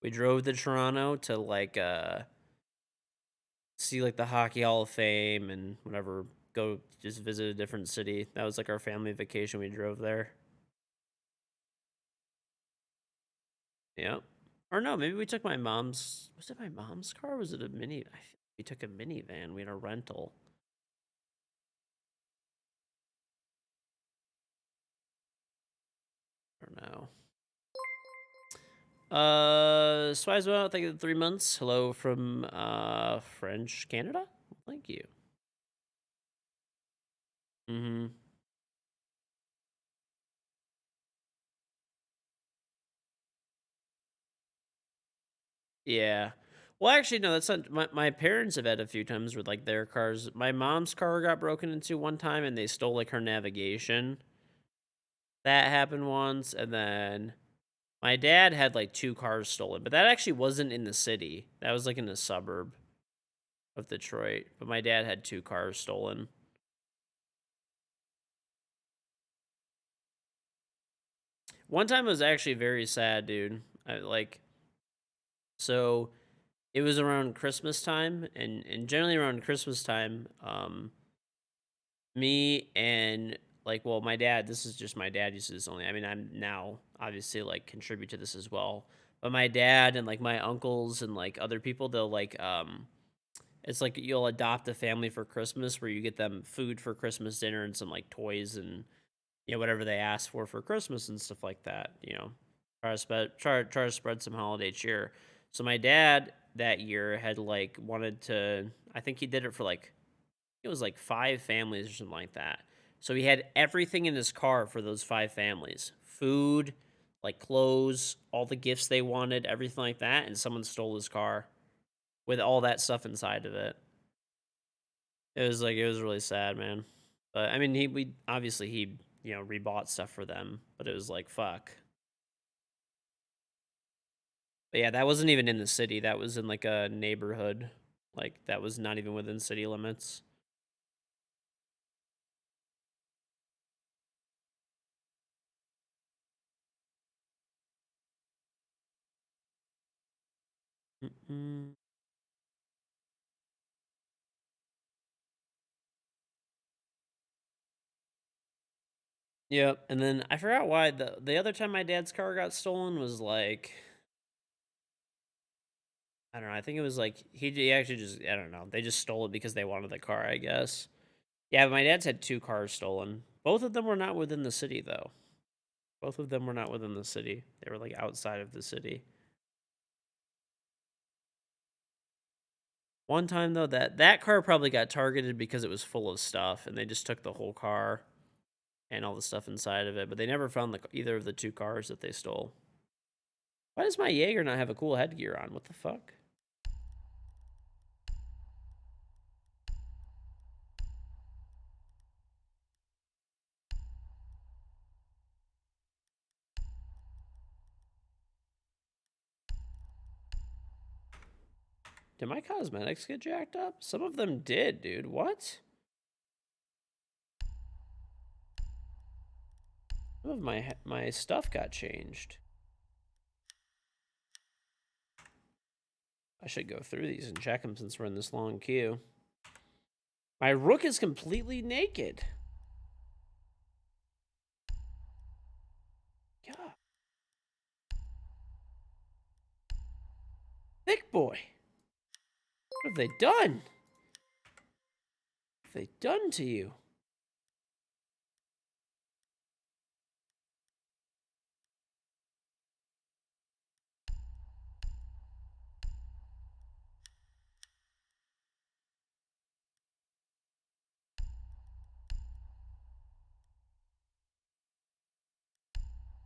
we drove to Toronto to like see like the Hockey Hall of Fame and whatever. Go just visit a different city. That was like our family vacation. We drove there. Yep. Or no, maybe we took my mom's. Was it my mom's car? Or was it a mini? We took a minivan. We had a rental. I don't know. Swazwell, thank you for 3 months. Hello from French Canada. Thank you. Mm-hmm. Yeah. Well, actually, no, that's not. My parents have had a few times where, like, their cars. My mom's car got broken into one time and they stole, like, her navigation. That happened once. And then my dad had, like, 2 cars stolen, but that actually wasn't in the city. That was, like, in a suburb of Detroit. But my dad had 2 cars stolen. One time it was actually very sad, dude. So it was around Christmas time, and generally around Christmas time, me and like, well, my dad. This is just my dad uses this only. I mean, I'm now obviously like contribute to this as well. But my dad and like my uncles and like other people, they'll like it's like you'll adopt a family for Christmas where you get them food for Christmas dinner and some like toys and whatever they ask for Christmas and stuff like that. Try to spread some holiday cheer. So my dad that year had like wanted to. I think he did it for like it was like 5 families or something like that. So he had everything in his car for those 5 families: food, like clothes, all the gifts they wanted, everything like that. And someone stole his car with all that stuff inside of it. It was really sad, man. But I mean, we obviously he rebought stuff for them, but it was like fuck. But yeah, that wasn't even in the city. That was in like a neighborhood. Like that was not even within city limits. Mm-mm. Yep. And then I forgot why the other time my dad's car got stolen was like I don't know. I think it was like he actually just I don't know. They just stole it because they wanted the car, I guess. Yeah, but my dad's had 2 cars stolen. Both of them were not within the city though. Both of them were not within the city. They were like outside of the city. One time though, that car probably got targeted because it was full of stuff, and they just took the whole car and all the stuff inside of it. But they never found either of the 2 cars that they stole. Why does my Jaeger not have a cool headgear on? What the fuck? Did my cosmetics get jacked up? Some of them did, dude. What? Some of my stuff got changed. I should go through these and check them since we're in this long queue. My rook is completely naked. God. Thick boy. What have they done? What have they done to you?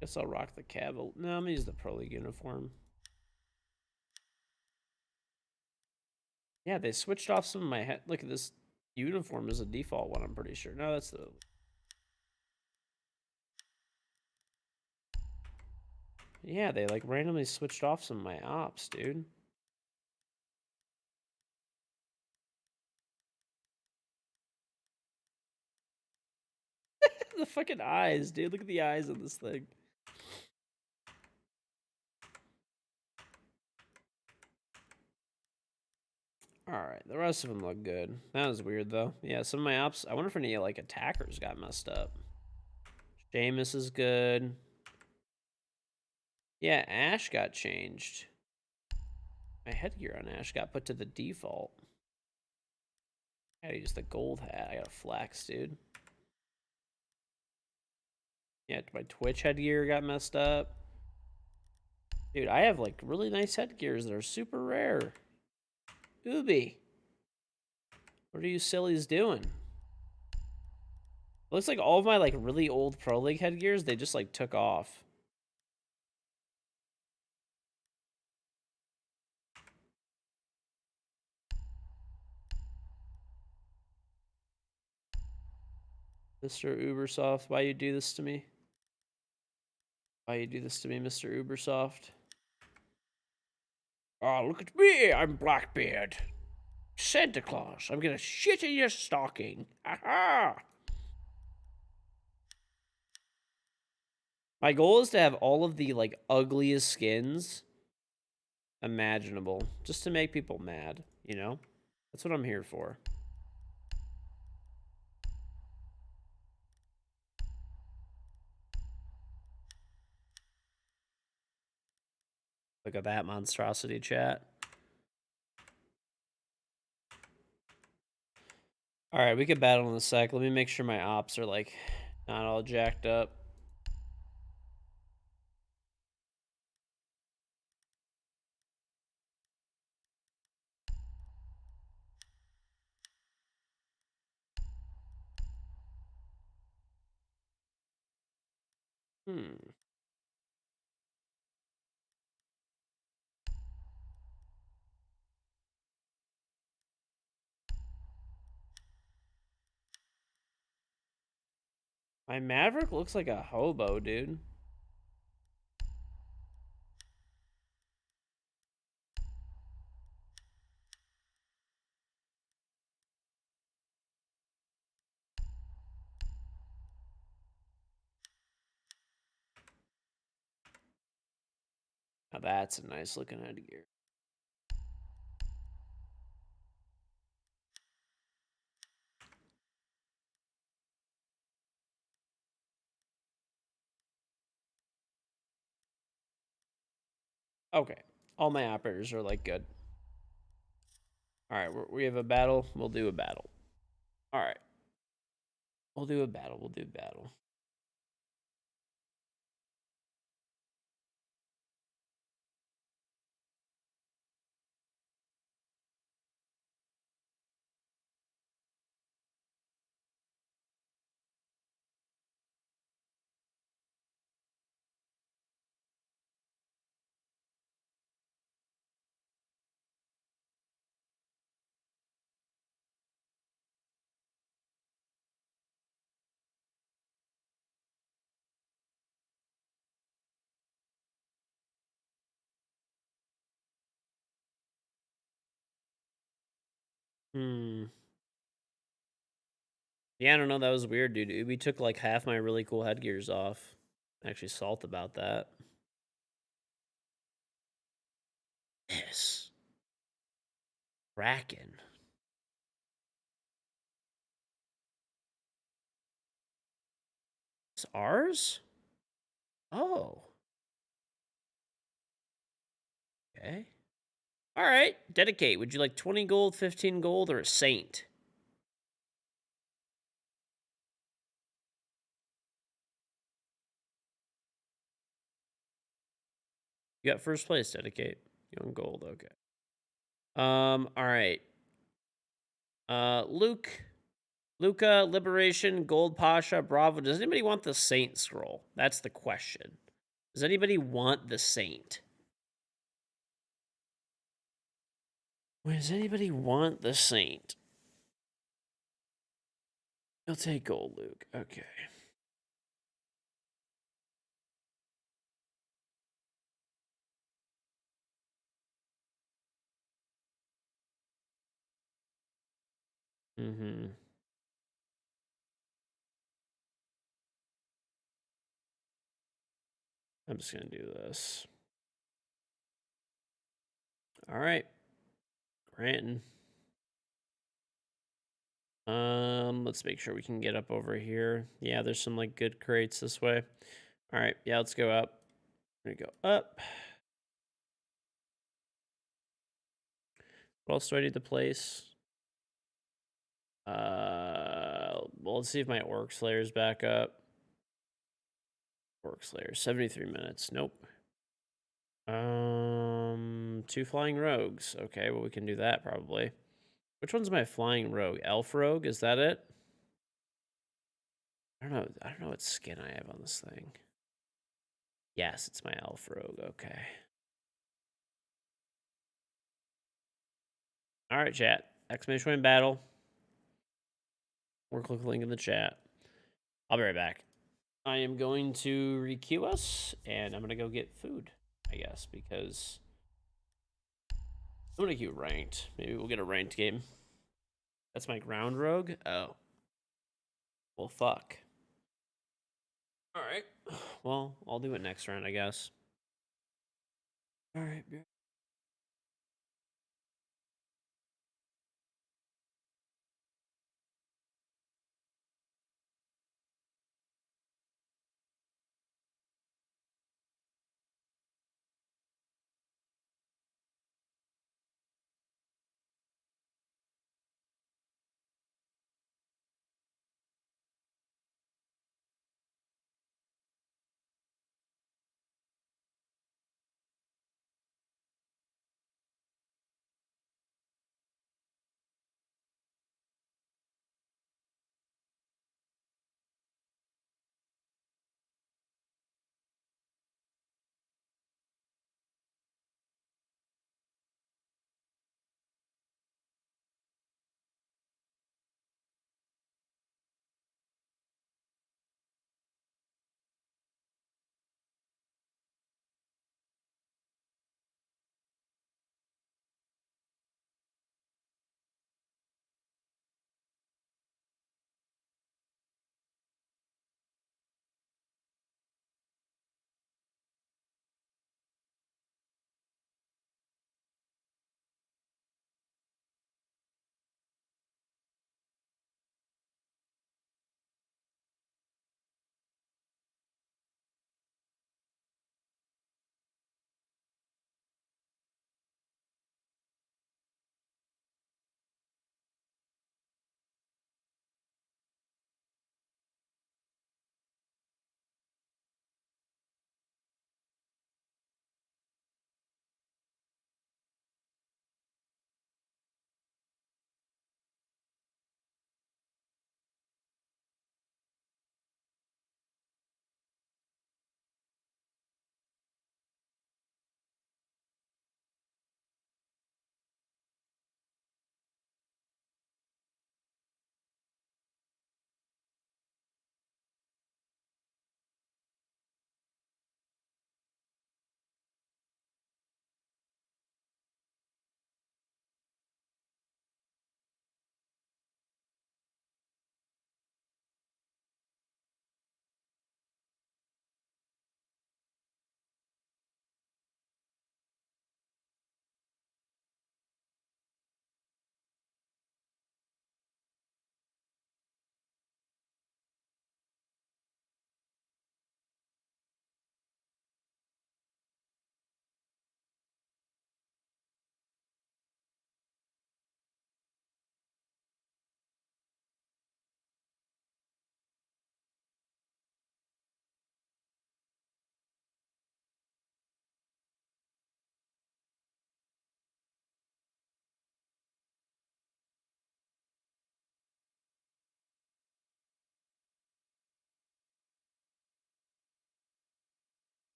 Guess I'll rock the caval. No, I'm gonna use the Pro League uniform. Yeah, they switched off some of my head. Look at this uniform is a default one, I'm pretty sure. No, that's the... Yeah, they like randomly switched off some of my ops, dude. The fucking eyes, dude. Look at the eyes on this thing. Alright, the rest of them look good. That was weird, though. Yeah, some of my ops... I wonder if any, like, attackers got messed up. Jameis is good. Yeah, Ash got changed. My headgear on Ash got put to the default. I gotta use the gold hat. I got a flex, dude. Yeah, my Twitch headgear got messed up. Dude, I have like really nice headgears that are super rare. Ubi. What are you sillies doing? Looks like all of my like really old Pro League headgears, they just like took off. Mr. Ubersoft, why you do this to me? Why you do this to me, Mr. Ubersoft? Oh, look at me! I'm Blackbeard. Santa Claus. I'm gonna shit in your stocking. Aha! My goal is to have all of the like ugliest skins imaginable, just to make people mad, you know? That's what I'm here for. Look at that monstrosity, chat. All right, we could battle in a sec. Let me make sure my ops are like not all jacked up. My Maverick looks like a hobo, dude. Now that's a nice looking headgear. Okay, all my operators are like good. All right, we have a battle. We'll do a battle. All right, we'll do a battle. We'll do a battle. Yeah, I don't know. That was weird, dude. Ubi took like half my really cool headgears off. Actually, salt about that. Yes. Kraken. It's ours? Oh. Okay. All right. Dedicate. Would you like 20 gold, 15 gold, or a saint? You got first place, Dedicate. You on gold, okay. All right. Luca, Liberation, Gold Pasha, Bravo. Does anybody want the Saint scroll? That's the question. Does anybody want the Saint? Does anybody want the Saint? You'll take gold, Luke. Okay. Mm-hmm. I'm just gonna do this. All right. Granton. Let's make sure we can get up over here. Yeah, there's some like good crates this way. All right, yeah, let's go up. We're gonna go up. What else do I need to place? Well, let's see if my Orc Slayer's back up. Orc Slayer, 73 minutes. Nope. Two flying rogues. Okay, well we can do that probably. Which one's my flying rogue? Elf rogue? Is that it? I don't know. I don't know what skin I have on this thing. Yes, it's my elf rogue. Okay. All right, chat. Exclamation point battle. Or click link in the chat. I'll be right back. I am going to requeue us, and I'm going to go get food, I guess, because I'm going to queue ranked. Maybe we'll get a ranked game. That's my ground rogue? Oh. Well, fuck. All right. Well, I'll do it next round, I guess. All right.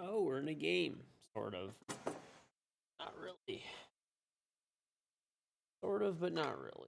Oh, we're in a game, sort of. Not really. Sort of, but not really.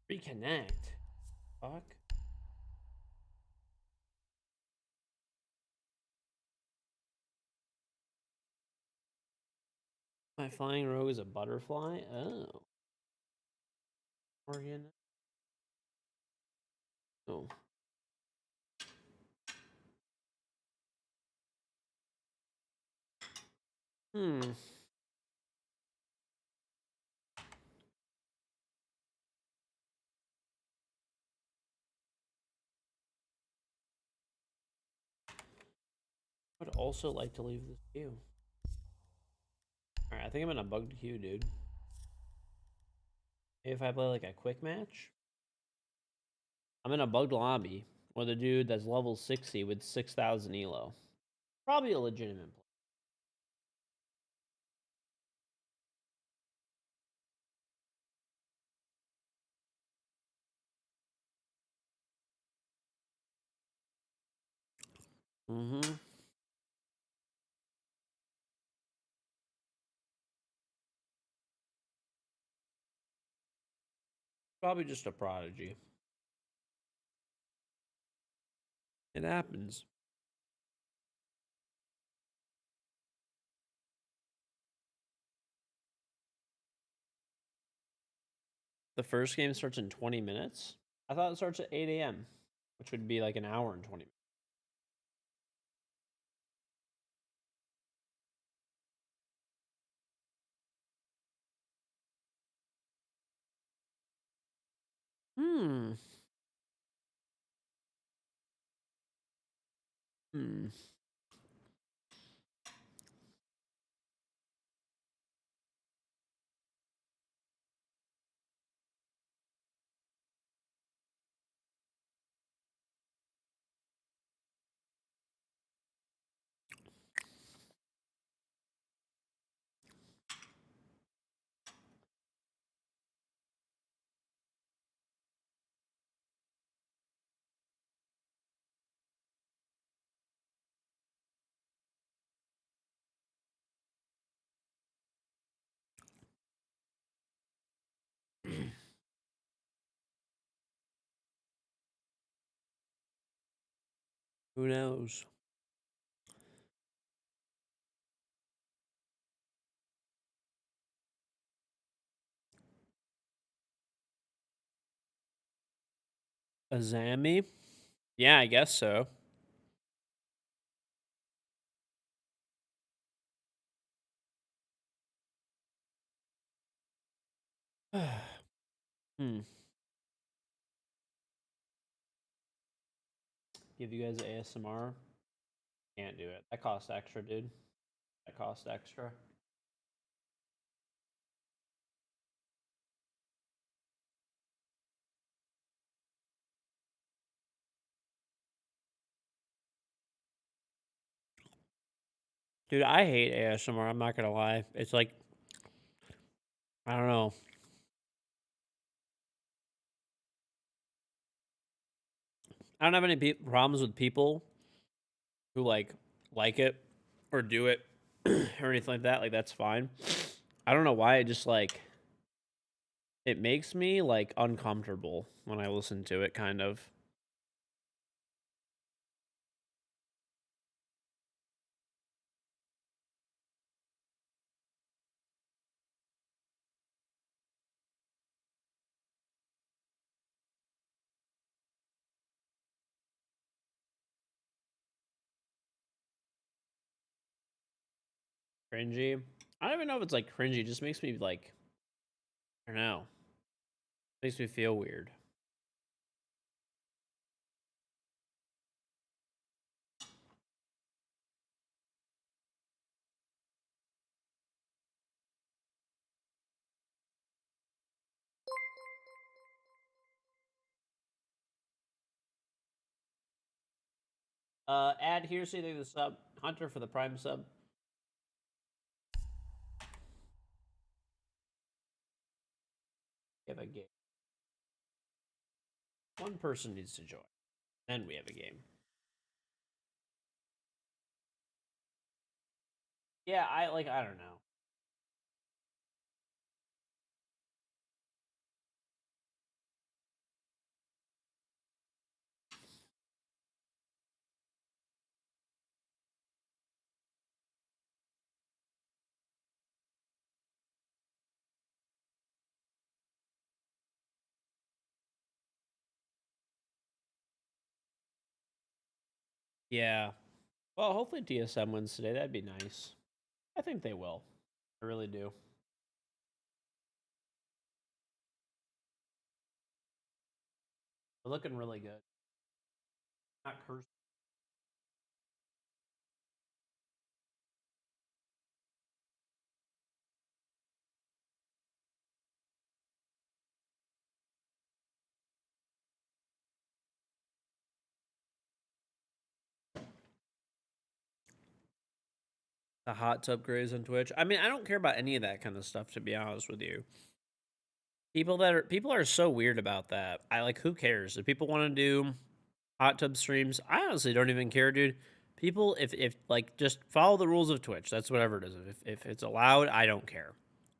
Reconnect. Fuck. My flying rogue is a butterfly? Oh. Organ. Oh. Hmm. I would also like to leave this queue. Alright, I think I'm in a bugged queue, dude. Maybe if I play like a quick match? I'm in a bugged lobby with a dude that's level 60 with 6,000 elo. Probably a legitimate play. Mm-hmm. Probably just a prodigy. It happens. The first game starts in 20 minutes? I thought it starts at 8 a.m., which would be like an hour and 20 minutes. Hmm. Hmm. Who knows? Azami? Yeah, I guess so. Hmm. Give you guys ASMR? Can't do it. That costs extra, dude. That costs extra. Dude, I hate ASMR. I'm not gonna lie. It's like, I don't know. I don't have any problems with people who like it or do it or anything like that. Like that's fine. I don't know why it just like it makes me like uncomfortable when I listen to it. Kind of. Cringy. I don't even know if it's like cringy. It just makes me like, I don't know. Makes me feel weird. Add here, so the sub. Hunter for the prime sub. We have a game. One person needs to join. Then we have a game. Yeah, I don't know. Yeah. Well, hopefully TSM wins today. That'd be nice. I think they will. I really do. They're looking really good. Not cursed. The hot tub craze on Twitch. I mean, I don't care about any of that kind of stuff, to be honest with you. People are so weird about that. I like, who cares? If people want to do hot tub streams, I honestly don't even care, dude. People, if like, just follow the rules of Twitch. That's whatever it is. If it's allowed, I don't care.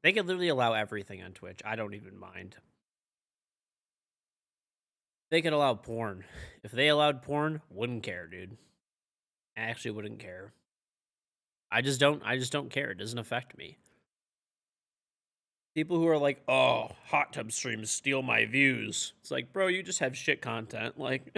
They could literally allow everything on Twitch. I don't even mind. They could allow porn. If they allowed porn, wouldn't care, dude. I actually wouldn't care. I just don't care. It doesn't affect me. People who are like, "Oh, hot tub streams steal my views." It's like, bro, you just have shit content. Like,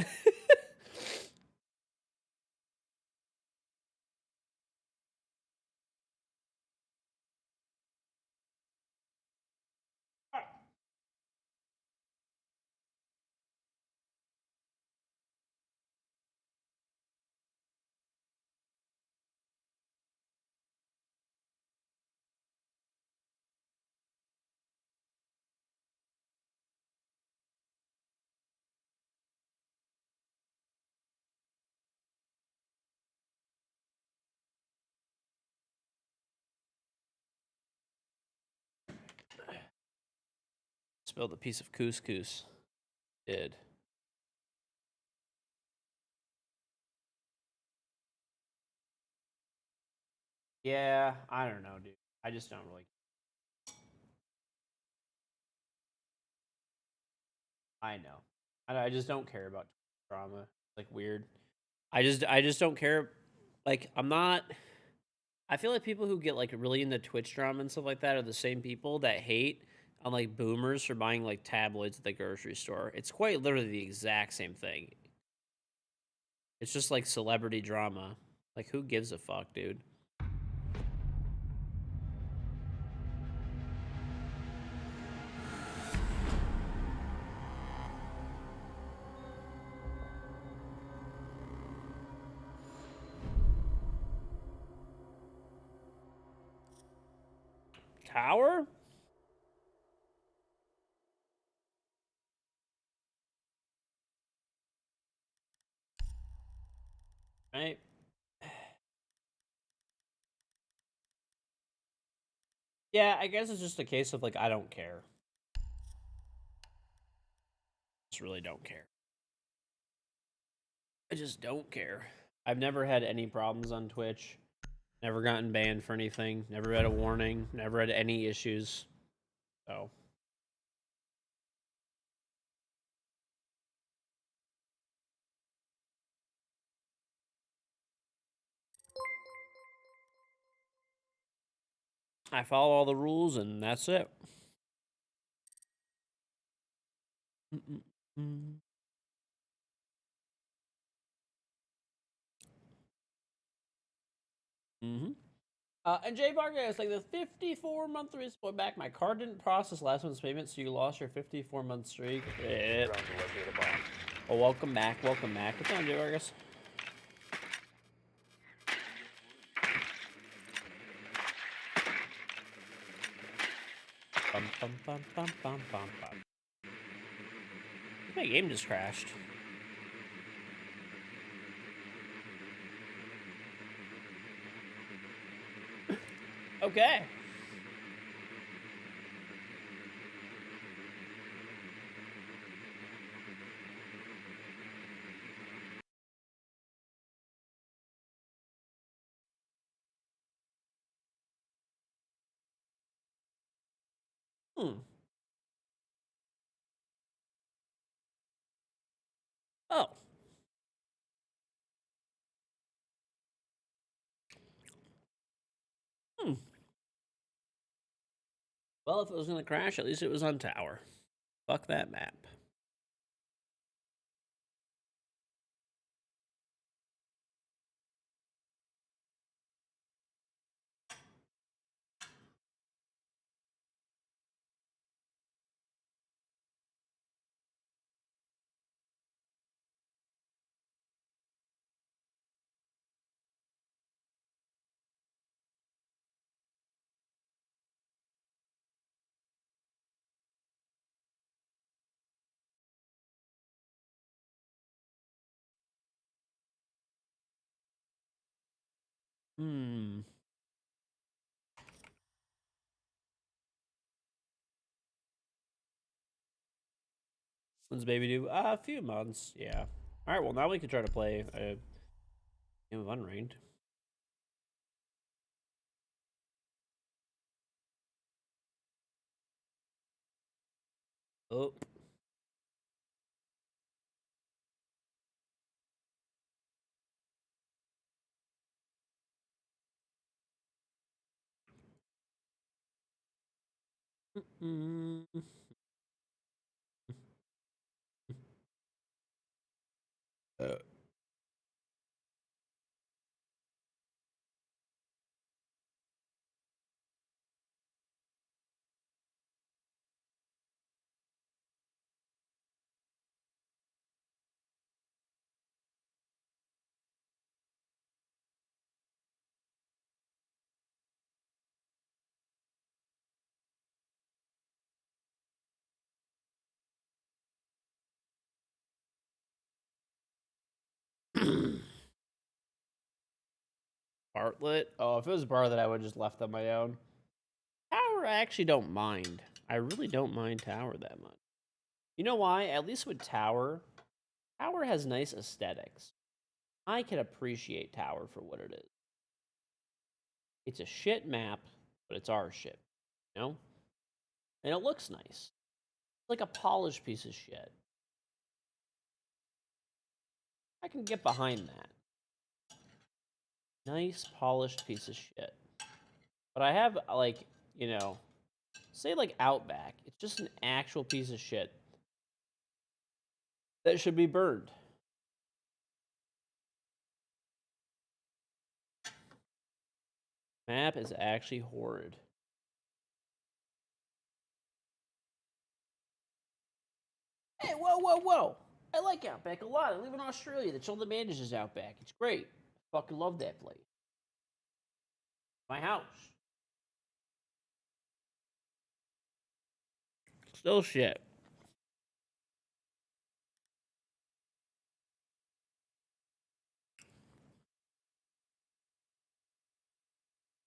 spilled a piece of couscous. Did. Yeah, I don't know, dude. I just don't really. I know. I just don't care about drama. Like, weird. I just don't care. Like, I'm not. I feel like people who get like really into Twitch drama and stuff like that are the same people that hate on like boomers for buying like tabloids at the grocery store. It's quite literally the exact same thing. It's just like celebrity drama. Like, who gives a fuck, dude? Tower? Right? Yeah, I guess it's just a case of like, I don't care. Just really don't care. I just don't care. I've never had any problems on Twitch. Never gotten banned for anything. Never had a warning. Never had any issues. So. I follow all the rules and that's it. Mm-hmm. And Jay Barker is like the 54-month respawn back. My card didn't process last month's payment, so you lost your 54-month streak. Drone to locate a bomb. Oh, welcome back. Welcome back. What's on, Jay Vargas? Bum, bum, bum, bum, bum, bum, bum. My game just crashed. Okay. Hmm. Oh. Hmm. Well, if it was gonna crash, at least it was on tower. Fuck that map. Hmm. When's baby due? A few months. Yeah. All right. Well, now we can try to play a game of Unranked. Oh. Mm. Bartlett. Oh, if it was Bartlett, I would have just left on my own. Tower, I actually don't mind. I really don't mind Tower that much. You know why? At least with Tower, Tower has nice aesthetics. I can appreciate Tower for what it is. It's a shit map, but it's our shit, you know? And it looks nice. It's like a polished piece of shit. I can get behind that. Nice polished piece of shit. But I have like, you know, say like Outback. It's just an actual piece of shit that should be burned. Map is actually horrid. Hey, whoa, whoa, whoa! I like Outback a lot. I live in Australia. The children manages Outback. It's great. I fucking love that place. My house. Still shit.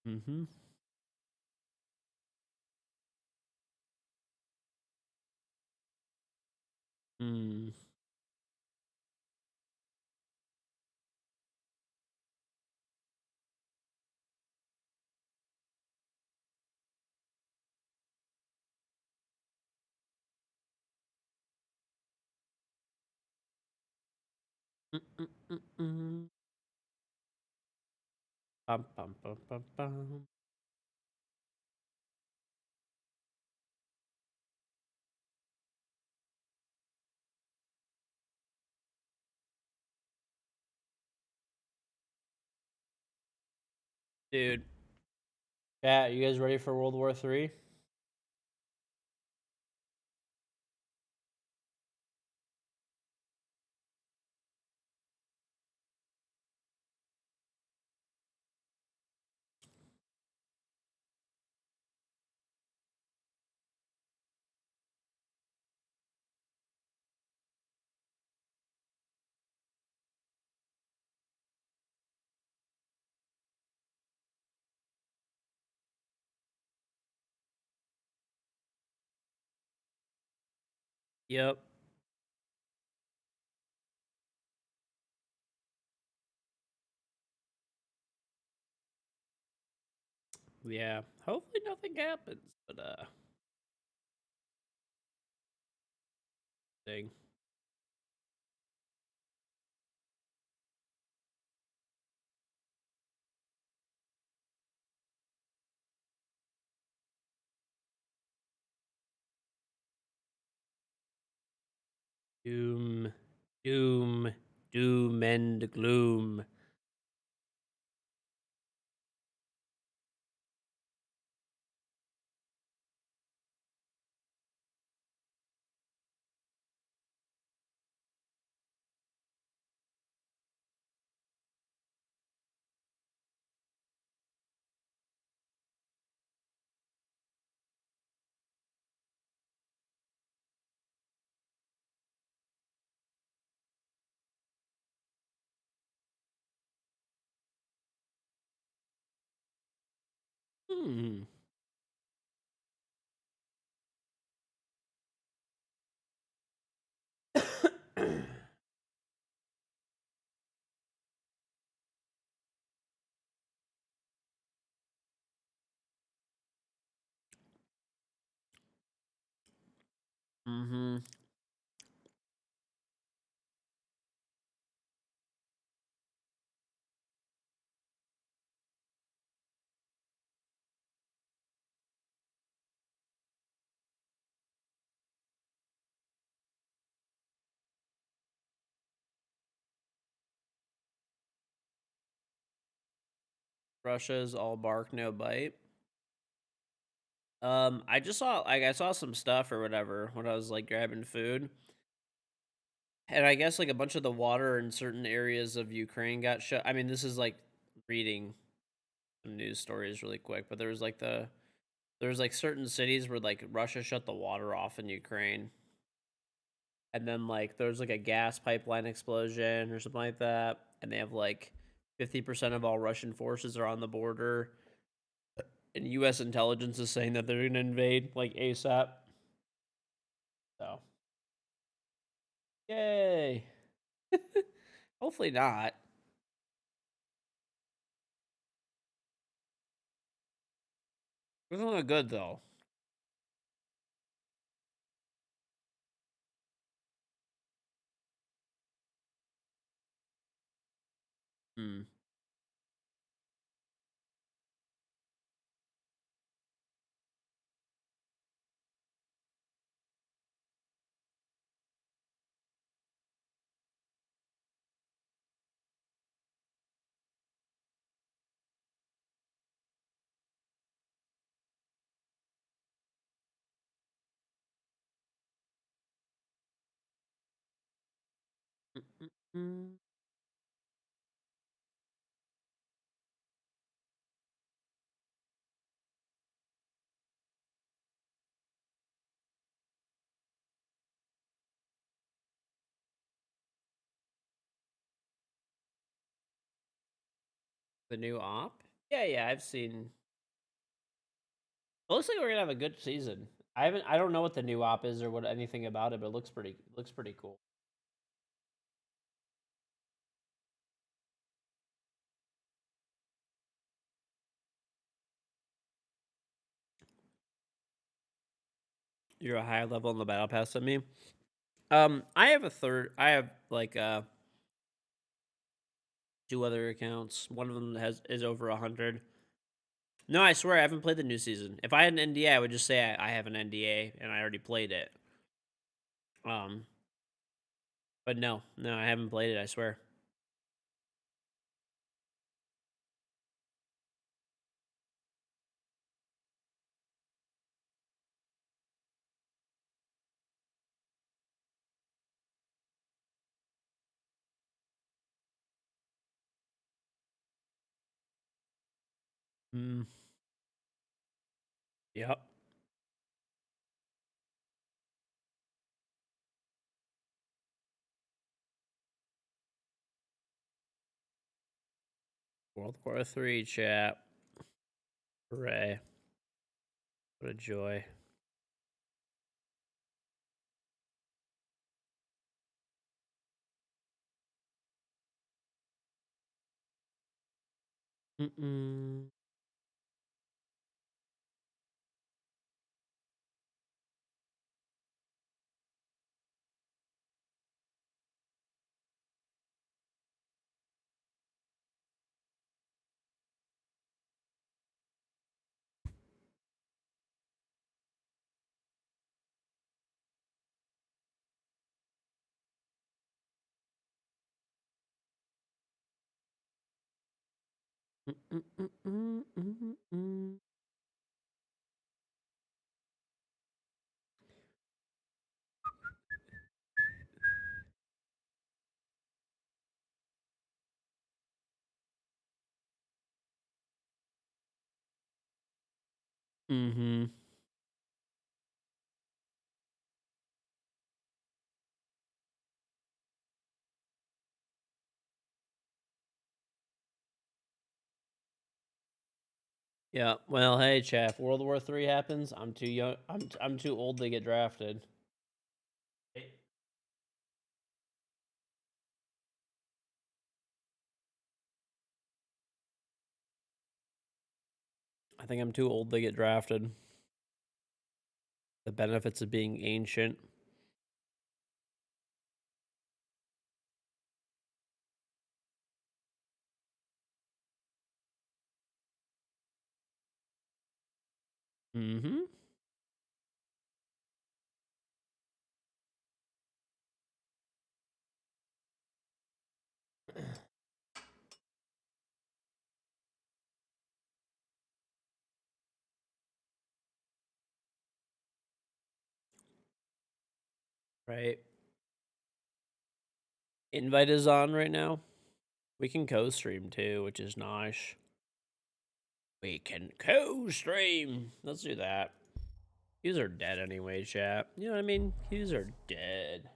Mm-hmm. Mm. Mm-mm-mm-mm. Bum, bum, bum, bum, bum. Dude. Chat, you guys ready for World War III? Yep. Yeah. Hopefully nothing happens, but thing. Doom, doom, doom and gloom. Hmm. Mm-hmm. Russia's all bark, no bite. I just saw I saw some stuff or whatever when I was like grabbing food. And I guess like a bunch of the water in certain areas of Ukraine got shut. I mean, this is like reading some news stories really quick, but there's like certain cities where like Russia shut the water off in Ukraine. And then like there's like a gas pipeline explosion or something like that. And they have like 50% of all Russian forces are on the border. And US intelligence is saying that they're gonna invade like ASAP. So yay. Hopefully not. It's gonna look good though. Hmm. Mm-mm-mm. The new op? Yeah, yeah, I've seen. It looks like we're gonna have a good season. I don't know what the new op is or what anything about it, but it looks pretty cool. You're a higher level in the battle pass than me. I have a third. I have like two other accounts. One of them is over 100. No, I swear I haven't played the new season. If I had an NDA, I would just say I have an NDA and I already played it. Um, but no, no, I haven't played it. I swear. Mm, yep. World War III chat. Hooray! What a joy. Mm-mm. Mm-mm-mm-mm-mm-mm. Mm-hmm. Yeah. Well, hey, Chaff. World War III happens. I'm too young. I'm too old to get drafted. I think I'm too old to get drafted. The benefits of being ancient. Mm-hmm. Right. Invite is on right now. We can co-stream too, which is nice. We can co-stream. Let's do that. These are dead anyway, chat. You know what I mean? These are dead.